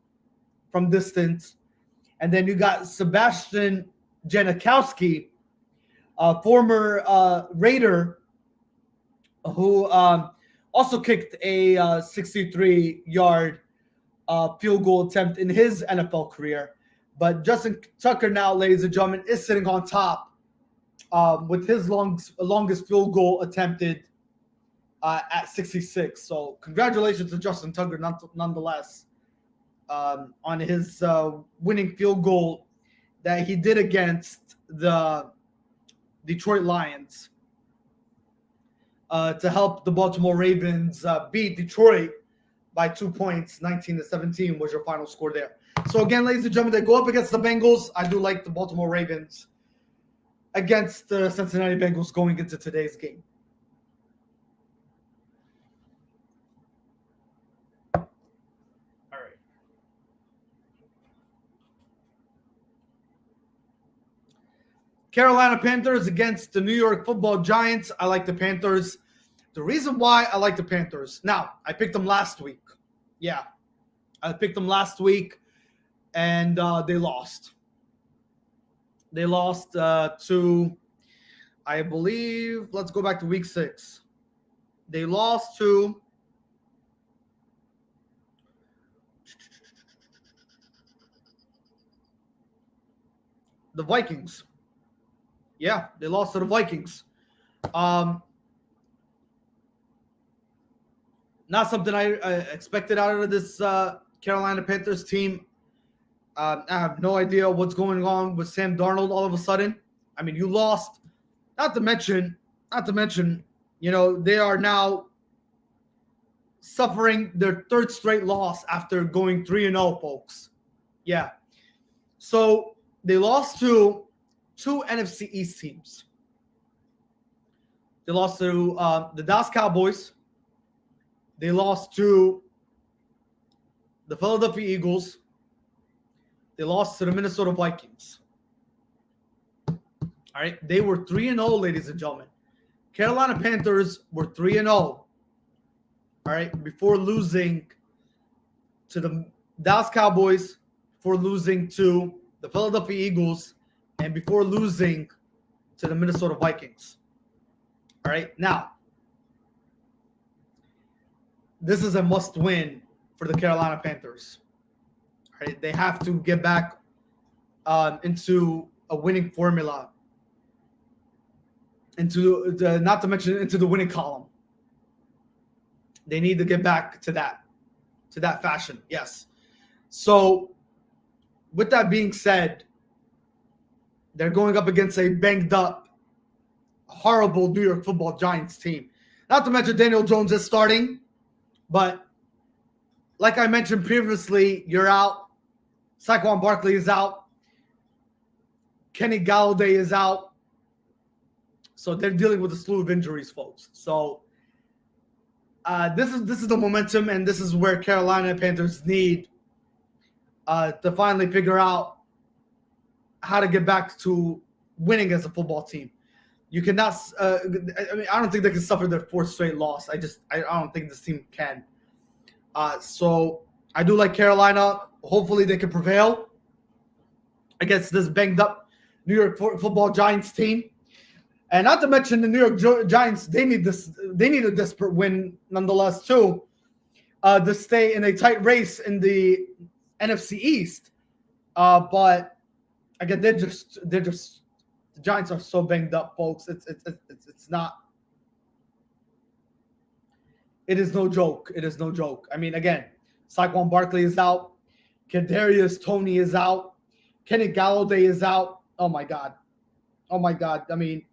from distance. And then you got Sebastian Janikowski, former Raider, who also kicked a 63-yard field goal attempt in his NFL career. But Justin Tucker now, ladies and gentlemen, is sitting on top with his longest field goal attempted at 66. So congratulations to Justin Tucker nonetheless on his winning field goal that he did against the Detroit Lions to help the Baltimore Ravens beat Detroit by 2 points. 19-17 was your final score there. So again, ladies and gentlemen, they go up against the Bengals. I do like the Baltimore Ravens against the Cincinnati Bengals going into today's game. All right. Carolina Panthers against the New York Football Giants. I like the Panthers. The reason why I like the Panthers. Now, I picked them last week. Yeah. I picked them last week, and they lost. They lost to, I believe, let's go back to week 6. They lost to the Vikings. Yeah, they lost to the Vikings. Not something I expected out of this Carolina Panthers team. I have no idea what's going on with Sam Darnold all of a sudden. I mean, you lost. Not to mention, you know, they are now suffering their 3rd straight loss after going 3-0, folks. Yeah. So they lost to 2 NFC East teams. They lost to the Dallas Cowboys. They lost to the Philadelphia Eagles. They lost to the Minnesota Vikings. All right. They were 3-0, ladies and gentlemen. Carolina Panthers were 3-0. All right. Before losing to the Dallas Cowboys, before losing to the Philadelphia Eagles, and before losing to the Minnesota Vikings. All right. Now, this is a must-win for the Carolina Panthers. All right. They have to get back into a winning formula, not to mention into the winning column. They need to get back to that fashion. Yes. So, with that being said, they're going up against a banged-up, horrible New York Football Giants team. Not to mention Daniel Jones is starting, but like I mentioned previously, you're out. Saquon Barkley is out. Kenny Galladay is out. So they're dealing with a slew of injuries, folks. So this is the momentum, and this is where Carolina Panthers need to finally figure out how to get back to winning as a football team. You cannot. I mean, I don't think they can suffer their 4th straight loss. I don't think this team can. So I do like Carolina. Hopefully, they can prevail against this banged up New York Football Giants team. And not to mention the New York Giants, they need a desperate win nonetheless too, to stay in a tight race in the NFC East. But again, they're just the Giants are so banged up, folks. It's not. It is no joke. It is no joke. I mean, again, Saquon Barkley is out. Kadarius Toney is out. Kenny Galladay is out. Oh my God. I mean,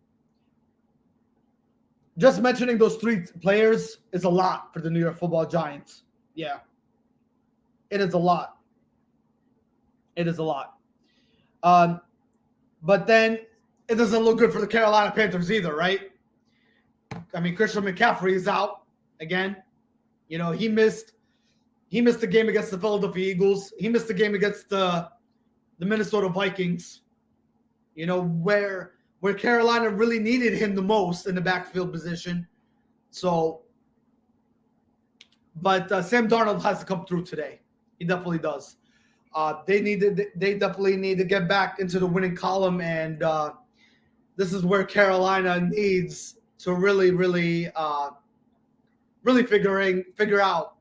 just mentioning those 3 players is a lot for the New York Football Giants. Yeah. It is a lot. But then it doesn't look good for the Carolina Panthers either, right? I mean, Christian McCaffrey is out again. You know, he missed the game against the Philadelphia Eagles. He missed the game against the Minnesota Vikings. You know, where Carolina really needed him the most in the backfield position. So, but Sam Darnold has to come through today. He definitely does. They definitely need to get back into the winning column, and this is where Carolina needs to really figure out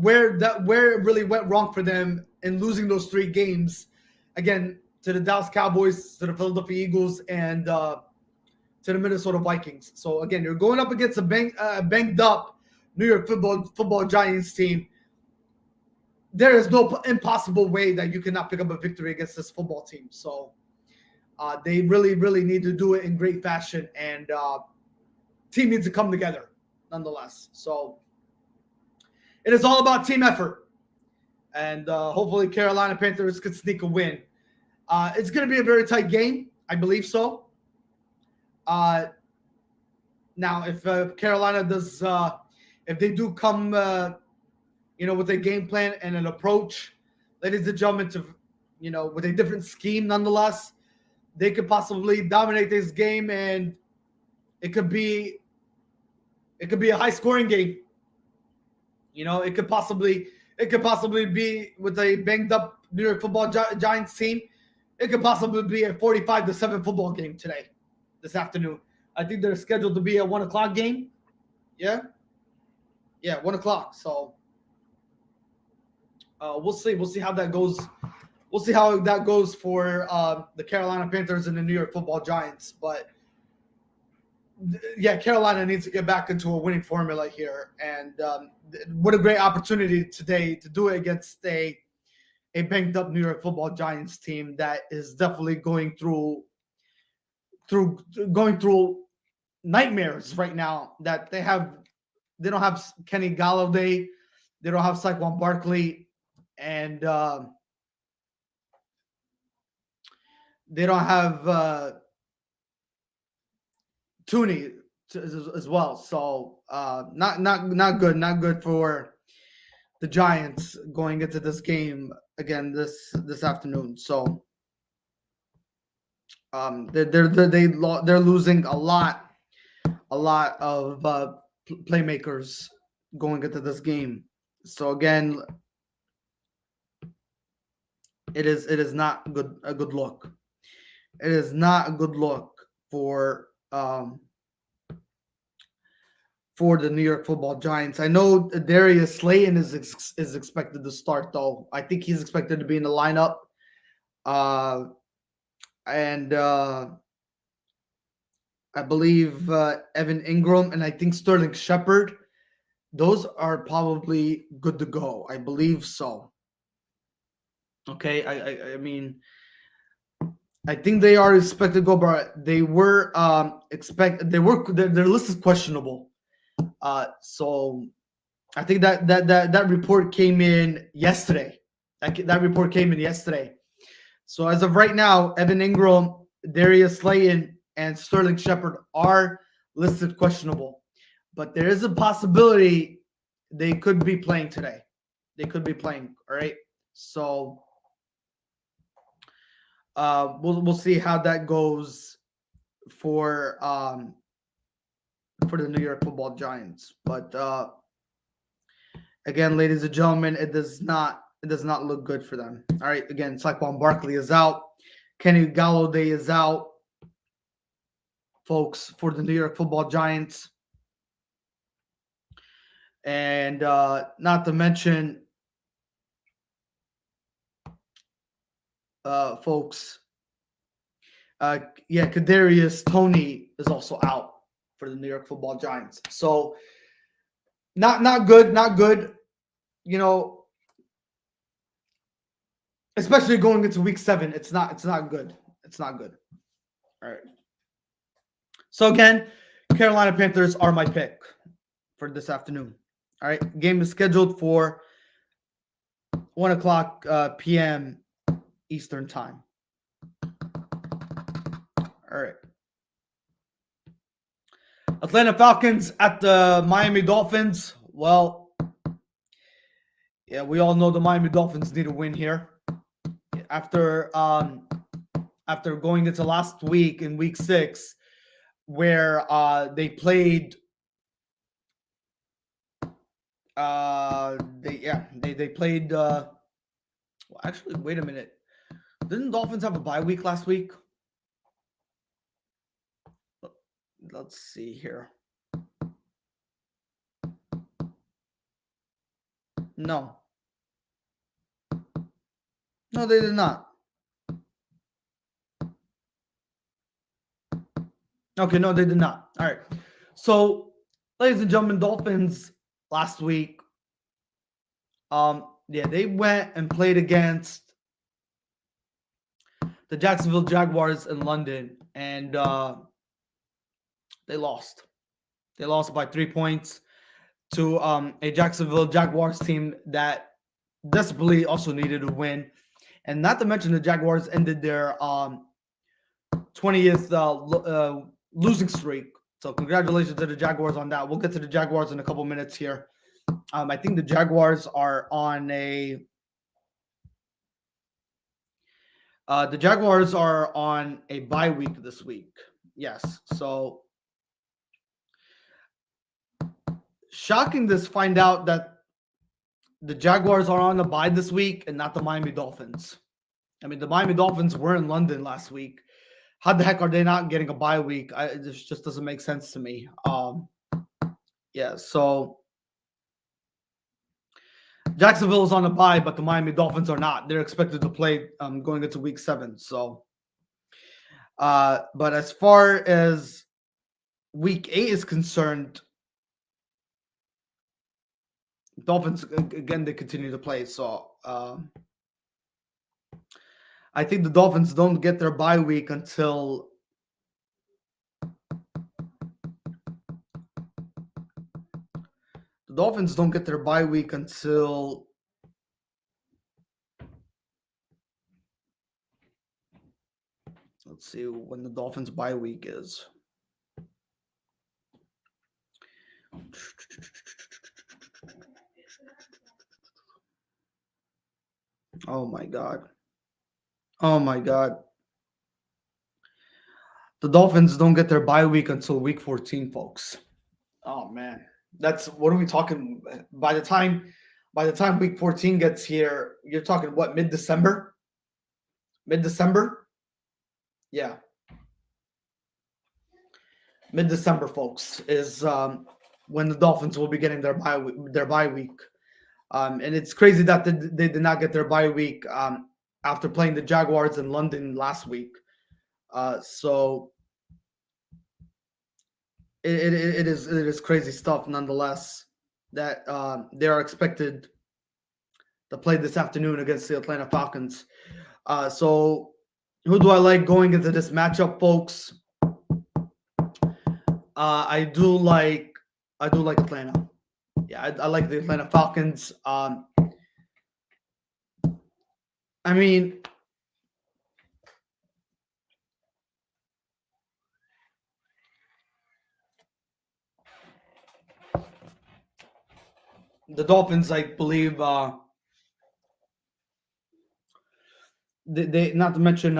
where it really went wrong for them in losing those 3 games, again, to the Dallas Cowboys, to the Philadelphia Eagles, and to the Minnesota Vikings. So again, you're going up against a banged up New York Football Giants team. There is no impossible way that you cannot pick up a victory against this football team. So they really need to do it in great fashion, and team needs to come together nonetheless. So it is all about team effort. And hopefully Carolina Panthers could sneak a win. It's going to be a very tight game. I believe so. Now, if Carolina does, if they do come, with a game plan and an approach, ladies and gentlemen, with a different scheme nonetheless, they could possibly dominate this game, and it could be a high scoring game. It could possibly be with a banged up New York Football Giants team. It could possibly be a 45-7 football game this afternoon. I think they're scheduled to be a 1:00 game. Yeah, 1:00. So we'll see. We'll see how that goes. We'll see how that goes for the Carolina Panthers and the New York Football Giants. But yeah, Carolina needs to get back into a winning formula here. And what a great opportunity today to do it against a banged up New York Football Giants team that is definitely going through nightmares right now. That they don't have Kenny Galladay, they don't have Saquon Barkley, and they don't have Tooney as well. So not good for the Giants going into this game again this afternoon. So they're losing a lot of playmakers going into this game. So again, it is not a good look. It is not a good look for the New York Football Giants. I know Darius Slayton is expected to start, though. I think he's expected to be in the lineup. And I believe Evan Ingram and I think Sterling Shepard, those are probably good to go. I believe so. Okay, I mean, I think they are expected to go, but they were their list is questionable. So I think that report came in yesterday. That report came in yesterday. So as of right now, Evan Ingram, Darius Slayton, and Sterling Shepard are listed questionable. But there is a possibility they could be playing today. They could be playing. All right. So we'll see how that goes for the New York Football Giants. But again, ladies and gentlemen, it does not look good for them. All right. Again, Saquon Barkley is out. Kenny Galladay is out, folks, for the New York Football Giants. And not to mention, folks, Kadarius Toney is also out for the New York Football Giants. So not good. Especially going into week 7, it's not good. It's not good. All right. So again, Carolina Panthers are my pick for this afternoon. All right. Game is scheduled for 1:00 p.m. Eastern time. All right. Atlanta Falcons at the Miami Dolphins. Well, yeah, we all know the Miami Dolphins need a win here. After going into last week in week 6, where they played they played actually, wait a minute. Didn't Dolphins have a bye week last week? Let's see here. No, they did not. Okay, no, they did not. All right. So, ladies and gentlemen, Dolphins last week, they went and played against the Jacksonville Jaguars in London, and they lost. They lost by 3 points to a Jacksonville Jaguars team that desperately also needed a win. And not to mention the Jaguars ended their 20th losing streak. So congratulations to the Jaguars on that. We'll get to the Jaguars in a couple minutes here. I think the Jaguars are on a bye week this week. Yes. So shocking to find out that the Jaguars are on a bye this week and not the Miami Dolphins. I mean, the Miami Dolphins were in London last week. How the heck are they not getting a bye week? This just doesn't make sense to me. Yeah, so Jacksonville is on a bye, but the Miami Dolphins are not. They're expected to play going into week 7. So, but as far as week 8 is concerned, Dolphins, again, they continue to play. So, I think the Dolphins don't get their bye week until let's see when the Dolphins bye week is. Oh my God. The Dolphins don't get their bye week until week 14, folks. Oh man. That's what are we talking? By the time week 14 gets here, you're talking what, mid-December? Mid-December? Yeah. Mid-December, folks, is when the Dolphins will be getting their bye week. And it's crazy that they did not get their bye week after playing the Jaguars in London last week. So it is crazy stuff nonetheless that they are expected to play this afternoon against the Atlanta Falcons. So who do I like going into this matchup, folks? I do like Atlanta. Yeah, I like the Atlanta Falcons. I mean, the Dolphins, I believe, they not to mention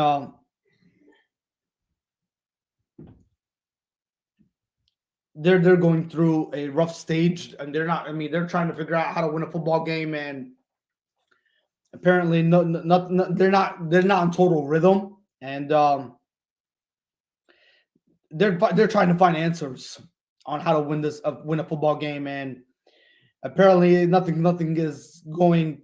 they're going through a rough stage, and they're trying to figure out how to win a football game, and apparently they're not in total rhythm, and they're trying to find answers on how to win a football game, and apparently nothing is going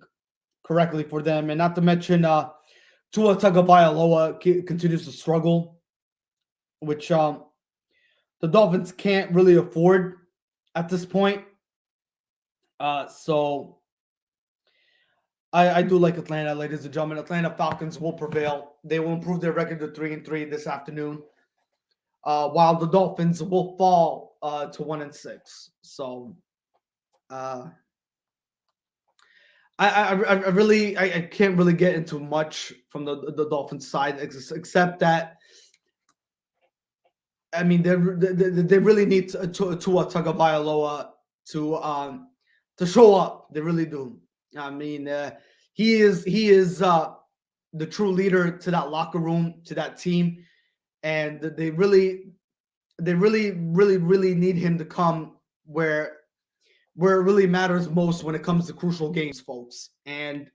correctly for them, and not to mention Tua Tagovailoa continues to struggle, which the Dolphins can't really afford at this point. So I do like Atlanta, ladies and gentlemen. Atlanta Falcons will prevail. They will improve their record to 3-3 this afternoon, while the Dolphins will fall to 1-6. So I can't really get into much from the Dolphins side, except that I mean they really need Tua Tagovailoa to show up. They really do. I mean he is the true leader to that locker room, to that team, and they really need him to come where it really matters most when it comes to crucial games, folks. And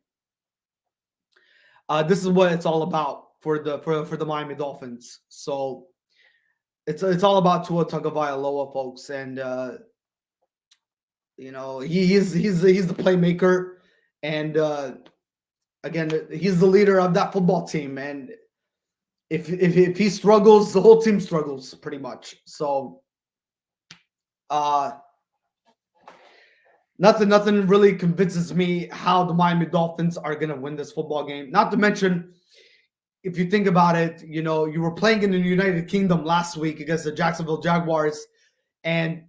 this is what it's all about for the Miami Dolphins. So it's all about Tua Tagovailoa, folks, and he's the playmaker, and again, he's the leader of that football team, and if he struggles, the whole team struggles pretty much. So nothing really convinces me how the Miami Dolphins are going to win this football game. Not to mention, if you think about it, you were playing in the United Kingdom last week against the Jacksonville Jaguars, and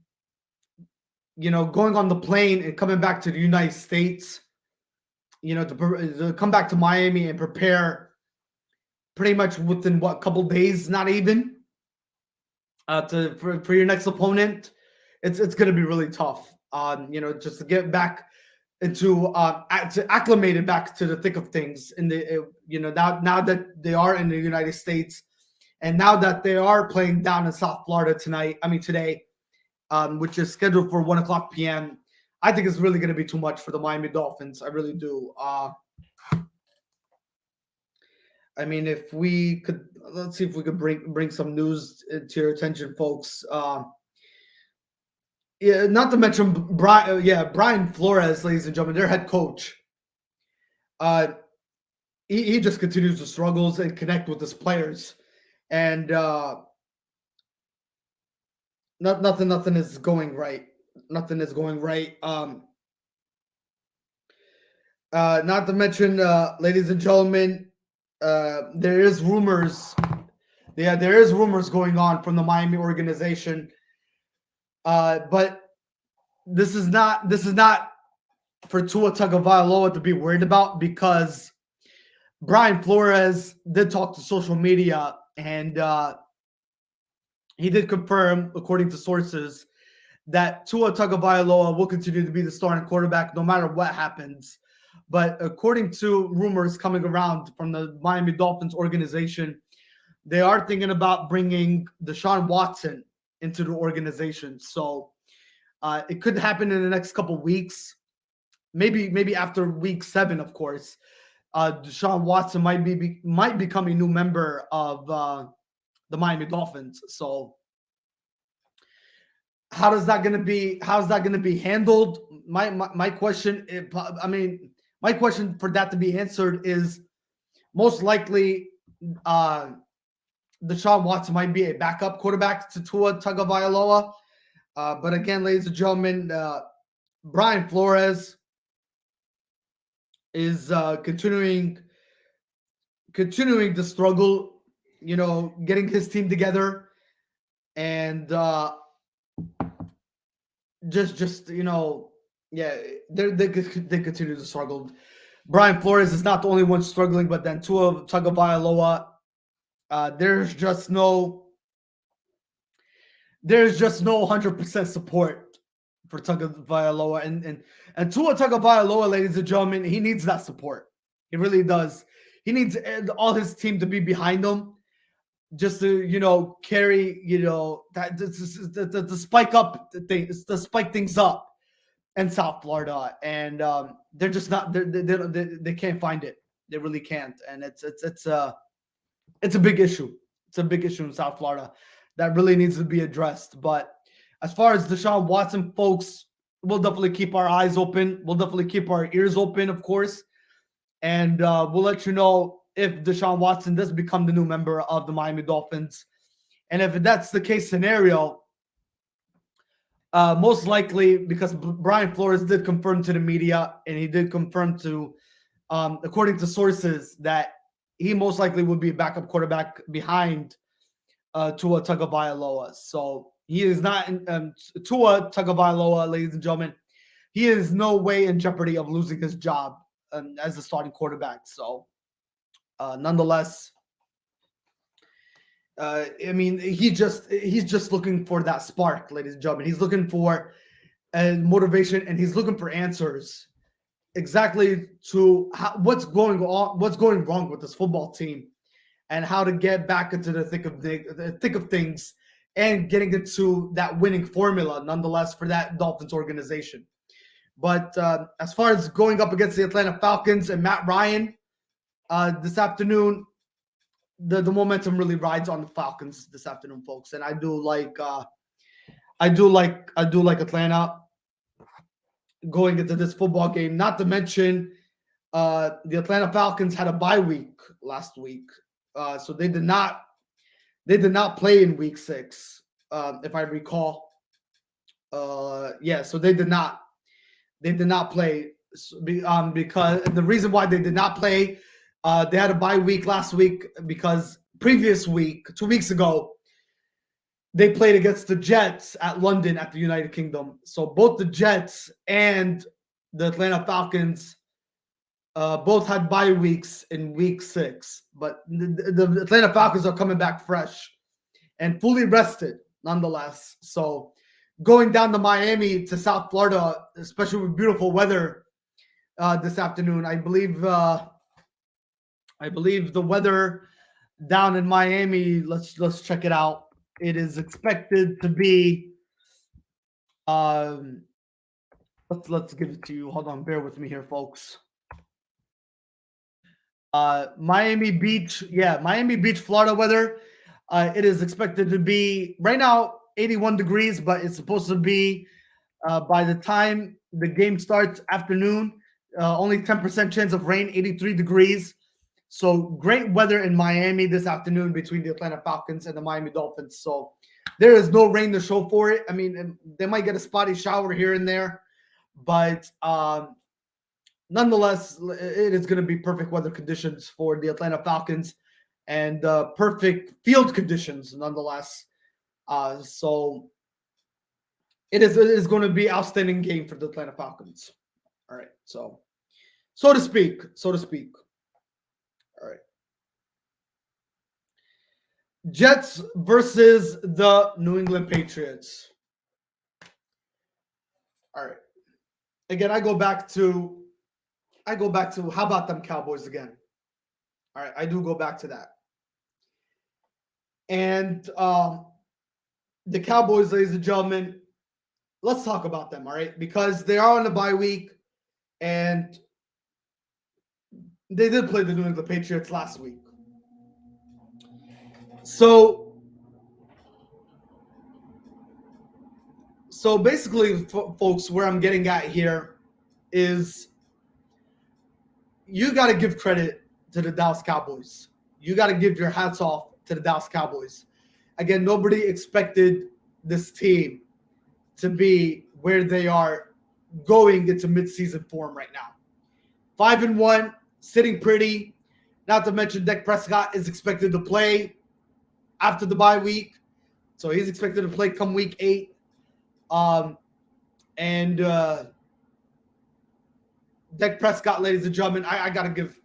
going on the plane and coming back to the United States, to come back to Miami and prepare pretty much within a couple days, not even for your next opponent. It's going to be really tough. Just to get back into to acclimated back to the thick of things in the now that they are in the United States, and now that they are playing down in South Florida today, which is scheduled for 1:00 p.m. I think it's really going to be too much for the Miami Dolphins. I really do. If we could, let's see if we could bring some news to your attention, folks. Yeah, not to mention Brian Flores, ladies and gentlemen, their head coach. He just continues to struggles and connect with his players, and nothing is going right. Nothing is going right. Not to mention, ladies and gentlemen, there is rumors. Yeah, there is rumors going on from the Miami organization. But this is not for Tua Tagovailoa to be worried about, because Brian Flores did talk to social media, and he did confirm, according to sources, that Tua Tagovailoa will continue to be the starting quarterback no matter what happens. But according to rumors coming around from the Miami Dolphins organization, they are thinking about bringing Deshaun Watson into the organization. So it could happen in the next couple weeks, maybe after week 7, of course. Deshaun Watson might become a new member of the Miami Dolphins. So how's that going to be handled? My question, my question for that to be answered is most likely Deshaun Watson might be a backup quarterback to Tua Tagovailoa. But again, ladies and gentlemen, Brian Flores is continuing to struggle, getting his team together, and they continue to struggle. Brian Flores is not the only one struggling, but then Tua Tagovailoa, there's just no 100% support for Tagovailoa, and Tua Tagovailoa, ladies and gentlemen, he needs that support. He really does. He needs all his team to be behind him, just to carry that to spike things up in South Florida, and they're just not. They can't find it. They really can't, and it's a big issue. It's a big issue in South Florida that really needs to be addressed. But as far as Deshaun Watson, folks, we'll definitely keep our eyes open. We'll definitely keep our ears open, of course. And we'll let you know if Deshaun Watson does become the new member of the Miami Dolphins. And if that's the case scenario, most likely, because Brian Flores did confirm to the media, and he did confirm to, according to sources, that he most likely would be a backup quarterback behind Tua Tagovailoa. So he is not Tua Tagovailoa, ladies and gentlemen. He is no way in jeopardy of losing his job as a starting quarterback. So, nonetheless, he's just looking for that spark, ladies and gentlemen. He's looking for motivation, and he's looking for answers exactly to what's going wrong with this football team, and how to get back into the thick of things and getting into that winning formula, nonetheless, for that Dolphins organization. But as far as going up against the Atlanta Falcons and Matt Ryan this afternoon, the momentum really rides on the Falcons this afternoon, folks. And I do like Atlanta going into this football game. Not to mention, the Atlanta Falcons had a bye week last week, so they did not play in week 6, if I recall. So they did not play because the reason why they did not play, they had a bye week last week because previous week, 2 weeks ago, they played against the Jets at London at the United Kingdom. So both the Jets and the Atlanta Falcons both had bye weeks in week 6. But the Atlanta Falcons are coming back fresh and fully rested nonetheless. So going down to Miami to South Florida, especially with beautiful weather this afternoon, I believe the weather down in Miami, let's check it out. It is expected to be let's give it to you. Hold on, bear with me here, folks. Miami Beach, Florida weather. It is expected to be right now 81 degrees, but it's supposed to be by the time the game starts afternoon, only 10% chance of rain, 83 degrees. So great weather in Miami this afternoon between the Atlanta Falcons and the Miami Dolphins. So there is no rain to show for it. I mean, they might get a spotty shower here and there, but nonetheless, it is going to be perfect weather conditions for the Atlanta Falcons and perfect field conditions nonetheless. So it is going to be outstanding game for the Atlanta Falcons. All right, so to speak. All right. Jets versus the New England Patriots. All right. Again, I go back to how about them Cowboys again? All right, I do go back to that. And the Cowboys, ladies and gentlemen, let's talk about them, all right? Because they are on the bye week, and they did play the New England Patriots last week. So basically, folks, where I'm getting at here is you got to give credit to the Dallas Cowboys. You got to give your hats off to the Dallas Cowboys. Again, nobody expected this team to be where they are going into midseason form right now. 5-1, sitting pretty. Not to mention Dak Prescott is expected to play after the bye week. So he's expected to play come week 8. Dak Prescott, ladies and gentlemen, I gotta give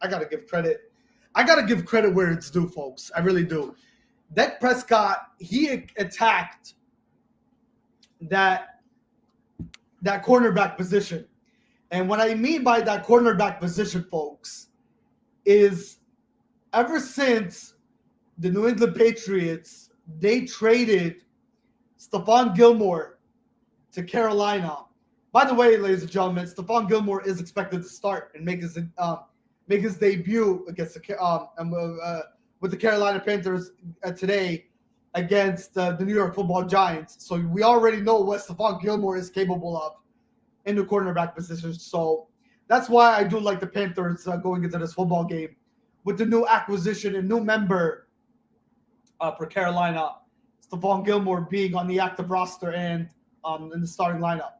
credit. I gotta give credit where it's due, folks. I really do. Dak Prescott, he attacked that cornerback position. And what I mean by that cornerback position, folks, is ever since the New England Patriots, they traded Stephon Gilmore to Carolina. By the way, ladies and gentlemen, Stephon Gilmore is expected to start and make his debut against with the Carolina Panthers today against the New York Football Giants. So we already know what Stephon Gilmore is capable of in the cornerback position. So that's why I do like the Panthers going into this football game with the new acquisition and new member for Carolina, Stephon Gilmore being on the active roster and in the starting lineup.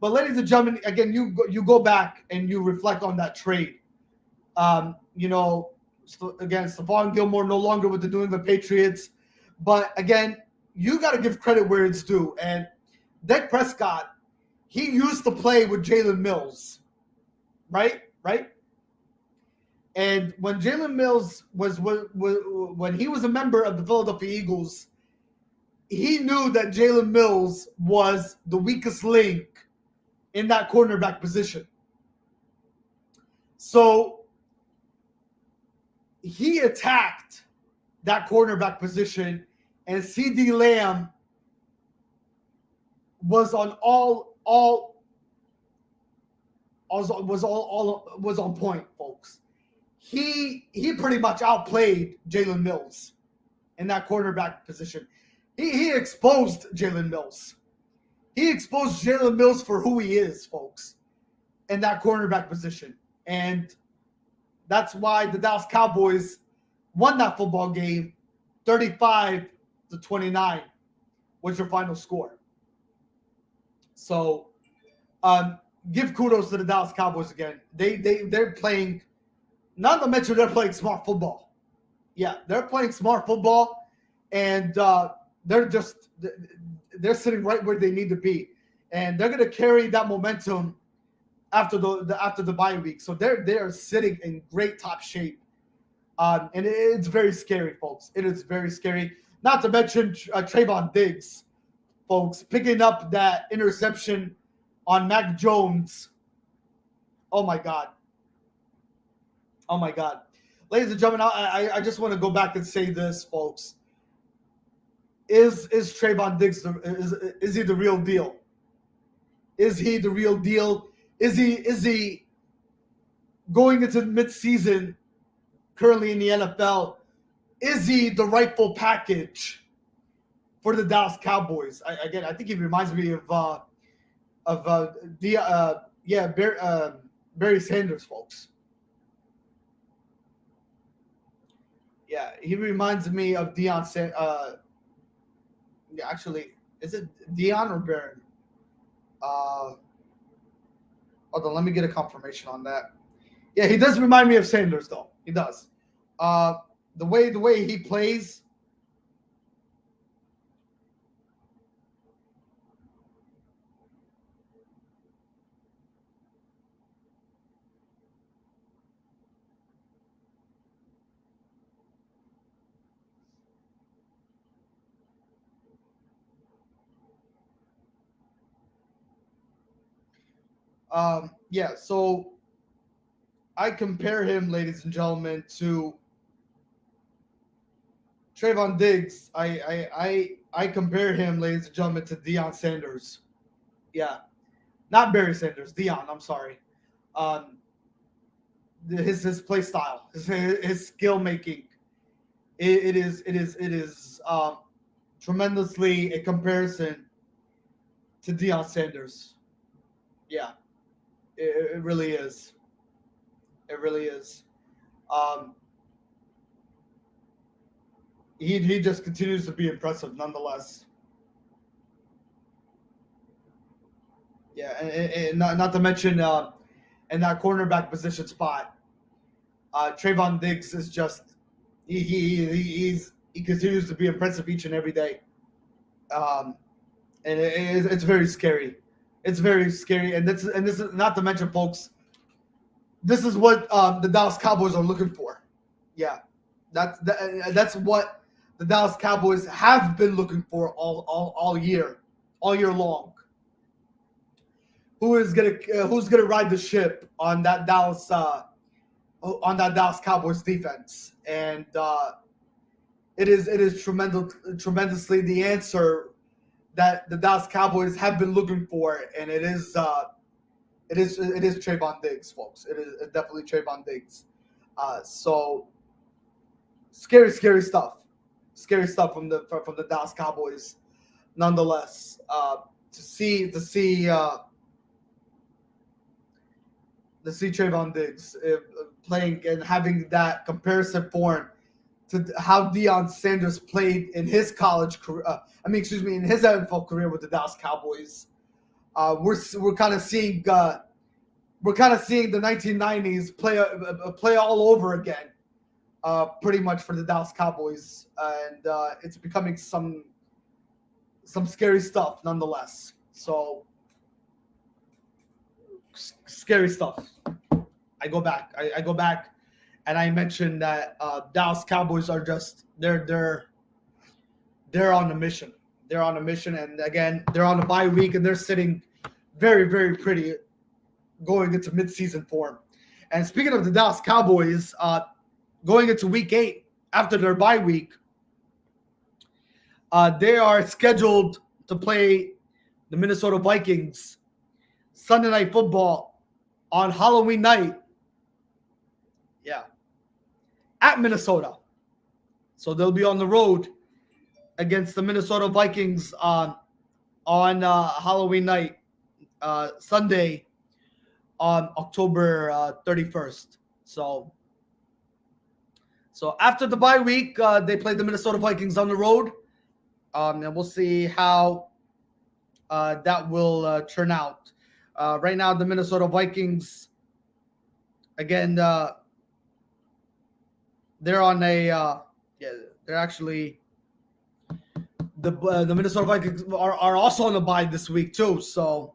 But ladies and gentlemen, again, you go back and you reflect on that trade. Again, Stephon Gilmore no longer with the New England Patriots. But again, you got to give credit where it's due. And Dak Prescott, he used to play with Jalen Mills, right? And when Jalen Mills was when he was a member of the Philadelphia Eagles, he knew that Jalen Mills was the weakest link in that cornerback position. So he attacked that cornerback position, and CD Lamb was on was on point, folks. He pretty much outplayed Jalen Mills in that cornerback position. He exposed Jalen Mills. He exposed Jalen Mills for who he is, folks, in that cornerback position. And that's why the Dallas Cowboys won that football game 35-29 was your final score. So give kudos to the Dallas Cowboys again. They're playing, not to mention they're playing smart football. Yeah, they're playing smart football. And they're sitting right where they need to be, and they're gonna carry that momentum after the bye week. So they are sitting in great top shape, and it's very scary, folks. It is very scary. Not to mention Trayvon Diggs, folks, picking up that interception on Mac Jones. Oh my God. Oh my God. Ladies and gentlemen, I just want to go back and say this, folks. Is Trayvon Diggs is he the real deal? Is he the real deal? Is he going into midseason currently in the NFL? Is he the rightful package for the Dallas Cowboys? I think he reminds me of Barry Sanders, folks. Yeah, he reminds me of actually, is it Deion or Barron? Hold on, let me get a confirmation on that. Yeah, he does remind me of Sanders, though. He does. The way he plays. Yeah, so I compare him, ladies and gentlemen, to Trayvon Diggs. I compare him, ladies and gentlemen, to Deion Sanders. Yeah, not Barry Sanders. Deion. I'm sorry. Um, his play style, his skill making. It is tremendously a comparison to Deion Sanders. Yeah, it really is. It really is. Um, he just continues to be impressive, nonetheless. Yeah, and not to mention in that cornerback position spot, Trayvon Diggs is just he continues to be impressive each and every day, um, and it's very scary. It's very scary, and this is not to mention, folks. This is what the Dallas Cowboys are looking for. Yeah, that's what the Dallas Cowboys have been looking for all year long. Who's gonna ride the ship on that Dallas Cowboys defense? And it is tremendously the answer that the Dallas Cowboys have been looking for, and it is Trayvon Diggs, folks. It is definitely Trayvon Diggs. So scary stuff from the Dallas Cowboys. Nonetheless, to see Trayvon Diggs playing and having that comparison form to how Deion Sanders played in his college career. In his NFL career with the Dallas Cowboys. We're kind of seeing the 1990s play all over again, pretty much for the Dallas Cowboys, and it's becoming some scary stuff nonetheless. So scary stuff. I go back, and I mentioned that Dallas Cowboys are just they're on a mission. They're on a mission, and again, they're on a bye week, and they're sitting very, very pretty going into midseason form. And speaking of the Dallas Cowboys, going into Week 8 after their bye week, they are scheduled to play the Minnesota Vikings Sunday Night Football on Halloween night. Yeah, at Minnesota. So they'll be on the road against the Minnesota Vikings on Halloween night, Sunday on October 31st. So after the bye week, they play the Minnesota Vikings on the road, and we'll see how that will turn out. Right now, the Minnesota Vikings, again, they're on a they're actually the Minnesota Vikings are also on the bye this week too. So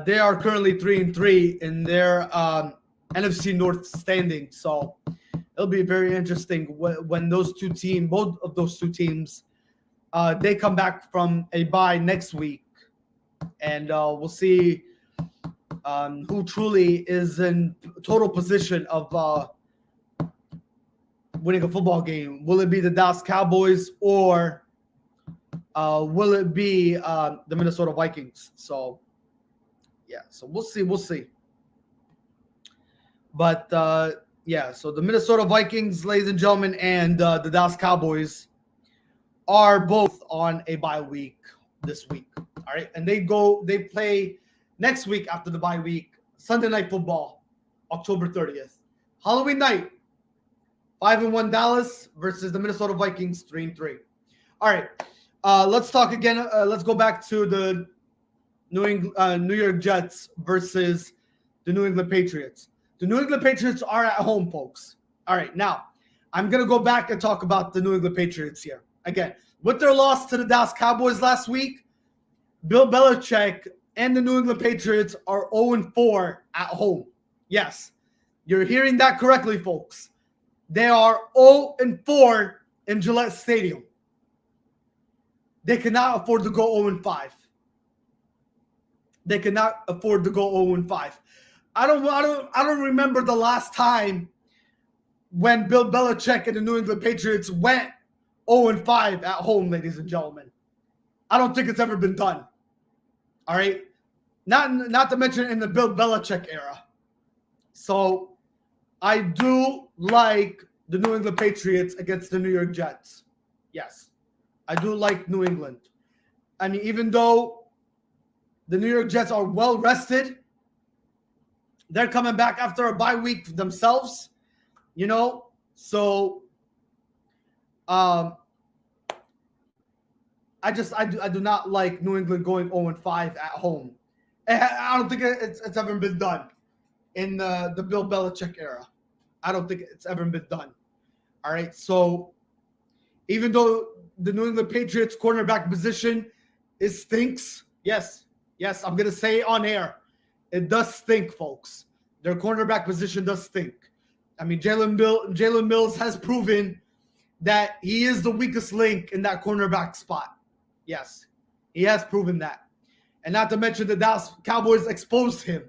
they are currently 3-3 in their NFC North standing. So it'll be very interesting when both of those two teams, they come back from a bye next week, and we'll see who truly is in total position of winning a football game. Will it be the Dallas Cowboys, or will it be the Minnesota Vikings? So yeah, so we'll see. But yeah, so the Minnesota Vikings, ladies and gentlemen, and the Dallas Cowboys are both on a bye week this week. All right, and they play next week after the bye week, Sunday Night Football, October 30th. Halloween night, 5-1 Dallas versus the Minnesota Vikings, 3-3. All right, let's talk again. Let's go back to the New York Jets versus the New England Patriots. The New England Patriots are at home, folks. All right, now I'm going to go back and talk about the New England Patriots here. Again, with their loss to the Dallas Cowboys last week, Bill Belichick and the New England Patriots are 0-4 at home. Yes, you're hearing that correctly, folks. They are 0-4 in Gillette Stadium. They cannot afford to go 0-5. They cannot afford to go 0-5. I don't remember the last time when Bill Belichick and the New England Patriots went 0-5 at home, ladies and gentlemen. I don't think it's ever been done. All right? Not to mention in the Bill Belichick era. So I do like the New England Patriots against the New York Jets. Yes. I do like New England. I mean, even though the New York Jets are well rested, they're coming back after a bye week themselves, you know. So, I do not like New England going 0-5 at home. I don't think it's ever been done in the Bill Belichick era. I don't think it's ever been done. All right. So, even though the New England Patriots cornerback position stinks, yes, I'm gonna say on air. It does stink, folks. Their cornerback position does stink. I mean, Jalen Mills has proven that he is the weakest link in that cornerback spot. Yes, he has proven that. And not to mention the Dallas Cowboys exposed him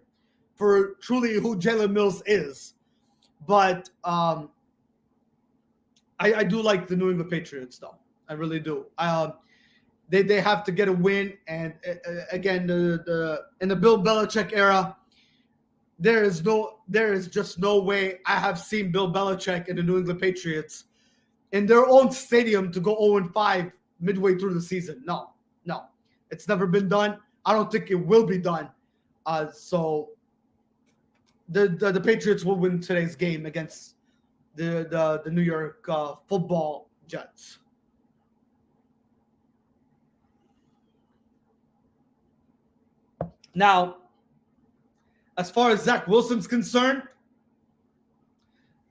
for truly who Jalen Mills is. But I do like the New England Patriots, though. I really do. They have to get a win, and again, in the Bill Belichick era, there is just no way I have seen Bill Belichick and the New England Patriots in their own stadium to go 0-5 midway through the season. No, it's never been done. I don't think it will be done. So the Patriots will win today's game against the New York football Jets. Now, as far as Zach Wilson's concerned,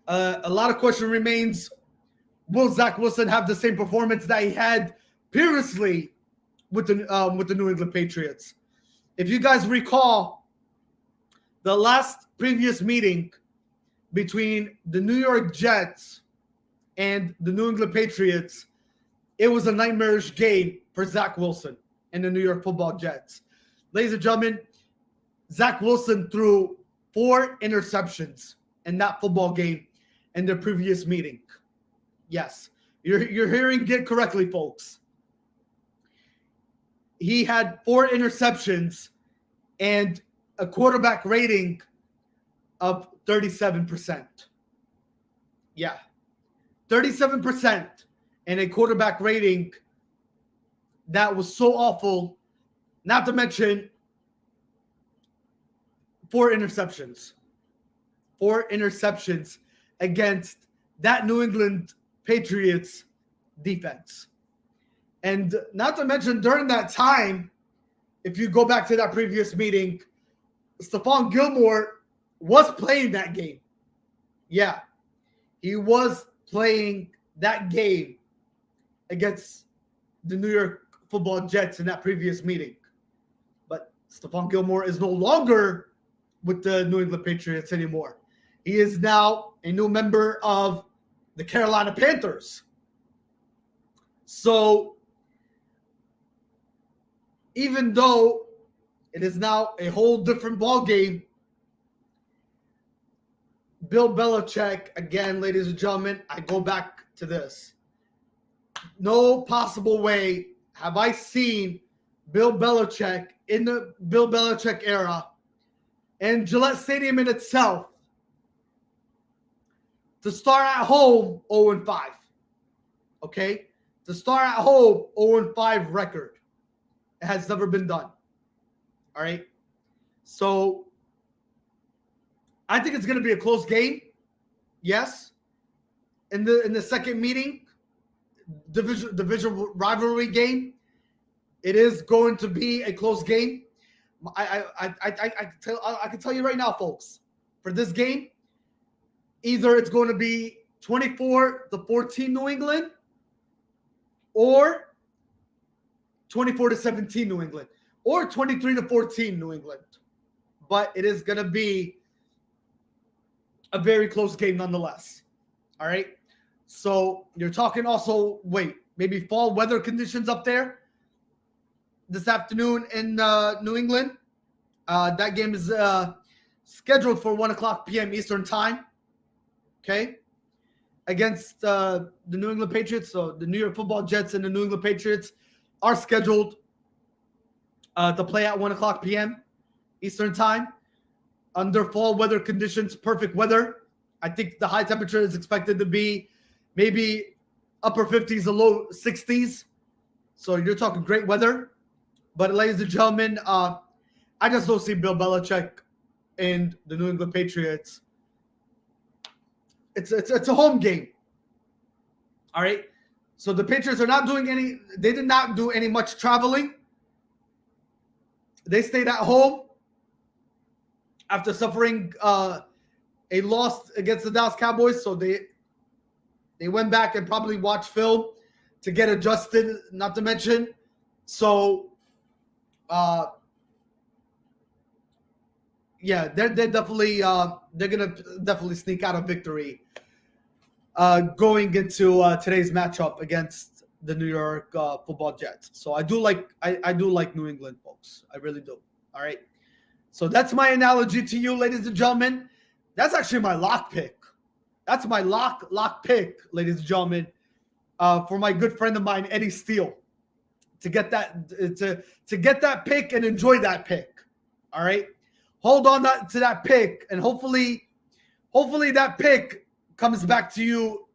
a lot of question remains: will Zach Wilson have the same performance that he had previously with the New England Patriots? If you guys recall, the last previous meeting between the New York Jets and the New England Patriots, it was a nightmarish game for Zach Wilson and the New York Football Jets. Ladies and gentlemen, Zach Wilson threw 4 interceptions in that football game in the previous meeting. Yes, you're hearing it correctly, folks. He had 4 interceptions and a quarterback rating of 37%. Yeah, 37% and a quarterback rating that was so awful. Not to mention 4 interceptions. 4 interceptions against that New England Patriots defense. And not to mention during that time, if you go back to that previous meeting, Stephon Gilmore was playing that game. Yeah, he was playing that game against the New York Football Jets in that previous meeting. But Stephon Gilmore is no longer with the New England Patriots anymore. He is now a new member of the Carolina Panthers. So even though it is now a whole different ball game, Bill Belichick, again, ladies and gentlemen, I go back to this. No possible way have I seen Bill Belichick in the Bill Belichick era and Gillette Stadium in itself to start at home 0-5. Okay? To start at home 0-5 record. It has never been done. All right? So I think it's going to be a close game. Yes. In the second meeting, division rivalry game, it is going to be a close game. I can tell you right now, folks, for this game, either it's going to be 24-14 New England or 24-17 New England or 23-14 New England. But it is going to be a very close game nonetheless. All right. So you're talking also, maybe fall weather conditions up there this afternoon in New England. That game is scheduled for 1:00 p.m. Eastern time. Okay. Against the New England Patriots. So the New York Football Jets and the New England Patriots are scheduled to play at 1:00 p.m. Eastern time. Under fall weather conditions, perfect weather. I think the high temperature is expected to be maybe upper 50s to low 60s. So you're talking great weather. But ladies and gentlemen, I just don't see Bill Belichick and the New England Patriots. It's a home game. All right. So the Patriots are not doing they did not do any much traveling. They stayed at home after suffering a loss against the Dallas Cowboys. So they went back and probably watched film to get adjusted, not to mention. So, yeah, they're definitely they're gonna definitely sneak out a victory going into today's matchup against the New York Football Jets. So I do like New England, folks. I really do. All right. So that's my analogy to you, ladies and gentlemen. That's actually my lock pick. That's my lock pick, ladies and gentlemen, for my good friend of mine, Eddie Steele, to get that to get that pick and enjoy that pick. All right, hold on to that pick, and hopefully that pick comes back to you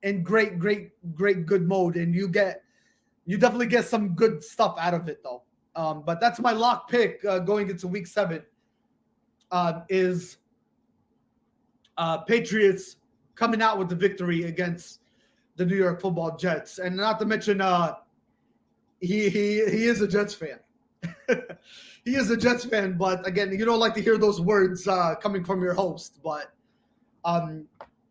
in great good mode, and you definitely get some good stuff out of it, though. But that's my lock pick going into Week 7. Is Patriots coming out with the victory against the New York Football Jets, and not to mention he is a Jets fan. He is a Jets fan, but again, you don't like to hear those words coming from your host. But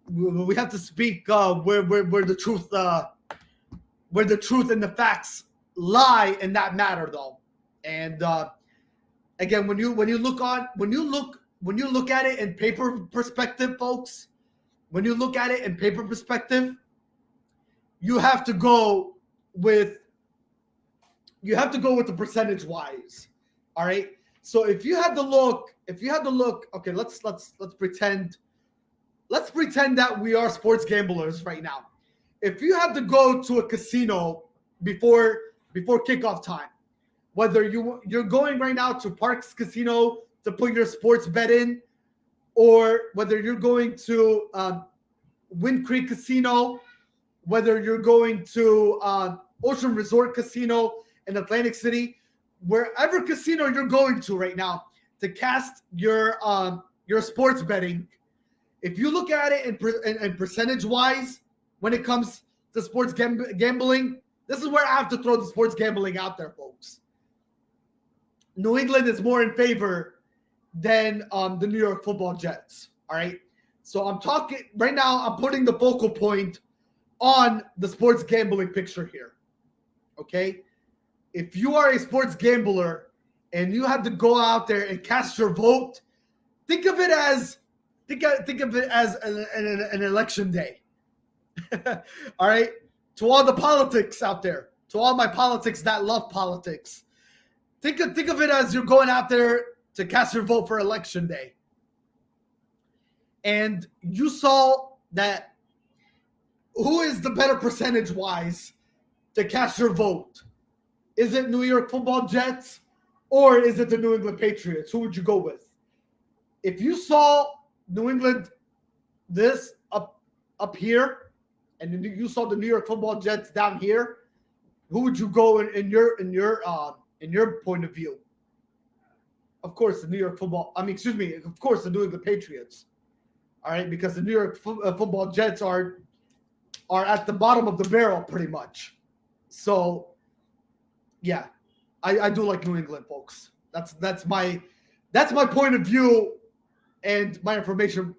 we have to speak where the truth and the facts lie in that matter, though. And again, when you look at it in paper perspective, folks, when you look at it in paper perspective, you have to go with the percentage wise. All right. So if you had to look, okay, let's pretend that we are sports gamblers right now. If you had to go to a casino before kickoff time, whether you're going right now to Parks Casino to put your sports bet in, or whether you're going to Wind Creek Casino, whether you're going to Ocean Resort Casino in Atlantic City, wherever casino you're going to right now to cast your sports betting, if you look at it in percentage-wise when it comes to sports gambling, this is where I have to throw the sports gambling out there, folks. New England is more in favor than the New York Football Jets. All right. So I'm talking right now. I'm putting the focal point on the sports gambling picture here. Okay? If you are a sports gambler and you have to go out there and cast your vote, think of it as an election day. All right? To all the politics out there, to all my politics that love politics, think of it as you're going out there to cast your vote for election day. And you saw that who is the better percentage-wise to cast your vote? Is it New York Football Jets or is it the New England Patriots? Who would you go with? If you saw New England this up here and you saw the New York Football Jets down here, who would you go in your point of view? Of course, the New York Football. Of course, the New England Patriots. All right, because the New York Football Jets are at the bottom of the barrel pretty much. So, yeah, I do like New England, folks. That's my point of view and my information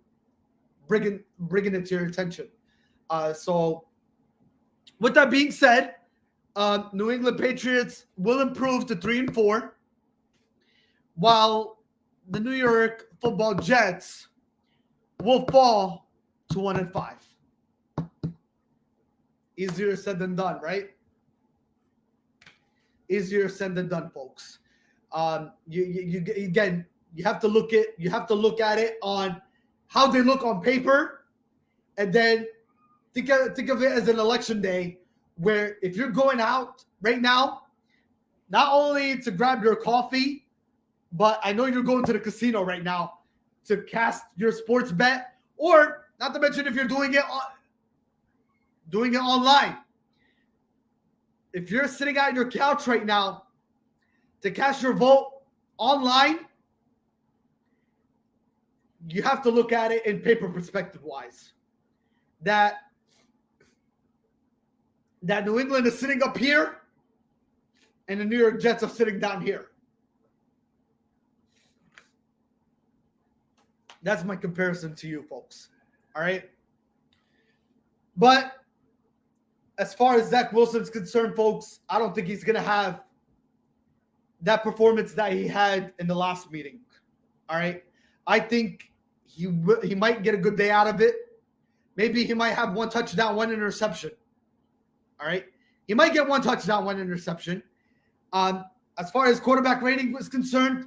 bringing it to your attention. So, with that being said, New England Patriots will improve to 3-4, while the New York Football Jets will fall to 1-5. Easier said than done, right? Easier said than done, folks. You have to look at it on how they look on paper, and then think of it as an election day, where if you're going out right now, not only to grab your coffee, but I know you're going to the casino right now to cast your sports bet, or not to mention if you're doing it online. If you're sitting on your couch right now to cast your vote online, you have to look at it in paper perspective wise. That New England is sitting up here and the New York Jets are sitting down here. That's my comparison to you folks. All right. But as far as Zach Wilson's concerned, folks, I don't think he's going to have that performance that he had in the last meeting. All right. I think he might get a good day out of it. Maybe he might have one touchdown, one interception. All right. He might get one touchdown, one interception. As far as quarterback rating was concerned,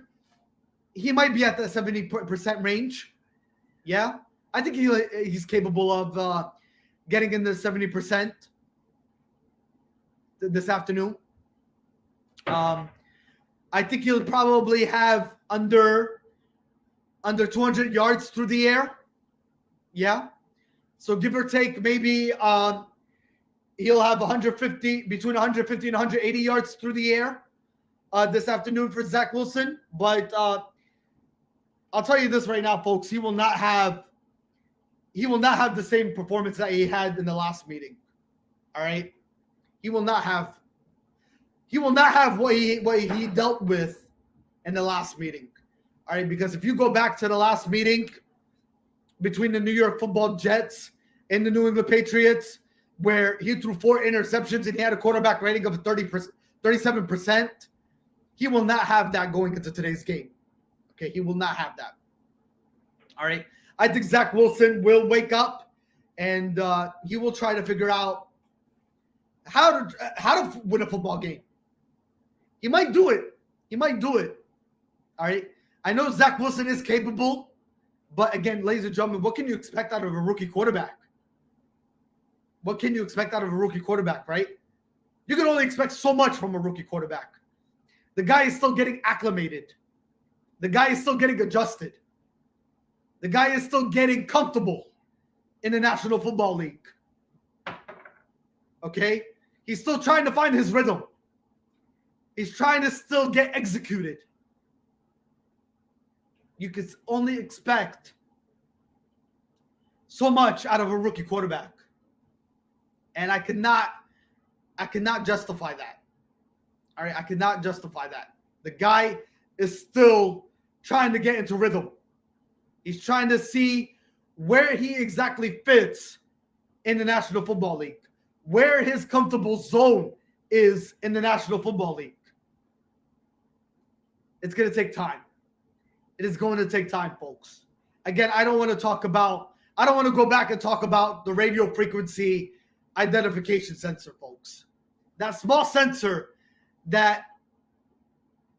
he might be at the 70% range. Yeah. I think he's capable of getting in the 70% this afternoon. I think he'll probably have under 200 yards through the air. Yeah. So give or take, maybe he'll have between 150 and 180 yards through the air this afternoon for Zach Wilson. But I'll tell you this right now, folks, he will not have the same performance that he had in the last meeting. All right. He will not have what he dealt with in the last meeting. All right, because if you go back to the last meeting between the New York Football Jets and the New England Patriots, where he threw 4 interceptions and he had a quarterback rating of 37%, he will not have that going into today's game. Okay, he will not have that. All right, I think Zach Wilson will wake up and he will try to figure out how to win a football game. He might do it. All right. I know Zach Wilson is capable, but again, ladies and gentlemen, what can you expect out of a rookie quarterback? Right? You can only expect so much from a rookie quarterback. The guy is still getting acclimated. The guy is still getting adjusted. The guy is still getting comfortable in the National Football League. Okay? He's still trying to find his rhythm. He's trying to still get executed. You can only expect so much out of a rookie quarterback. And I cannot justify that. All right, I cannot justify that. The guy is still trying to get into rhythm. He's trying to see where he exactly fits in the National Football League, where his comfortable zone is in the National Football League. It's going to take time. It is going to take time, folks. Again, I don't want to go back and talk about the radio frequency identification sensor, folks. That small sensor that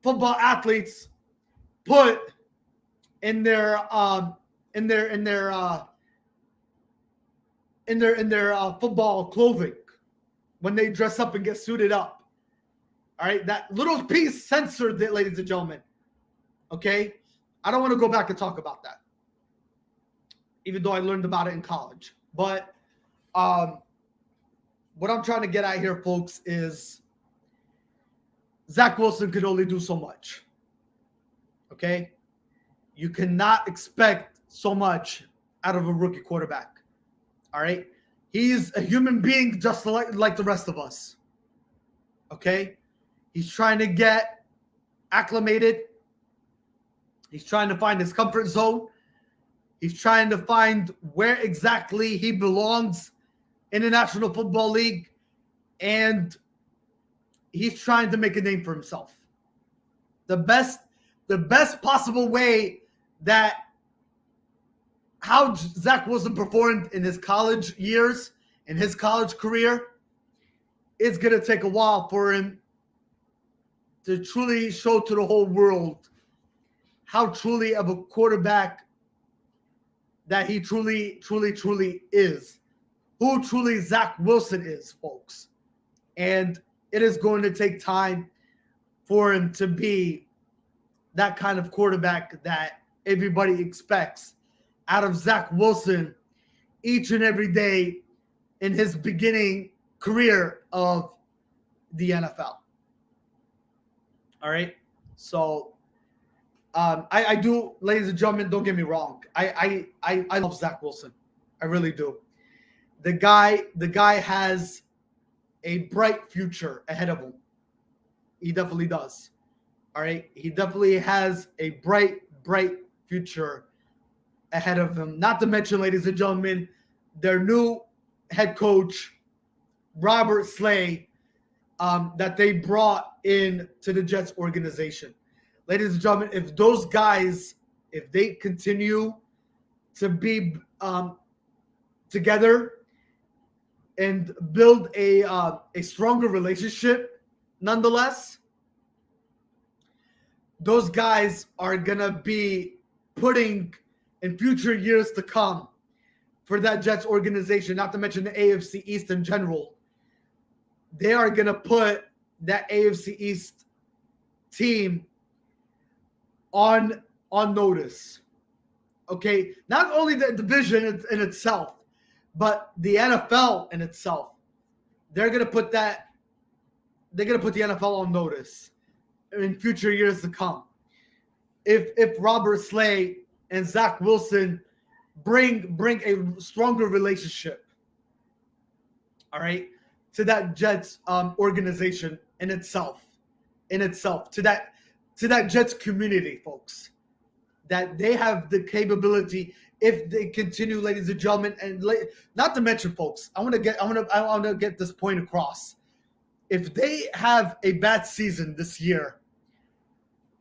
football athletes put in their football clothing when they dress up and get suited up. All right, that little piece censored it, ladies and gentlemen. Okay, I don't want to go back and talk about that, even though I learned about it in college. But what I'm trying to get at here, folks, is Zach Wilson could only do so much. Okay, you cannot expect so much out of a rookie quarterback. All right, he's a human being just like the rest of us. Okay, he's trying to get acclimated. He's trying to find his comfort zone. He's trying to find where exactly he belongs in the National Football League. And he's trying to make a name for himself. The best possible way that how Zach Wilson performed in his college years, in his college career, it's going to take a while for him to truly show to the whole world how truly of a quarterback that he truly is. Who truly Zach Wilson is, folks. And it is going to take time for him to be that kind of quarterback that everybody expects out of Zach Wilson each and every day in his beginning career of the NFL. All right. So I do, ladies and gentlemen, don't get me wrong. I love Zach Wilson. I really do. The guy has a bright future ahead of him. He definitely does. All right. He definitely has a bright future ahead of him. Not to mention, ladies and gentlemen, their new head coach, Robert Slay, that they brought in to the Jets organization. Ladies and gentlemen, if those guys, if they continue to be together and build a stronger relationship, nonetheless, those guys are going to be putting in future years to come for that Jets organization, not to mention the AFC East in general. They are going to put that AFC East team on notice. Okay, not only the division in itself, but the NFL in itself. They're going to put the NFL on notice in future years to come. If Robert Slay and Zach Wilson bring a stronger relationship, all right, to that Jets organization in itself, to that Jets community, folks, that they have the capability, if they continue, ladies and gentlemen, and not to mention, folks, I want to get this point across. If they have a bad season this year,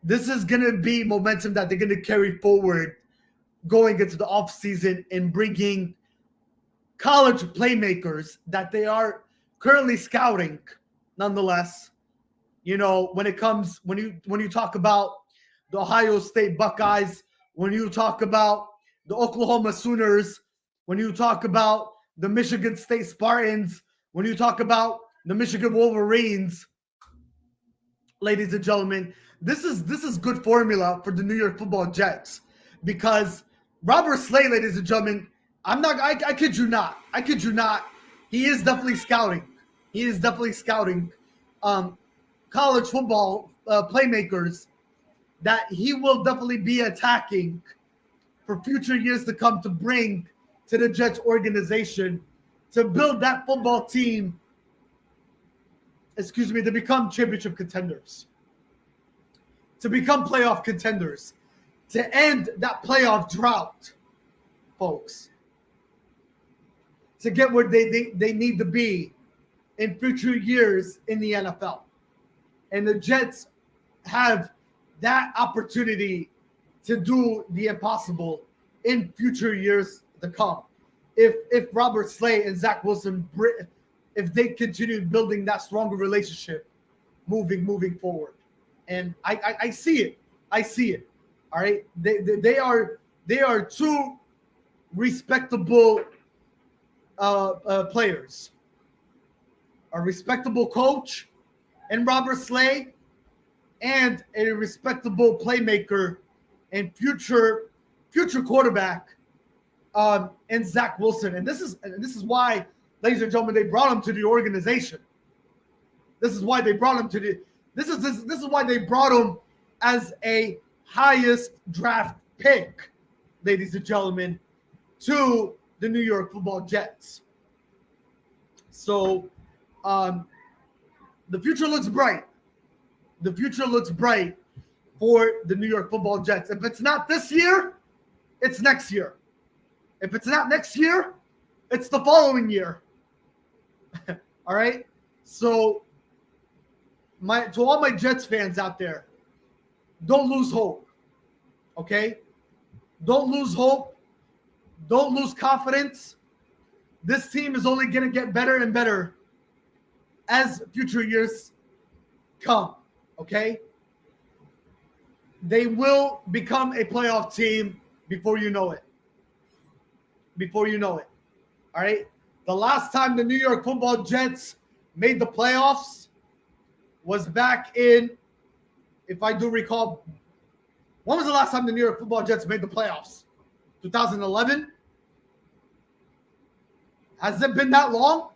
this is going to be momentum that they're going to carry forward going into the offseason and bringing college playmakers that they are currently scouting, nonetheless. You know, when you talk about the Ohio State Buckeyes, when you talk about the Oklahoma Sooners, when you talk about the Michigan State Spartans, when you talk about the Michigan Wolverines, ladies and gentlemen, this is good formula for the New York Football Jets, because Robert Slay, ladies and gentlemen, I kid you not. He is definitely scouting. College football playmakers that he will definitely be attacking for future years to come, to bring to the Jets organization, to build that football team, to become championship contenders, to become playoff contenders, to end that playoff drought, folks. to get where they need to be in future years in the NFL. And the Jets have that opportunity to do the impossible in future years to come. If Robert Slay and Zach Wilson, if they continue building that stronger relationship moving forward. And I see it. I see it. All right. They are two respectable players. A respectable coach and Robert Slay, and a respectable playmaker and future quarterback and Zach Wilson. And this is why, ladies and gentlemen, they brought him to the organization. This is why they brought him to the this is why they brought him as a highest draft pick, ladies and gentlemen, to the New York Football Jets. So the future looks bright. The future looks bright for the New York Football Jets. If it's not this year, it's next year. If it's not next year, it's the following year. All right? So to all my Jets fans out there, don't lose hope. Okay? Don't lose hope. Don't lose confidence. This team is only going to get better and better as future years come. Okay? They will become a playoff team before you know it. Before you know it. All right? The last time the New York Football Jets made the playoffs was back in, if I do recall, when was the last time the New York Football Jets made the playoffs? 2011? Has it been that long?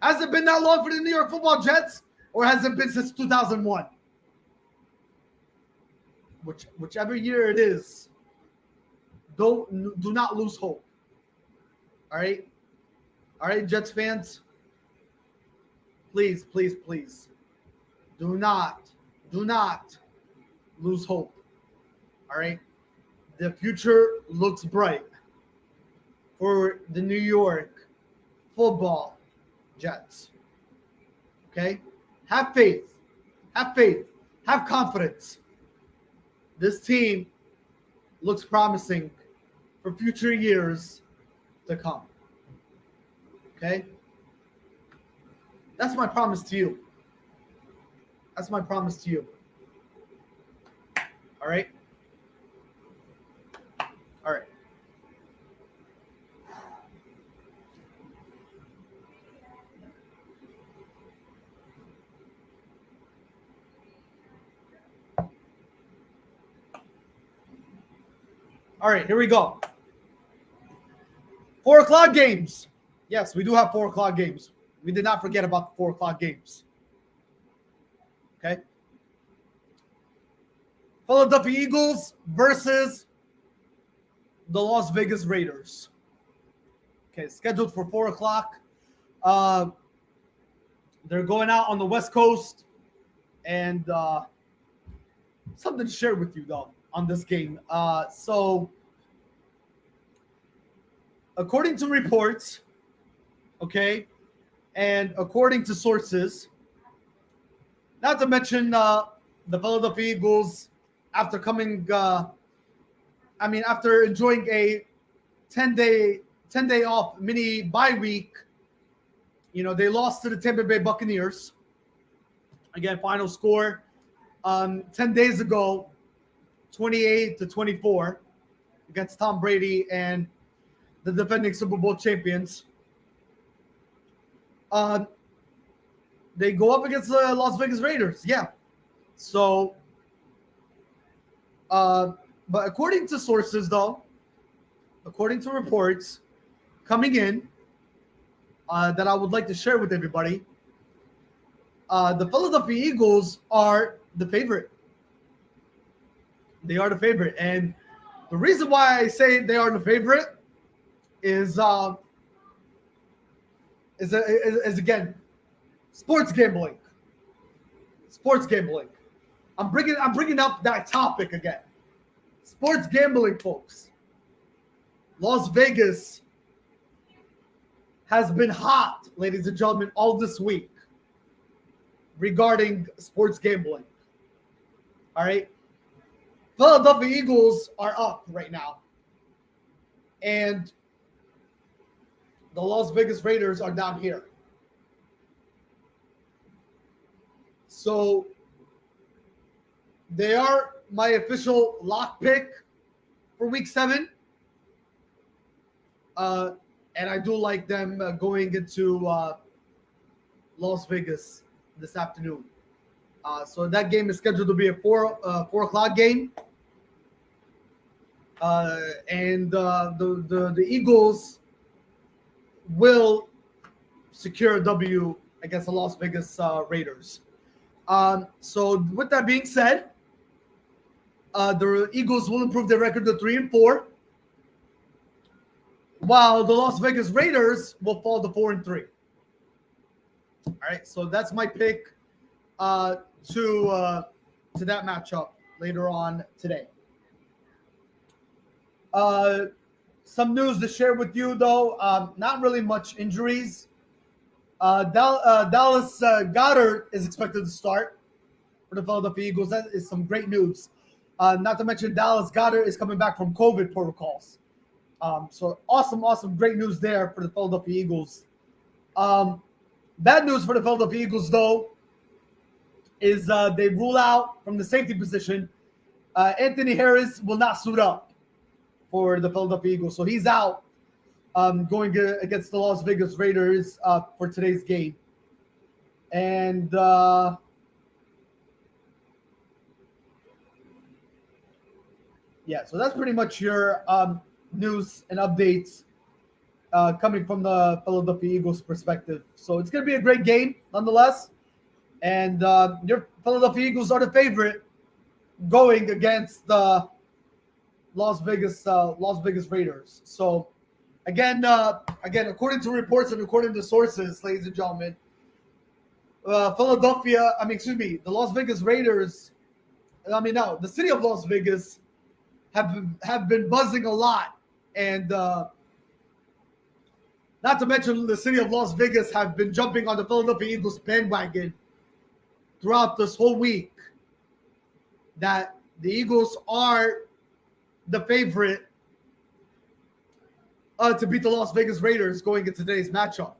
Has it been that long for the New York Football Jets? Or has it been since 2001? Whichever year it is, do not lose hope. All right? All right, Jets fans? Please, please, please. Do not lose hope. All right? The future looks bright for the New York Football Jets. Okay? Have faith. Have faith. Have confidence. This team looks promising for future years to come. Okay? That's my promise to you. That's my promise to you. All right? All right. All right, here we go. 4 o'clock games. Yes, we do have 4 o'clock games. We did not forget about the 4 o'clock games. Okay. Philadelphia Eagles versus the Las Vegas Raiders. Okay, scheduled for 4 o'clock. They're going out on the West Coast. And something to share with you, though, on this game. So, according to reports, okay, and according to sources, not to mention the Philadelphia Eagles, after after enjoying a 10-day off mini bye week, they lost to the Tampa Bay Buccaneers. Again, final score 10 days ago, 28-24 against Tom Brady and the defending Super Bowl champions. They go up against the Las Vegas Raiders. Yeah. So, but according to sources, though, according to reports coming in that I would like to share with everybody, the Philadelphia Eagles are the favorite. They are the favorite. And the reason why I say they are the favorite is again, sports gambling. Sports gambling. I'm bringing up that topic again. Sports gambling, folks. Las Vegas has been hot, ladies and gentlemen, all this week regarding sports gambling. All right. Philadelphia Eagles are up right now. And the Las Vegas Raiders are down here. So they are my official lock pick for week 7. And I do like them going into Las Vegas this afternoon. So that game is scheduled to be a 4 o'clock game. And the Eagles will secure a W against the Las Vegas Raiders. So with that being said, the Eagles will improve their record to 3-4, while the Las Vegas Raiders will fall to 4-3. All right, so that's my pick to that matchup later on today. Some news to share with you, though. Not really much injuries. Dallas Goedert is expected to start for the Philadelphia Eagles. That is some great news. Not to mention Dallas Goedert is coming back from COVID protocols. So awesome, great news there for the Philadelphia Eagles. Bad news for the Philadelphia Eagles, though, is they rule out from the safety position. Anthony Harris will not suit up for the Philadelphia Eagles. So he's out going against the Las Vegas Raiders for today's game. And yeah, so that's pretty much your news and updates coming from the Philadelphia Eagles perspective. So it's going to be a great game nonetheless. And your Philadelphia Eagles are the favorite going against the Las Vegas Raiders. So again, according to reports and according to sources, ladies and gentlemen, the Las Vegas Raiders, the city of Las Vegas have been buzzing a lot, and not to mention the city of Las Vegas have been jumping on the Philadelphia Eagles bandwagon throughout this whole week, that the Eagles are the favorite to beat the Las Vegas Raiders going into today's matchup.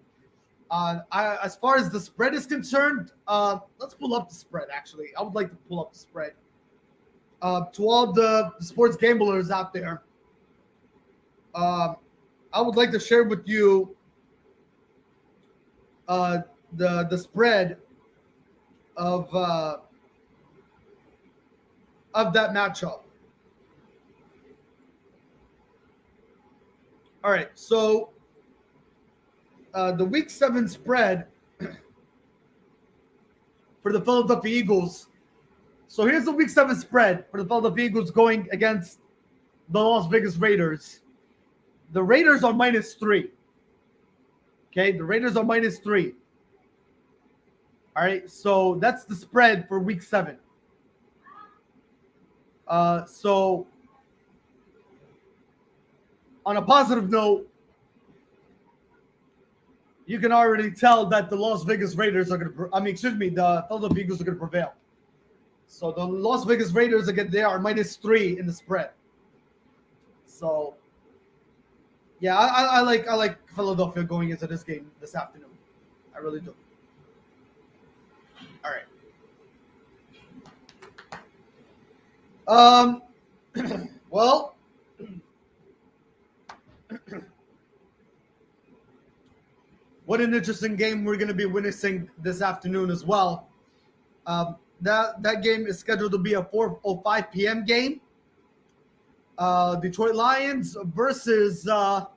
As far as the spread is concerned, let's pull up the spread, actually. I would like to pull up the spread. To all the sports gamblers out there, I would like to share with you the spread of that matchup. All right, so the Week 7 spread for the Philadelphia Eagles. So here's the Week 7 spread for the Philadelphia Eagles going against the Las Vegas Raiders. The Raiders are -3. Okay, the Raiders are -3. All right, so that's the spread for Week 7. So on a positive note, you can already tell that the Las Vegas Raiders are going to, the Philadelphia Eagles are going to prevail. So the Las Vegas Raiders, again, they are -3 in the spread. So yeah, I like Philadelphia going into this game this afternoon. I really do. All right. Well, what an interesting game we're going to be witnessing this afternoon as well. That game is scheduled to be a 4:05 p.m. game. Detroit Lions versus the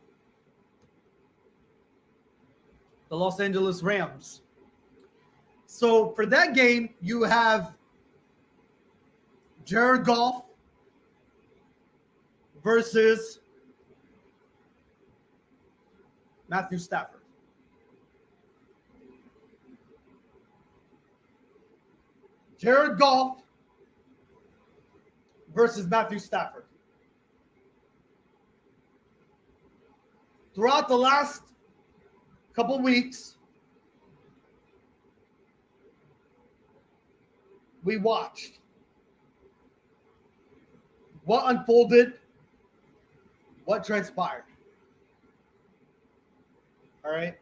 Los Angeles Rams. So for that game, you have Jared Goff versus Matthew Stafford. Jared Goff versus Matthew Stafford. Throughout the last couple weeks, we watched what unfolded, what transpired. All right.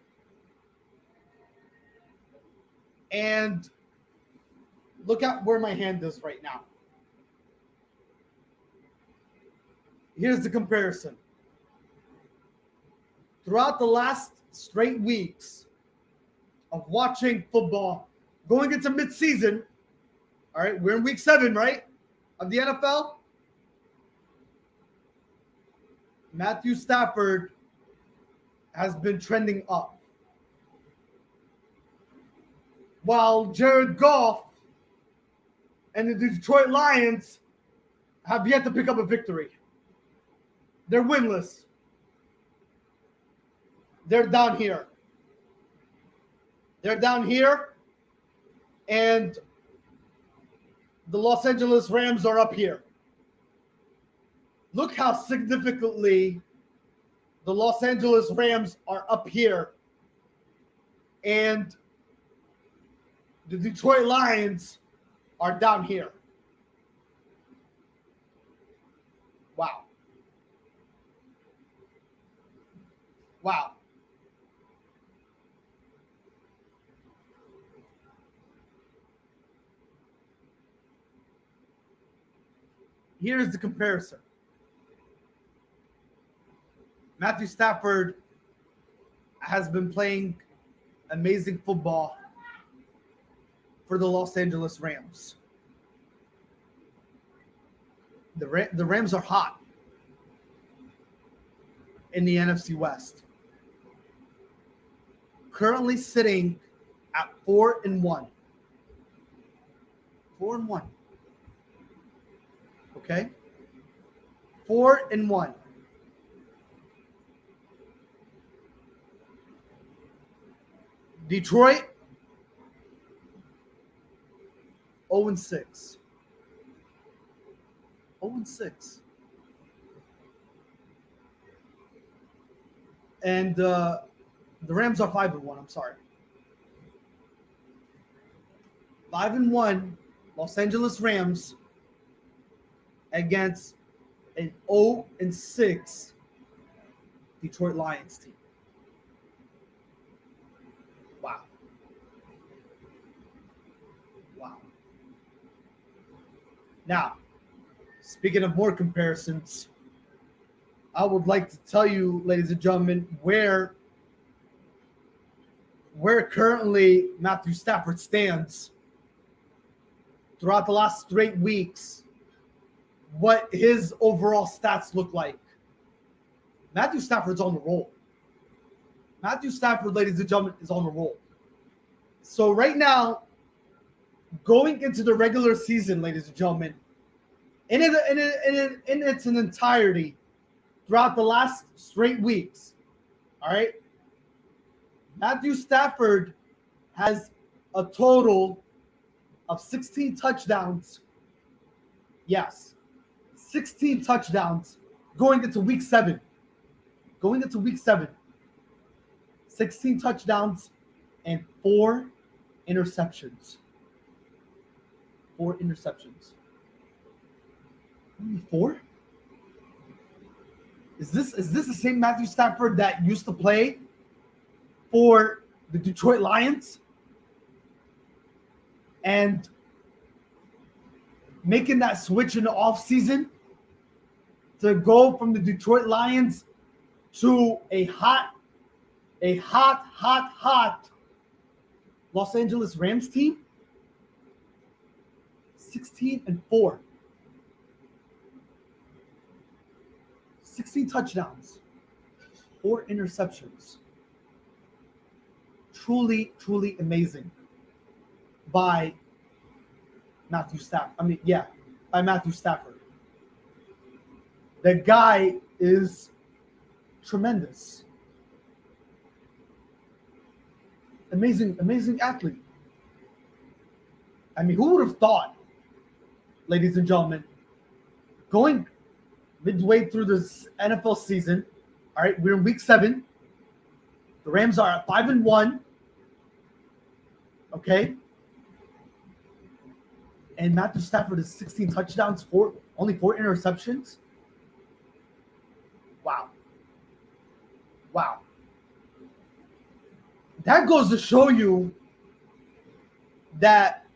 And look at where my hand is right now. Here's the comparison. Throughout the last straight weeks of watching football, going into midseason, all right, we're in week 7, right, of the NFL. Matthew Stafford has been trending up, while Jared Goff and the Detroit Lions have yet to pick up a victory. They're winless. They're down here. They're down here, and the Los Angeles Rams are up here. Look how significantly the Los Angeles Rams are up here, and the Detroit Lions are down here. Wow. Wow. Here's the comparison. Matthew Stafford has been playing amazing football for the Los Angeles Rams. The Rams are hot in the NFC West. Currently sitting at 4-1. 4-1. Okay? 4-1. Detroit 0-6. 0-6. And the Rams are 5-1. I'm sorry. 5-1 Los Angeles Rams against an 0-6 Detroit Lions team. Wow. Wow. Now, speaking of more comparisons, I would like to tell you, ladies and gentlemen, where currently Matthew Stafford stands throughout the last 3 weeks, what his overall stats look like. Matthew Stafford's on the roll. Matthew Stafford, ladies and gentlemen, is on the roll. So right now, going into the regular season, ladies and gentlemen, in its entirety, throughout the last straight weeks, all right, Matthew Stafford has a total of 16 touchdowns. Yes, 16 touchdowns going into week 7. Going into week 7. 16 touchdowns and 4 interceptions. 4 interceptions. Only 4? Is this the same Matthew Stafford that used to play for the Detroit Lions and making that switch in the offseason to go from the Detroit Lions to a hot Los Angeles Rams team? 16-4. 16 touchdowns, 4 interceptions. Truly, truly amazing by Matthew Stafford. By Matthew Stafford. The guy is tremendous. Amazing athlete. Who would have thought, ladies and gentlemen, going midway through this NFL season, all right, we're in week 7, The Rams are at 5-1. Okay. And Matthew Stafford is 16 touchdowns, only 4 interceptions. Wow. Wow. That goes to show you that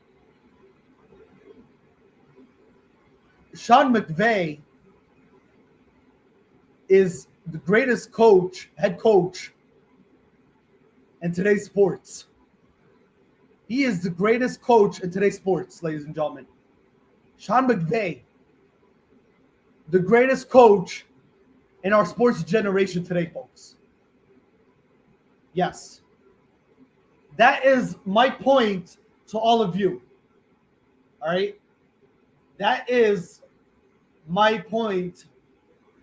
Sean McVay is the greatest head coach in today's sports. He is the greatest coach in today's sports, ladies and gentlemen. Sean McVay, the greatest coach in our sports generation today, folks. Yes. That is my point to all of you. All right? That is my point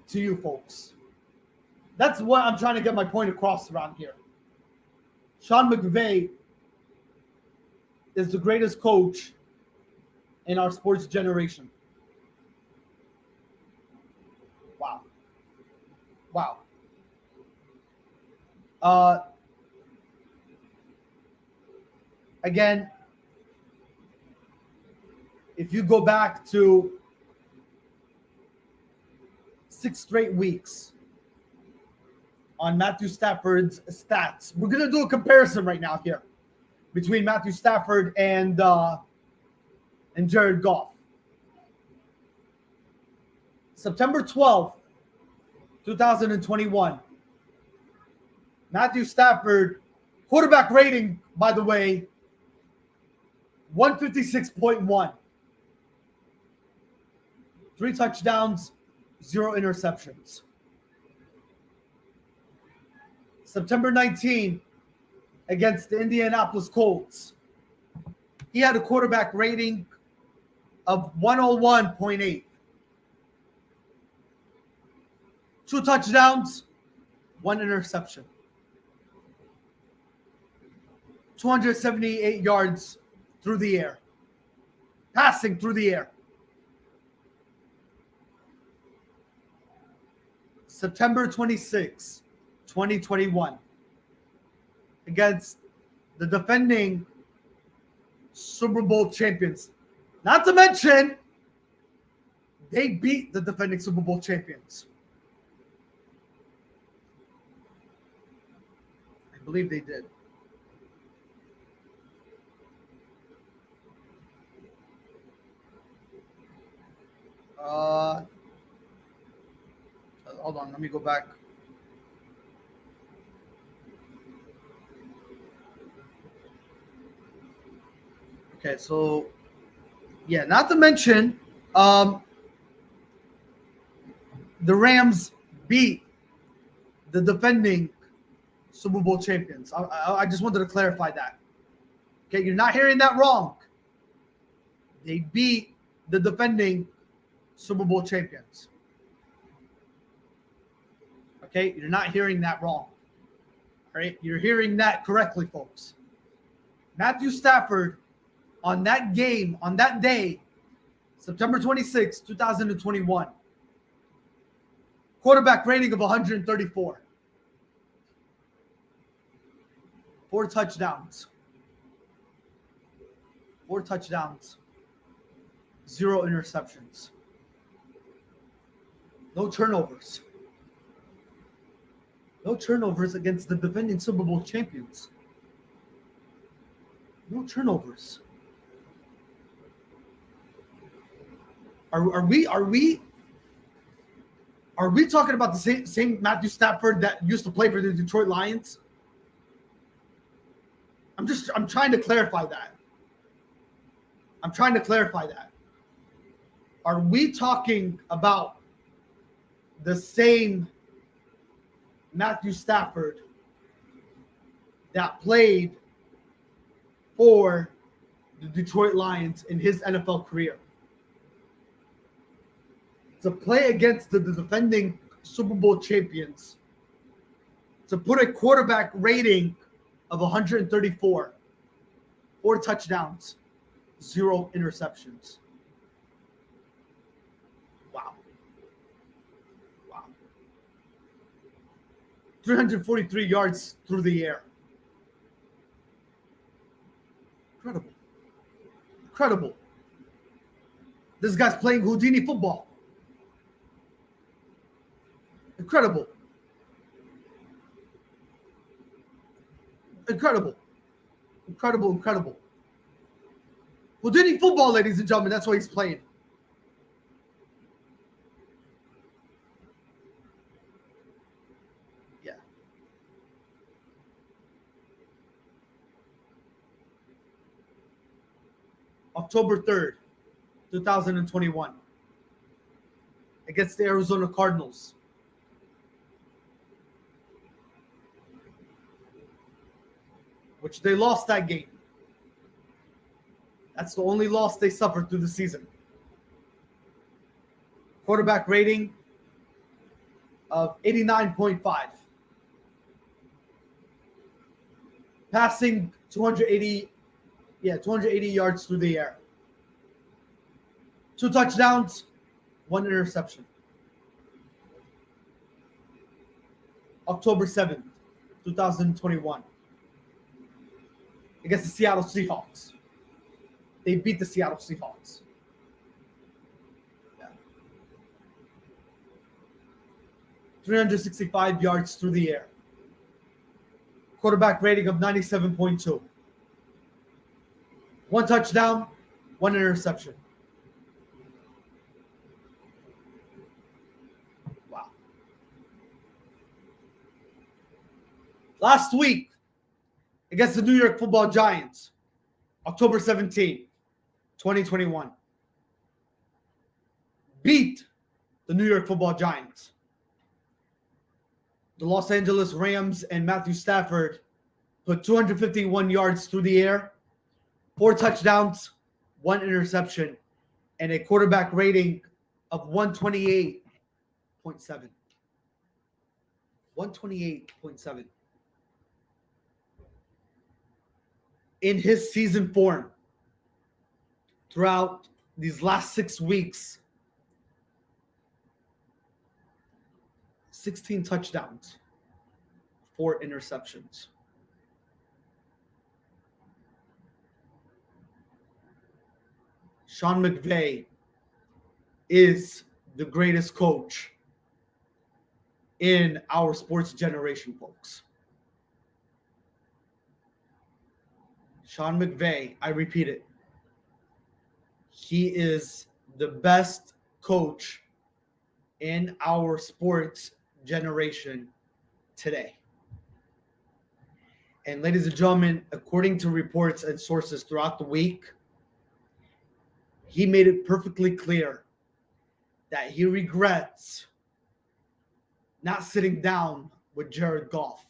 to you folks. That's what I'm trying to get my point across around here. Sean McVay is the greatest coach in our sports generation. Wow. Wow. Again, if you go back to 6 straight weeks on Matthew Stafford's stats, we're going to do a comparison right now here between Matthew Stafford and Jared Goff. September 12th, 2021. Matthew Stafford, quarterback rating, by the way, 156.1. 3 touchdowns, 0 interceptions. September 19, against the Indianapolis Colts, he had a quarterback rating of 101.8. 2 touchdowns, 1 interception. 278 yards through the air. Passing through the air. September 26, 2021. Against the defending Super Bowl champions. Not to mention, they beat the defending Super Bowl champions. I believe they did. Hold on, let me go back. Okay, so yeah, not to mention, the Rams beat the defending Super Bowl champions. I just wanted to clarify that. Okay, you're not hearing that wrong. They beat the defending Super Bowl champions. Okay, you're not hearing that wrong. All right, you're hearing that correctly, folks. Matthew Stafford, on that game, on that day, September 26, 2021, quarterback rating of 134. 4 touchdowns. 4 touchdowns. 0 interceptions. No turnovers. No turnovers against the defending Super Bowl champions. No turnovers. Are we talking about the same Matthew Stafford that used to play for the Detroit Lions? I'm trying to clarify that. Are we talking about the same Matthew Stafford that played for the Detroit Lions in his NFL career? To play against the defending Super Bowl champions, to put a quarterback rating of 134, 4 touchdowns, 0 interceptions. Wow. 343 yards through the air. Incredible. Incredible. This guy's playing Houdini football. Incredible. Incredible. Incredible, incredible. Houdini football, ladies and gentlemen, that's what he's playing. Yeah. October 3rd, 2021. Against the Arizona Cardinals. Which they lost that game. That's the only loss they suffered through the season. Quarterback rating of 89.5. Passing 280 yards through the air. 2 touchdowns, 1 interception. October 7th, 2021. Against the Seattle Seahawks. They beat the Seattle Seahawks. Yeah. 365 yards through the air. Quarterback rating of 97.2. 1 touchdown, 1 interception. Wow. Last week, against the New York Football Giants, October 17, 2021. Beat the New York Football Giants. The Los Angeles Rams and Matthew Stafford put 251 yards through the air, 4 touchdowns, 1 interception, and a quarterback rating of 128.7. 128.7. In his season form throughout these last 6 weeks, 16 touchdowns, 4 interceptions. Sean McVay is the greatest coach in our sports generation, folks. Sean McVay, I repeat it, he is the best coach in our sports generation today. And ladies and gentlemen, according to reports and sources throughout the week, he made it perfectly clear that he regrets not sitting down with Jared Goff,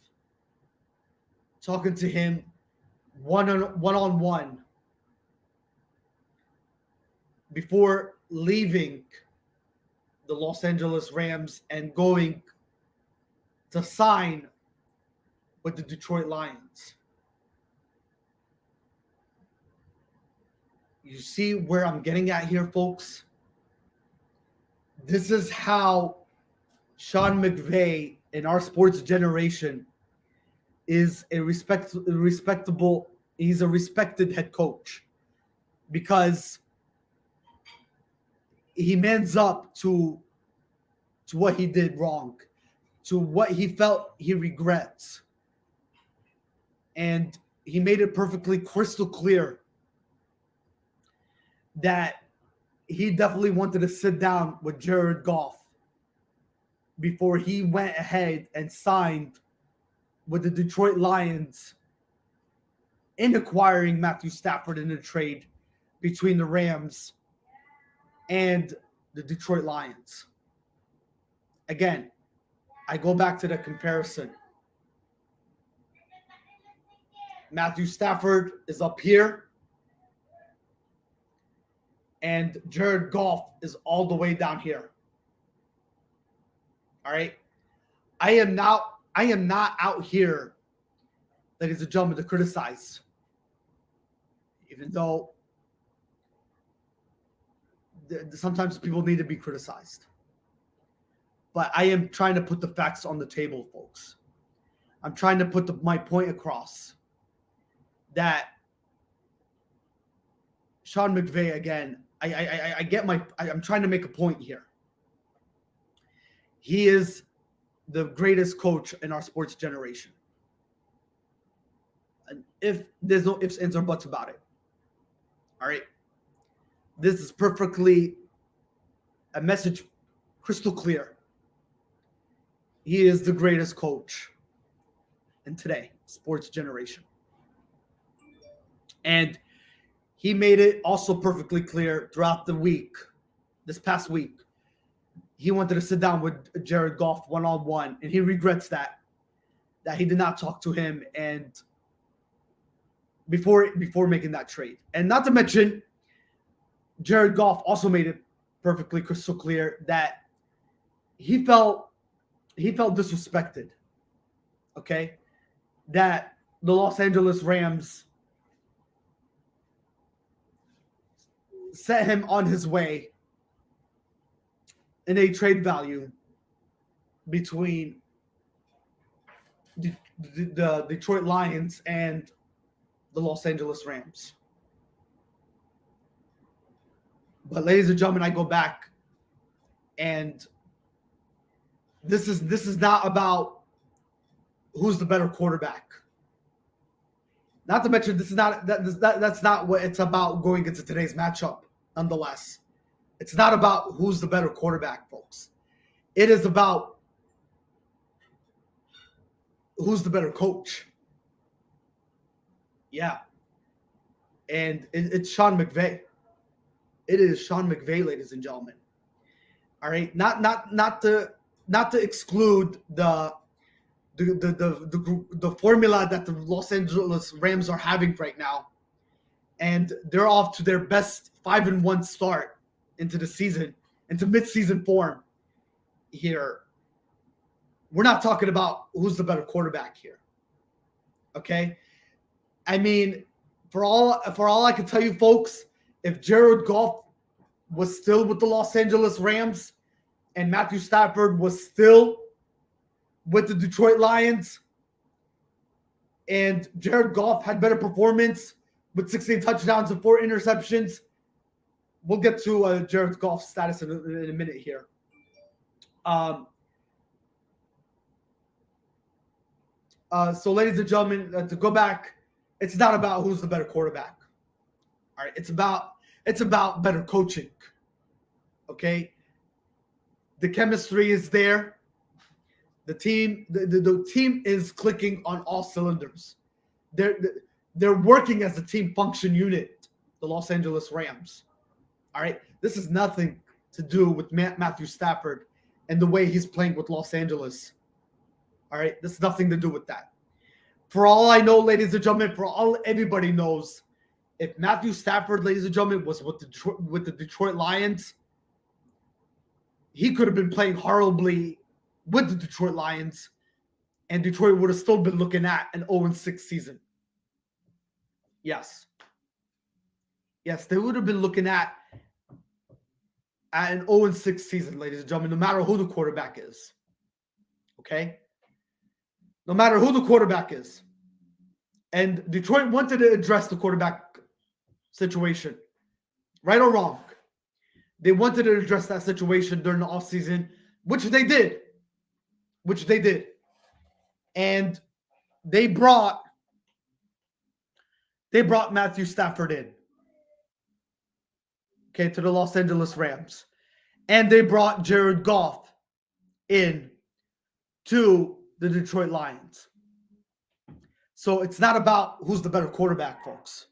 talking to him one-on-one before leaving the Los Angeles Rams and going to sign with the Detroit Lions. You see where I'm getting at here, folks? This is how Sean McVay in our sports generation is he's a respected head coach, because he mans up to what he did wrong, to what he felt he regrets. And he made it perfectly crystal clear that he definitely wanted to sit down with Jared Goff before he went ahead and signed with the Detroit Lions in acquiring Matthew Stafford in a trade between the Rams and the Detroit Lions. Again, I go back to the comparison. Matthew Stafford is up here, and Jared Goff is all the way down here. All right? I am not out here, ladies and gentlemen, to criticize. Even though sometimes people need to be criticized. But I am trying to put the facts on the table, folks. I'm trying to put my point across that Sean McVay, again, I'm trying to make a point here. He is the greatest coach in our sports generation. And if there's no ifs, ands, or buts about it. All right. This is perfectly a message crystal clear. He is the greatest coach in today, sports generation. And he made it also perfectly clear throughout the week, this past week. He wanted to sit down with Jared Goff one-on-one, and he regrets that he did not talk to him and before making that trade. And not to mention, Jared Goff also made it perfectly crystal clear that he felt disrespected. Okay? That the Los Angeles Rams set him on his way in a trade value between the Detroit Lions and the Los Angeles Rams. But ladies and gentlemen, I go back, and this is not about who's the better quarterback. Not to mention, that's not what it's about going into today's matchup. Nonetheless, it's not about who's the better quarterback, folks. It is about who's the better coach. Yeah, and it's Sean McVay. It is Sean McVay, ladies and gentlemen. All right, not to exclude the formula that the Los Angeles Rams are having right now, and they're off to their best 5-1 start into the season, into midseason form. Here, we're not talking about who's the better quarterback here. Okay, I mean, for all I can tell you, folks, if Jared Goff was still with the Los Angeles Rams and Matthew Stafford was still with the Detroit Lions and Jared Goff had better performance with 16 touchdowns and 4 interceptions, we'll get to Jared Goff's status in a minute here. So, ladies and gentlemen, to go back, it's not about who's the better quarterback. All right, it's about better coaching. Okay, the chemistry is there. The team is clicking on all cylinders. They're working as a team function unit. The Los Angeles Rams. All right, this is nothing to do with Matthew Stafford and the way he's playing with Los Angeles. All right, this has nothing to do with that. For all I know, ladies and gentlemen, everybody knows, if Matthew Stafford, ladies and gentlemen, was with the Detroit Lions, he could have been playing horribly with the Detroit Lions, and Detroit would have still been looking at an 0-6 season. Yes, they would have been looking at an 0-6 season, ladies and gentlemen, no matter who the quarterback is. Okay? No matter who the quarterback is. And Detroit wanted to address the quarterback situation. Right or wrong. They wanted to address that situation during the offseason, which they did. And they brought Matthew Stafford in. Okay, to the Los Angeles Rams. And they brought Jared Goff in to the Detroit Lions. So it's not about who's the better quarterback, folks.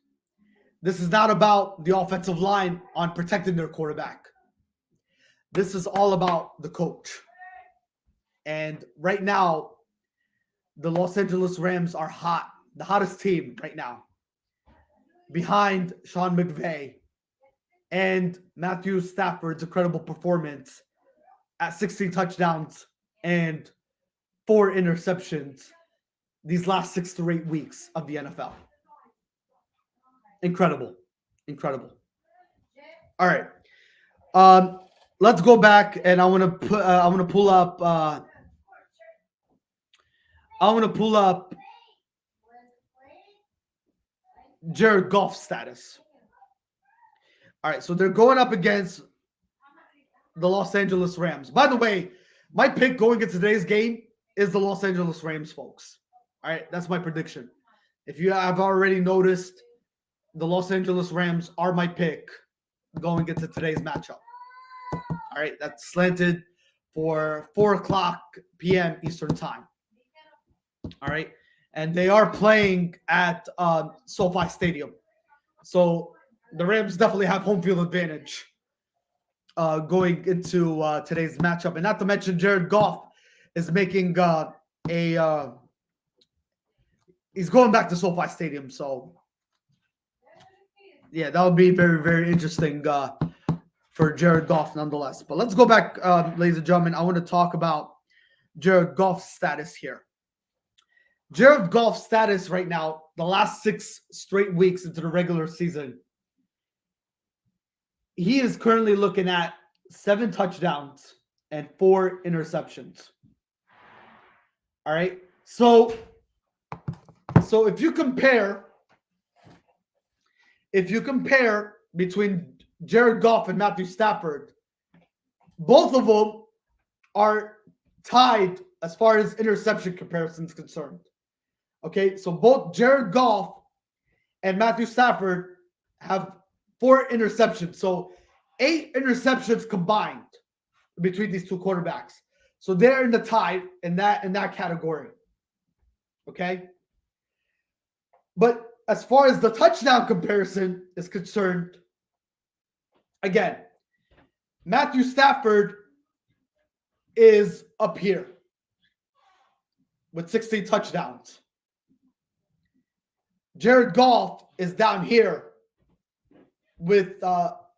This is not about the offensive line on protecting their quarterback. This is all about the coach. And right now, the Los Angeles Rams are hot, the hottest team right now, behind Sean McVay and Matthew Stafford's incredible performance at 16 touchdowns and 4 interceptions these last 6 to 8 weeks of the NFL. Incredible. All right. Let's go back, and I want to pull up I want to pull up Jared Goff's status. All right, so they're going up against the Los Angeles Rams. By the way, my pick going into today's game is the Los Angeles Rams, folks. All right, that's my prediction. If you have already noticed, the Los Angeles Rams are my pick going into today's matchup. All right, that's slanted for 4:00 p.m. Eastern Time. All right, and they are playing at SoFi Stadium. So the Rams definitely have home field advantage going into today's matchup. And not to mention Jared Goff is making he's going back to SoFi Stadium. So yeah, that would be very, very interesting for Jared Goff nonetheless. But let's go back, ladies and gentlemen. I want to talk about Jared Goff's status here. Jared Goff's status right now, the last 6 straight weeks into the regular season, he is currently looking at 7 touchdowns and 4 interceptions. All right. So if you compare between Jared Goff and Matthew Stafford, both of them are tied as far as interception comparison is concerned. Okay, so both Jared Goff and Matthew Stafford have 4 interceptions. So 8 interceptions combined between these two quarterbacks. So they're in the tie in that category. Okay. But as far as the touchdown comparison is concerned, again, Matthew Stafford is up here with 16 touchdowns. Jared Goff is down here with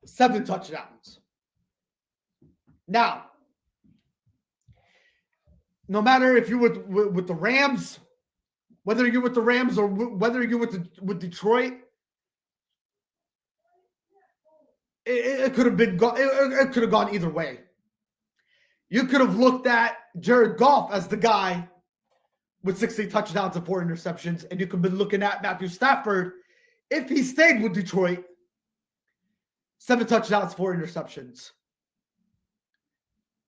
7 touchdowns. Now, no matter if you're with the Rams, whether you're with the Rams or whether you're with Detroit, it could have been it could have gone either way. You could have looked at Jared Goff as the guy with 16 touchdowns and 4 interceptions, and you could have been looking at Matthew Stafford if he stayed with Detroit, 7 touchdowns, 4 interceptions.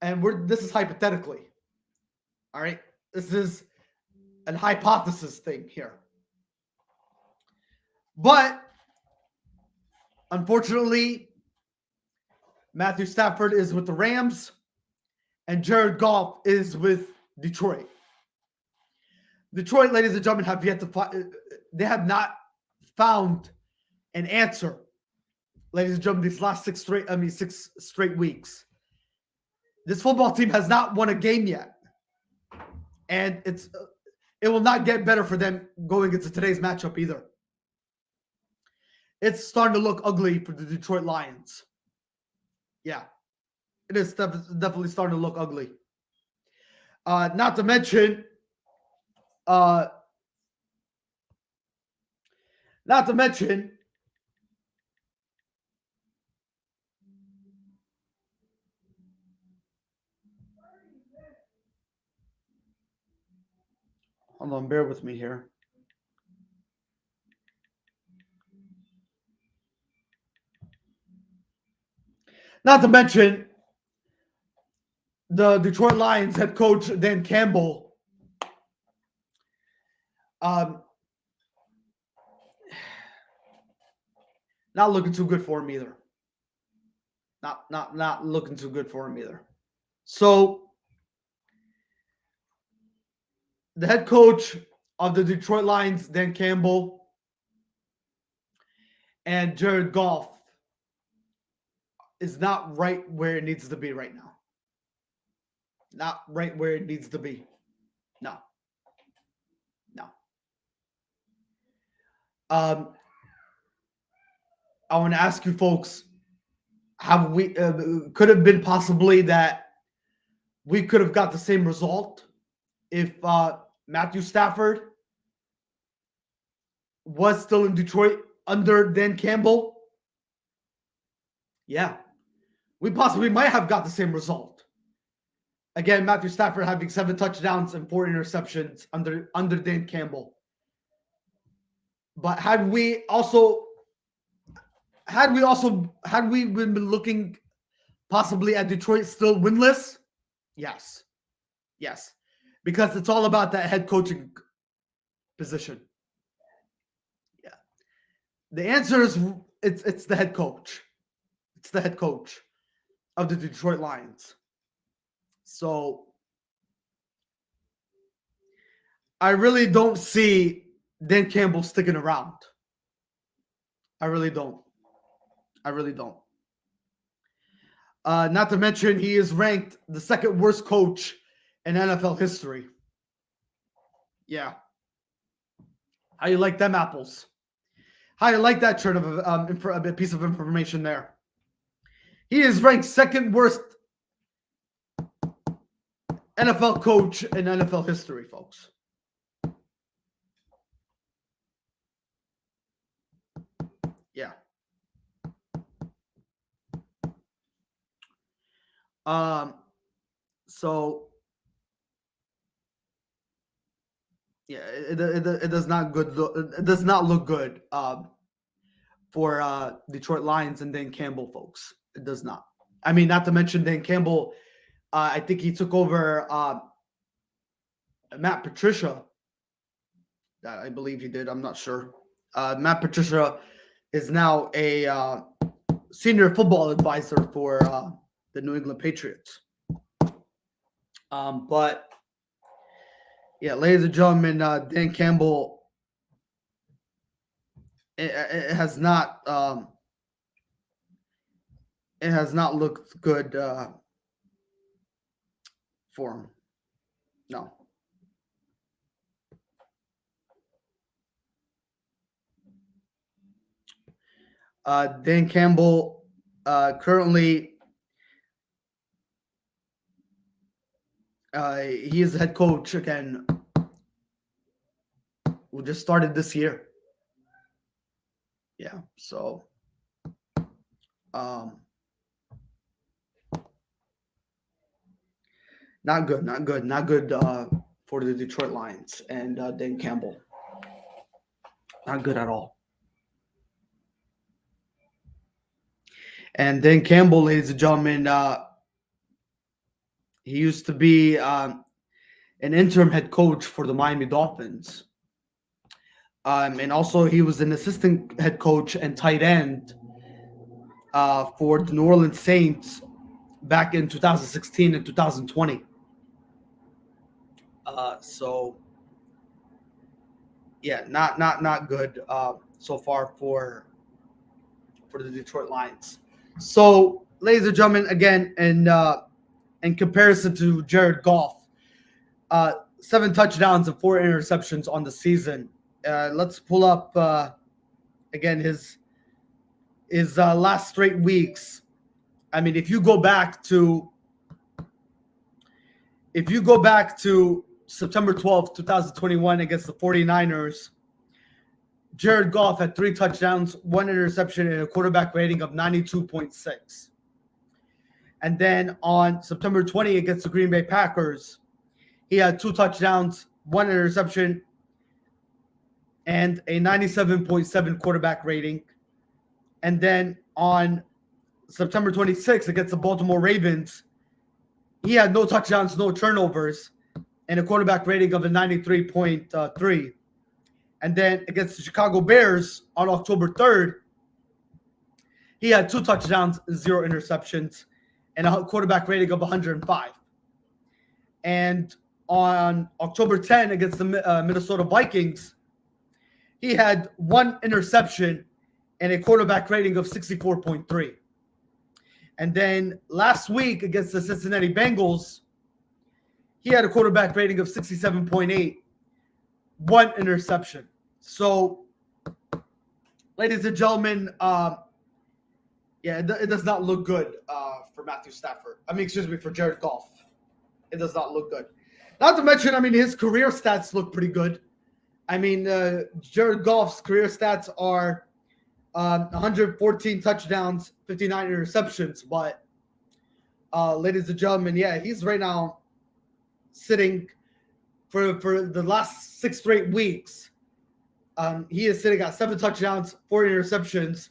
And this is hypothetically. All right, this is an hypothesis thing here. But unfortunately, Matthew Stafford is with the Rams and Jared Goff is with Detroit. Detroit, ladies and gentlemen, have yet to they have not found an answer. Ladies and gentlemen, these last 6 straight weeks. This football team has not won a game yet. And it will not get better for them going into today's matchup either. It's starting to look ugly for the Detroit Lions. Yeah, it is definitely starting to look ugly. Not to mention, hold on, bear with me here. Not to mention, the Detroit Lions head coach Dan Campbell not looking too good for him either. Not looking too good for him either. So the head coach of the Detroit Lions, Dan Campbell, and Jared Goff is not right where it needs to be right now. Not right where it needs to be. No. I want to ask you folks, have we could have been possibly that we could have got the same result if Matthew Stafford was still in Detroit under Dan Campbell? Yeah, we possibly might have got the same result. Again, Matthew Stafford having 7 touchdowns and 4 interceptions under Dan Campbell. But had we been looking possibly at Detroit still winless? Yes. Because it's all about that head coaching position. Yeah. The answer is it's the head coach. It's the head coach of the Detroit Lions. So I really don't see Dan Campbell sticking around. I really don't. Not to mention, he is ranked the 2nd worst coach in NFL history. Yeah. How you like them apples? How you like that turn of a piece of information there? He is ranked 2nd worst NFL coach in NFL history, folks. Yeah. So yeah, it does not look good for Detroit Lions and Dan Campbell, folks. It does not. I mean, not to mention Dan Campbell. I think he took over Matt Patricia. I believe he did. I'm not sure. Matt Patricia is now a senior football advisor for the New England Patriots. But yeah, ladies and gentlemen, Dan Campbell, it has not looked good for him. No. Dan Campbell currently he is the head coach again. We just started this year. Yeah, so not good for the Detroit Lions and Dan Campbell. Not good at all. And Dan Campbell, ladies and gentlemen, he used to be an interim head coach for the Miami Dolphins. And also he was an assistant head coach and tight end for the New Orleans Saints back in 2016 and 2020. So yeah, not good so far for the Detroit Lions. So, ladies and gentlemen, again, in comparison to Jared Goff, 7 touchdowns and 4 interceptions on the season. Let's pull up again his last straight weeks. I mean, if you go back to September 12th, 2021 against the 49ers, Jared Goff had 3 touchdowns, 1 interception, and a quarterback rating of 92.6. And then on September 20 against the Green Bay Packers, he had 2 touchdowns, 1 interception, and a 97.7 quarterback rating. And then on September 26 against the Baltimore Ravens, he had no touchdowns, no turnovers, and a quarterback rating of a 93.3. And then against the Chicago Bears on October 3rd, he had 2 touchdowns, 0 interceptions, and a quarterback rating of 105. And on October 10 against the Minnesota Vikings, he had 1 interception and a quarterback rating of 64.3. And then last week against the Cincinnati Bengals, he had a quarterback rating of 67.8, 1 interception. So, ladies and gentlemen, it does not look good for Matthew Stafford. For Jared Goff. It does not look good. Not to mention, his career stats look pretty good. Jared Goff's career stats are 114 touchdowns, 59 interceptions. But, ladies and gentlemen, he's right now sitting for the last 6 straight weeks. He is sitting at 7 touchdowns, 4 interceptions,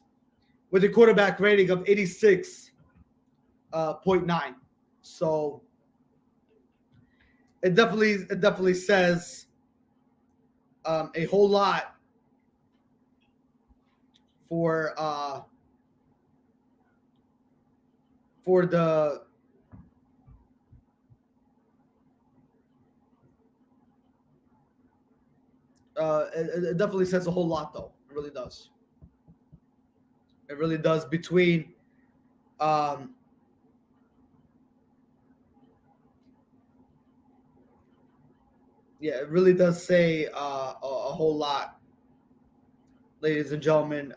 with a quarterback rating of 86.9. So it definitely says a whole lot for the it definitely says a whole lot, though. It really does. It really does. Between it really does say a whole lot, ladies and gentlemen,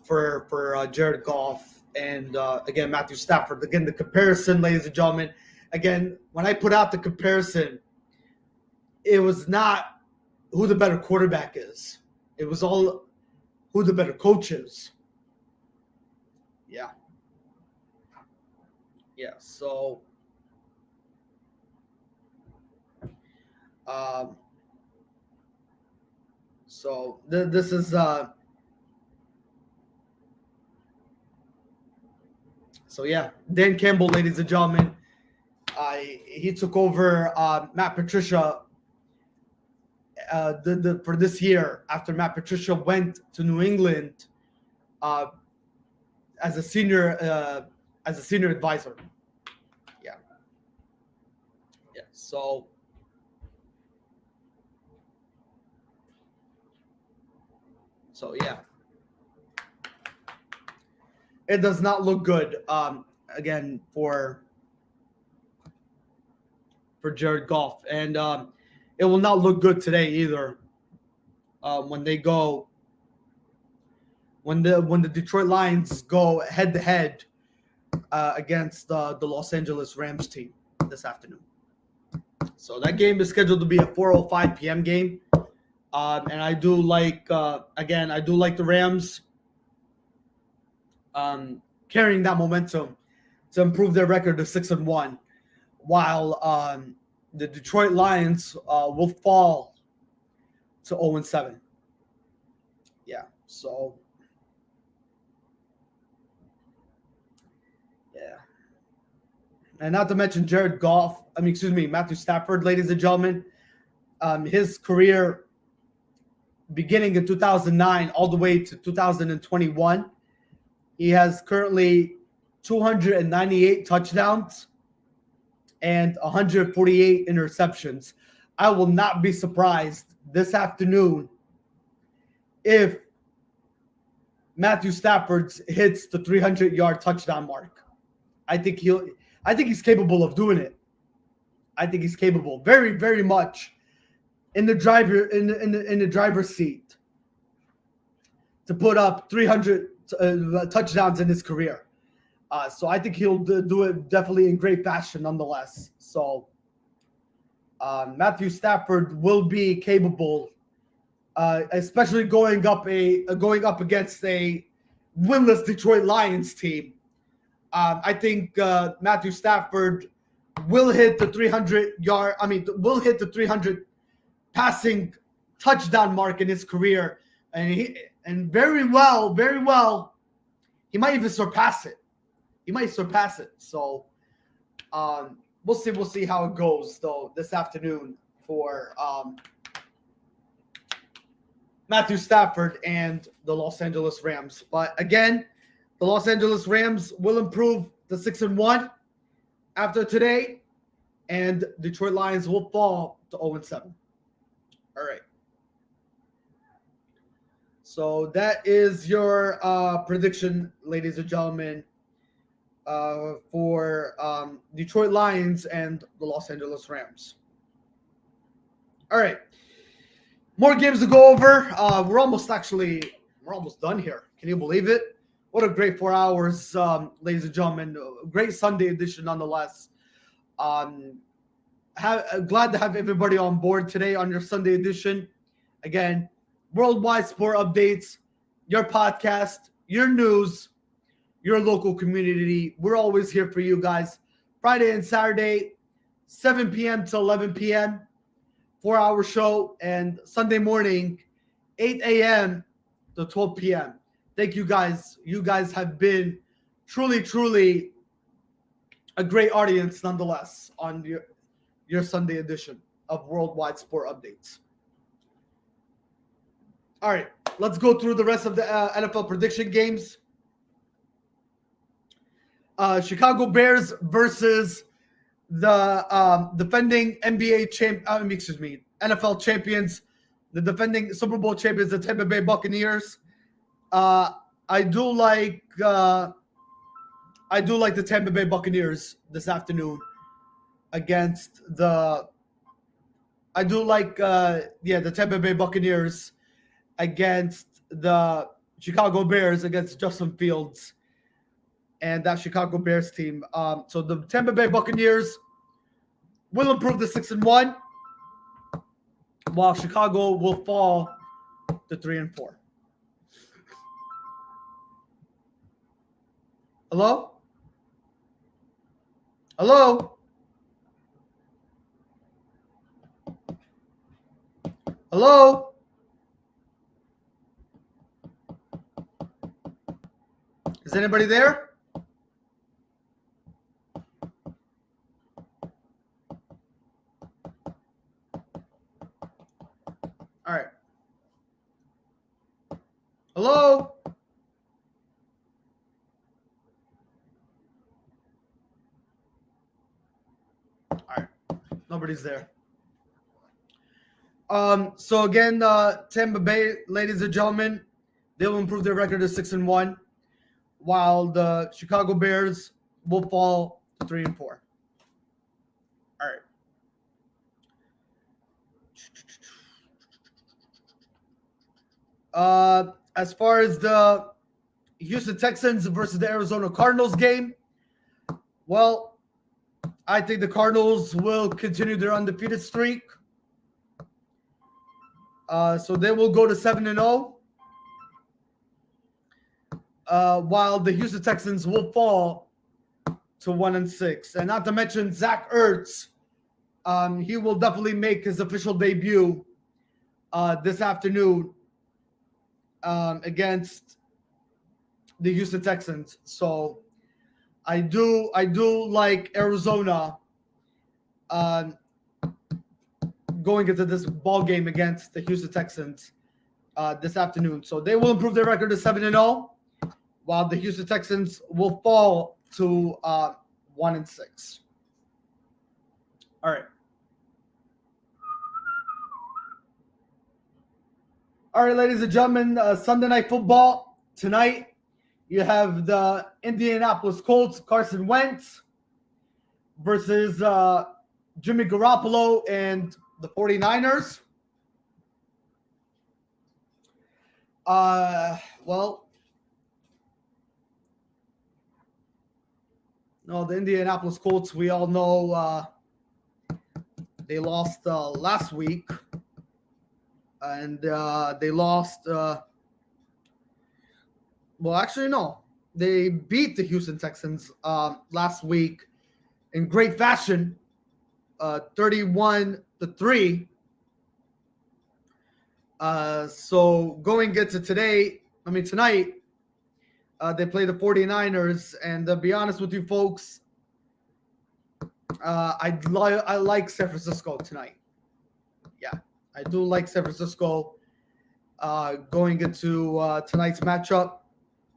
for Jared Goff and again Matthew Stafford. Again, the comparison, ladies and gentlemen. Again, when I put out the comparison, it was not who the better quarterback is. It was all who the better coach is. Yeah. So this is Dan Campbell, ladies and gentlemen. He took over Matt Patricia for this year after Matt Patricia went to New England as a senior advisor. So it does not look good again for Jared Goff, and it will not look good today either when the Detroit Lions go head to head against the Los Angeles Rams team this afternoon. So that game is scheduled to be a 4:05 p.m. game. And I do like the Rams carrying that momentum to improve their record to 6-1, while the Detroit Lions will fall to 0-7. So and not to mention Matthew Stafford, ladies and gentlemen, his career beginning in 2009 all the way to 2021, he has currently 298 touchdowns and 148 interceptions. I will not be surprised this afternoon if Matthew Stafford hits the 300-yard touchdown mark. I think he's capable of doing it. I think he's capable, very, very much in the driver's seat to put up 300 touchdowns in his career. So I think he'll do it definitely in great fashion nonetheless. So Matthew Stafford will be capable, especially going up against a winless Detroit Lions team. I think Matthew Stafford will hit the 300 passing touchdown mark in his career, and very well, he might even surpass it. So we'll see how it goes though this afternoon for Matthew Stafford and the Los Angeles Rams. But again, the Los Angeles Rams will improve to 6-1 after today, and Detroit Lions will fall to 0-7. All right. So that is your prediction, ladies and gentlemen, for Detroit Lions and the Los Angeles Rams. All right. More games to go over. We're almost done here. Can you believe it? What a great 4 hours, ladies and gentlemen. Great Sunday edition nonetheless. Glad to have everybody on board today on your Sunday edition. Again, Worldwide Sport Updates, your podcast, your news, your local community. We're always here for you guys. Friday and Saturday, 7 p.m. to 11 p.m., 4-hour show, and Sunday morning, 8 a.m. to 12 p.m. Thank you guys. You guys have been truly a great audience nonetheless on your Sunday edition of Worldwide Sport Updates. All right, let's go through the rest of the NFL prediction games. Chicago Bears versus the defending NFL champions, the defending Super Bowl champions, the Tampa Bay Buccaneers. I do like the Tampa Bay Buccaneers this afternoon against the. I do like the Tampa Bay Buccaneers against the Chicago Bears against Justin Fields and that Chicago Bears team. So the Tampa Bay Buccaneers will improve to 6-1, while Chicago will fall to 3-4. Hello? Hello? Hello? Is anybody there? All right. Hello? All right. Nobody's there. So again, Tampa Bay, ladies and gentlemen, they will improve their record to 6-1, while the Chicago Bears will fall to 3-4. All right. As far as the Houston Texans versus the Arizona Cardinals game, well, I think the Cardinals will continue their undefeated streak. So they will go to 7-0, while the Houston Texans will fall to 1-6. And not to mention Zach Ertz, he will definitely make his official debut this afternoon against the Houston Texans. So I do like Arizona going into this ball game against the Houston Texans this afternoon. So they will improve their record to 7-0, while the Houston Texans will fall to 1-6. All right. All right, ladies and gentlemen, Sunday Night Football tonight. You have the Indianapolis Colts, Carson Wentz, versus Jimmy Garoppolo and the 49ers. Well, no, the Indianapolis Colts, we all know they lost last week. And they lost. Well, actually, no. They beat the Houston Texans last week in great fashion, 31-3. So going into tonight, they play the 49ers. And to be honest with you folks, I like San Francisco tonight. Yeah. I do like San Francisco going into tonight's matchup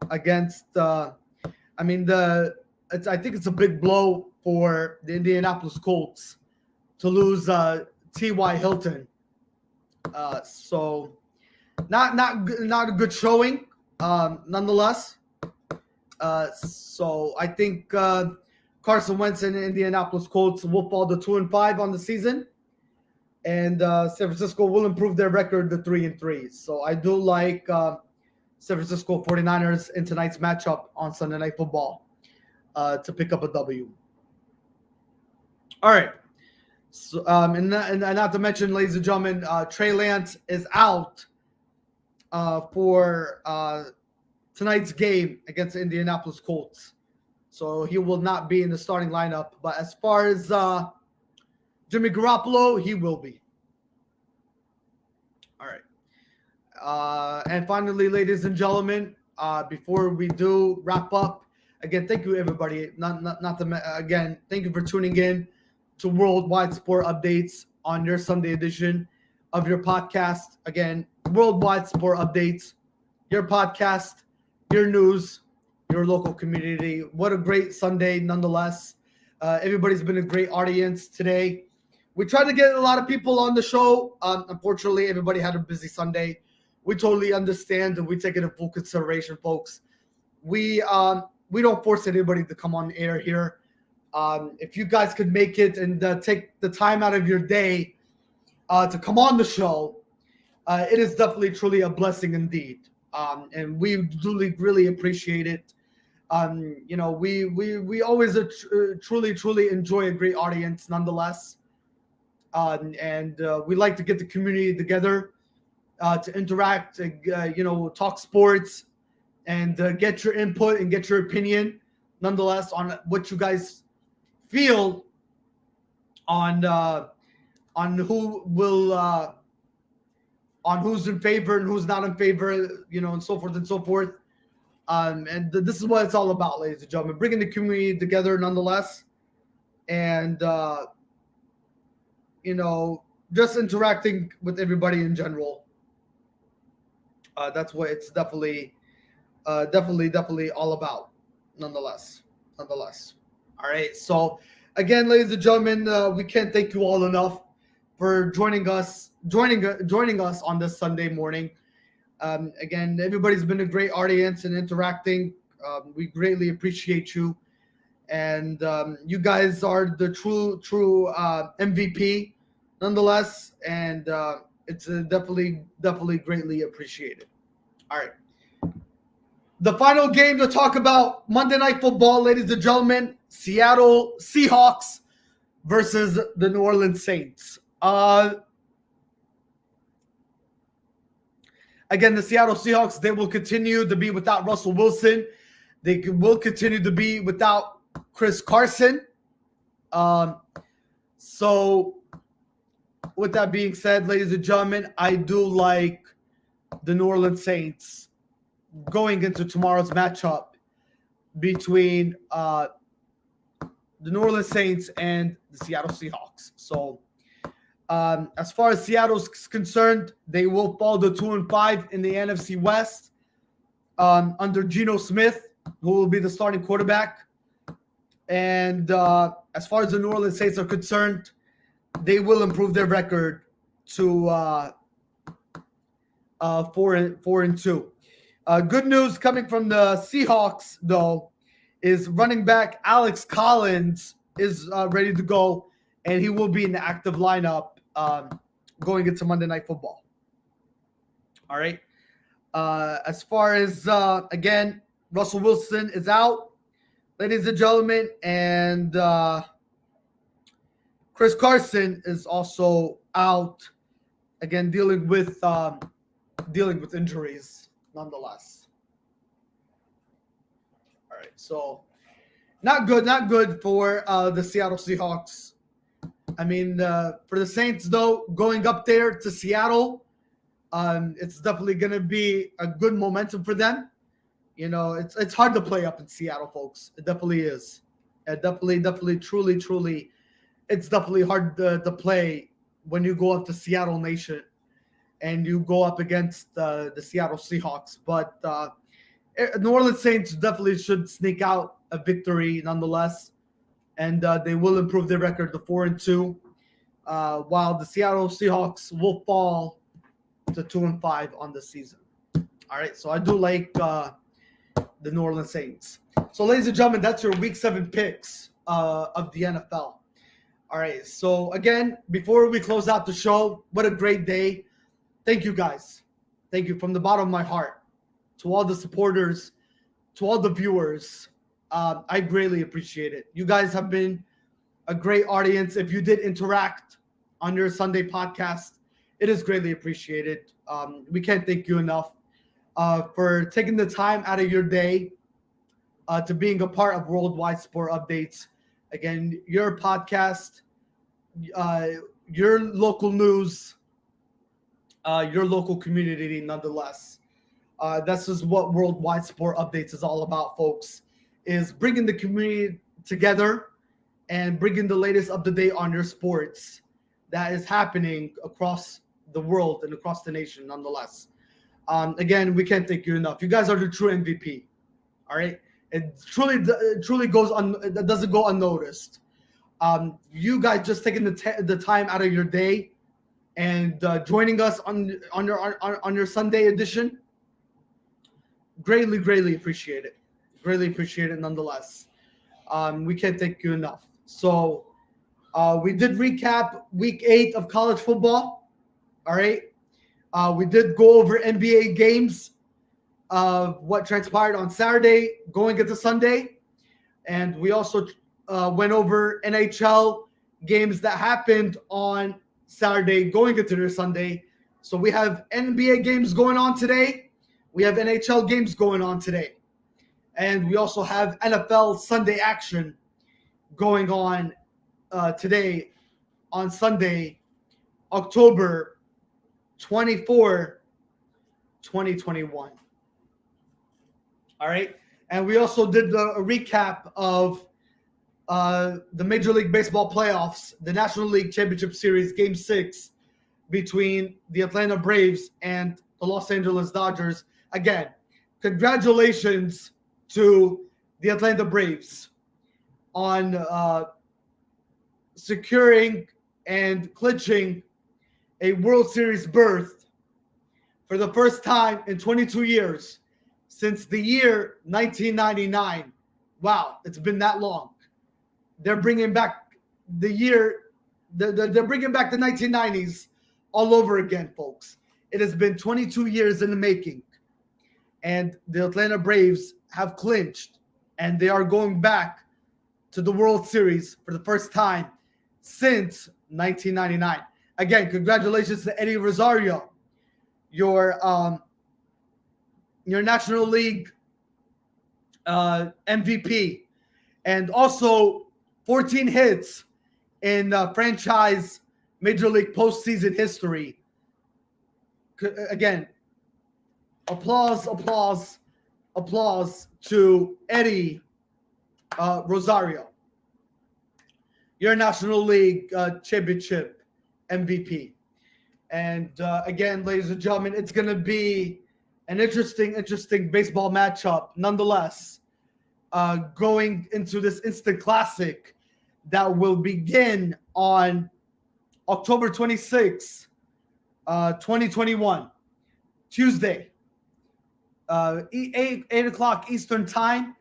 against. I think it's a big blow for the Indianapolis Colts to lose T.Y. Hilton. So not a good showing, nonetheless. So I think Carson Wentz and the Indianapolis Colts will fall to 2-5 on the season. And San Francisco will improve their record to 3-3. So I do like San Francisco 49ers in tonight's matchup on Sunday Night Football to pick up a W. All right. So, and not to mention, ladies and gentlemen, Trey Lance is out for tonight's game against the Indianapolis Colts. So he will not be in the starting lineup. But as far as Jimmy Garoppolo, he will be. All right. And finally, ladies and gentlemen, before we do wrap up, again, thank you everybody. Again, thank you for tuning in to Worldwide Sport Updates on your Sunday edition of your podcast. Again, Worldwide Sport Updates, your podcast, your news, your local community. What a great Sunday, nonetheless. Everybody's been a great audience today. We tried to get a lot of people on the show. Unfortunately, everybody had a busy Sunday. We totally understand, and we take it in full consideration, folks. We don't force anybody to come on air here. If you guys could make it and take the time out of your day to come on the show, it is definitely truly a blessing indeed. And we really appreciate it. We always truly enjoy a great audience nonetheless. And we like to get the community together to interact, talk sports, and get your input and get your opinion, nonetheless, on what you guys feel on who will on who's in favor and who's not in favor, and so forth and so forth. And this is what it's all about, ladies and gentlemen, bringing the community together, nonetheless, and just interacting with everybody in general. That's what it's definitely all about, nonetheless. All right. So again, ladies and gentlemen, we can't thank you all enough for joining us on this Sunday morning. Again, everybody's been a great audience and interacting. We greatly appreciate you. And you guys are the true MVP, nonetheless, and it's definitely greatly appreciated. All right. The final game to talk about, Monday Night Football, ladies and gentlemen, Seattle Seahawks versus the New Orleans Saints. Again, the Seattle Seahawks, they will continue to be without Russell Wilson. They will continue to be without Chris Carson. So with that being said, ladies and gentlemen, I do like the New Orleans Saints going into tomorrow's matchup between the New Orleans Saints and the Seattle Seahawks. So as far as Seattle's concerned, they will fall to 2-5 in the NFC West under Geno Smith, who will be the starting quarterback. And as far as the New Orleans Saints are concerned, they will improve their record to 4-2. Good news coming from the Seahawks, though, is running back Alex Collins is ready to go, and he will be in the active lineup going into Monday Night Football. All right. As far as, again, Russell Wilson is out, ladies and gentlemen, and Chris Carson is also out, again, dealing with injuries, nonetheless. All right, so not good for the Seattle Seahawks. I mean, for the Saints, though, going up there to Seattle, it's definitely going to be a good momentum for them. It's hard to play up in Seattle, folks. It definitely is. It definitely, truly, it's definitely hard to play when you go up to Seattle Nation and you go up against the Seattle Seahawks. But New Orleans Saints definitely should sneak out a victory nonetheless, and they will improve their record to 4-2, while the Seattle Seahawks will fall to 2-5 on the season. All right, so I do like the New Orleans Saints. So, ladies and gentlemen, that's your Week 7 picks of the NFL. All right, so again, before we close out the show, what a great day. Thank you, guys. Thank you from the bottom of my heart to all the supporters, to all the viewers. I greatly appreciate it. You guys have been a great audience. If you did interact on your Sunday podcast, it is greatly appreciated. We can't thank you enough for taking the time out of your day to being a part of Worldwide Sport Updates. Again, your podcast uh, your local news, your local community, nonetheless. This is what Worldwide Sport Updates is all about, folks. Is bringing the community together and bringing the latest up to date on your sports that is happening across the world and across the nation, nonetheless. Again, we can't thank you enough. You guys are the true MVP. All right, it truly goes it doesn't go unnoticed. You guys just taking the time out of your day and joining us on your Sunday edition. Greatly appreciate it. Greatly appreciate it, nonetheless. We can't thank you enough. So we did recap week 8 of college football. All right. We did go over NBA games of what transpired on Saturday going into Sunday. And we also went over NHL games that happened on Saturday going into their Sunday. So we have NBA games going on today. We have NHL games going on today. And we also have NFL Sunday action going on today on Sunday, October 24, 2021. All right. And we also did a recap of the Major League Baseball playoffs, the National League Championship Series, Game 6 between the Atlanta Braves and the Los Angeles Dodgers. Again, congratulations to the Atlanta Braves on securing and clinching a World Series berth for the first time in 22 years since the year 1999. Wow, it's been that long. They're bringing back the year, they're bringing back the 1990s all over again, folks. It has been 22 years in the making, and the Atlanta Braves have clinched, and they are going back to the World Series for the first time since 1999. Again, congratulations to Eddie Rosario, your National League MVP, and also 14 hits in franchise Major League postseason history. Again, applause to Eddie Rosario, your National League championship MVP. And again, ladies and gentlemen, it's going to be an interesting baseball matchup nonetheless, going into this instant classic that will begin on October 26, 2021, Tuesday, 8 o'clock Eastern time,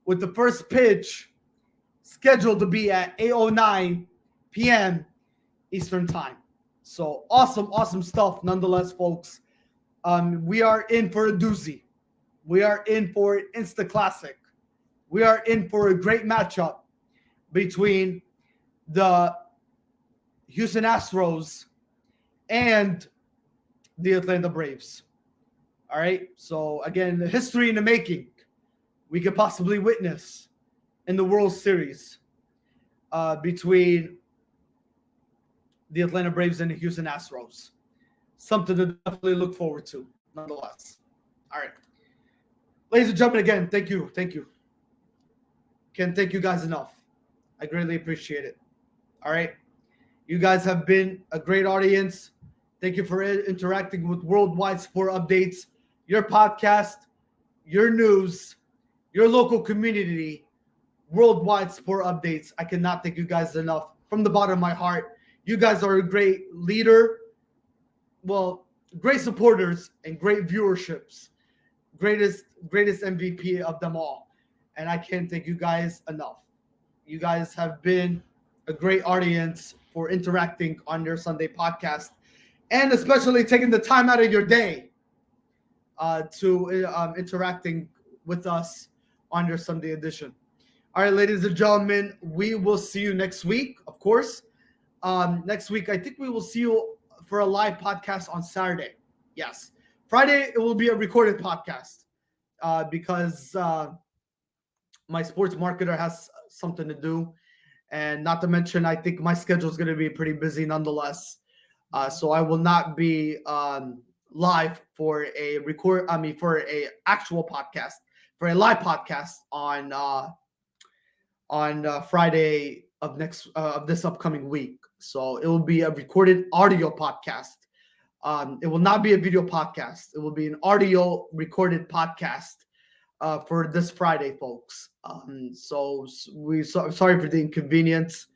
with the first pitch scheduled to be at 8:09 p.m. Eastern time. So awesome stuff nonetheless, folks. We are in for a doozy. We are in for an instant classic. We are in for a great matchup between the Houston Astros and the Atlanta Braves. All right. So again, the history in the making we could possibly witness in the World Series between the Atlanta Braves and the Houston Astros. Something to definitely look forward to, nonetheless. All right. Ladies and gentlemen, again, thank you. Can't thank you guys enough. I greatly appreciate it. All right. You guys have been a great audience. Thank you for interacting with Worldwide Sport Updates, your podcast, your news, your local community, Worldwide Sport Updates. I cannot thank you guys enough from the bottom of my heart. You guys are a great leader, great supporters and great viewerships. Greatest MVP of them all. And I can't thank you guys enough. You guys have been a great audience for interacting on your Sunday podcast, and especially taking the time out of your day to interacting with us on your Sunday edition. All right, ladies and gentlemen, we will see you next week, of course. Next week, I think we will see you for a live podcast on Saturday. Yes. Friday, it will be a recorded podcast because my sports marketer has something to do. And not to mention, I think my schedule is going to be pretty busy nonetheless. So I will not be live for a actual podcast, for a live podcast on Friday of this upcoming week. So it will be a recorded audio podcast. It will not be a video podcast. It will be an audio recorded podcast for this Friday, folks. Sorry for the inconvenience,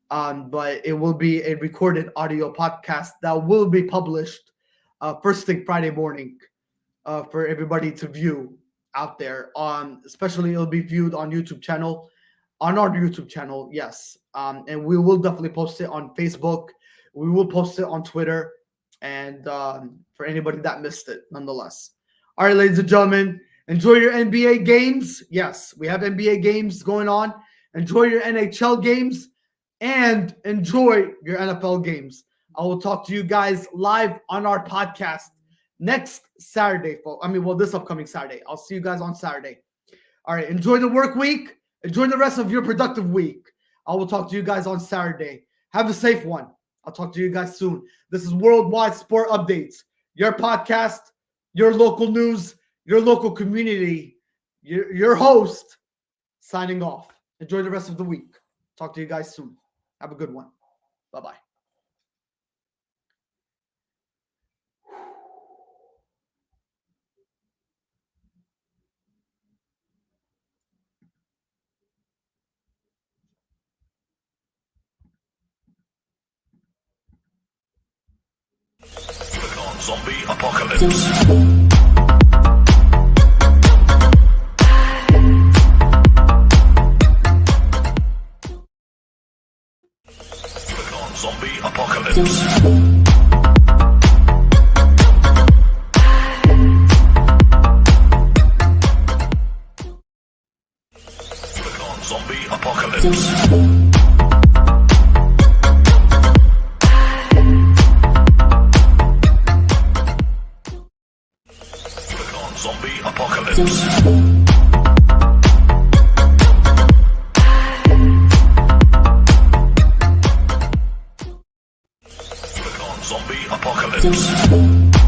but it will be a recorded audio podcast that will be published first thing Friday morning for everybody to view out there. Especially it'll be viewed on our YouTube channel, yes. And we will definitely post it on Facebook. We will post it on Twitter, and for anybody that missed it, nonetheless. All right, ladies and gentlemen, enjoy your NBA games. Yes, we have NBA games going on. Enjoy your NHL games and enjoy your NFL games. I will talk to you guys live on our podcast next Saturday, folks. This upcoming Saturday. I'll see you guys on Saturday. All right, enjoy the work week. Enjoy the rest of your productive week. I will talk to you guys on Saturday. Have a safe one. I'll talk to you guys soon. This is Worldwide Sport Updates, your podcast, your local news, your local community, your host, signing off. Enjoy the rest of the week. Talk to you guys soon. Have a good one. Bye-bye. Zombie apocalypse. Zombie apocalypse. Zombie apocalypse. Zombie apocalypse. Zombie apocalypse.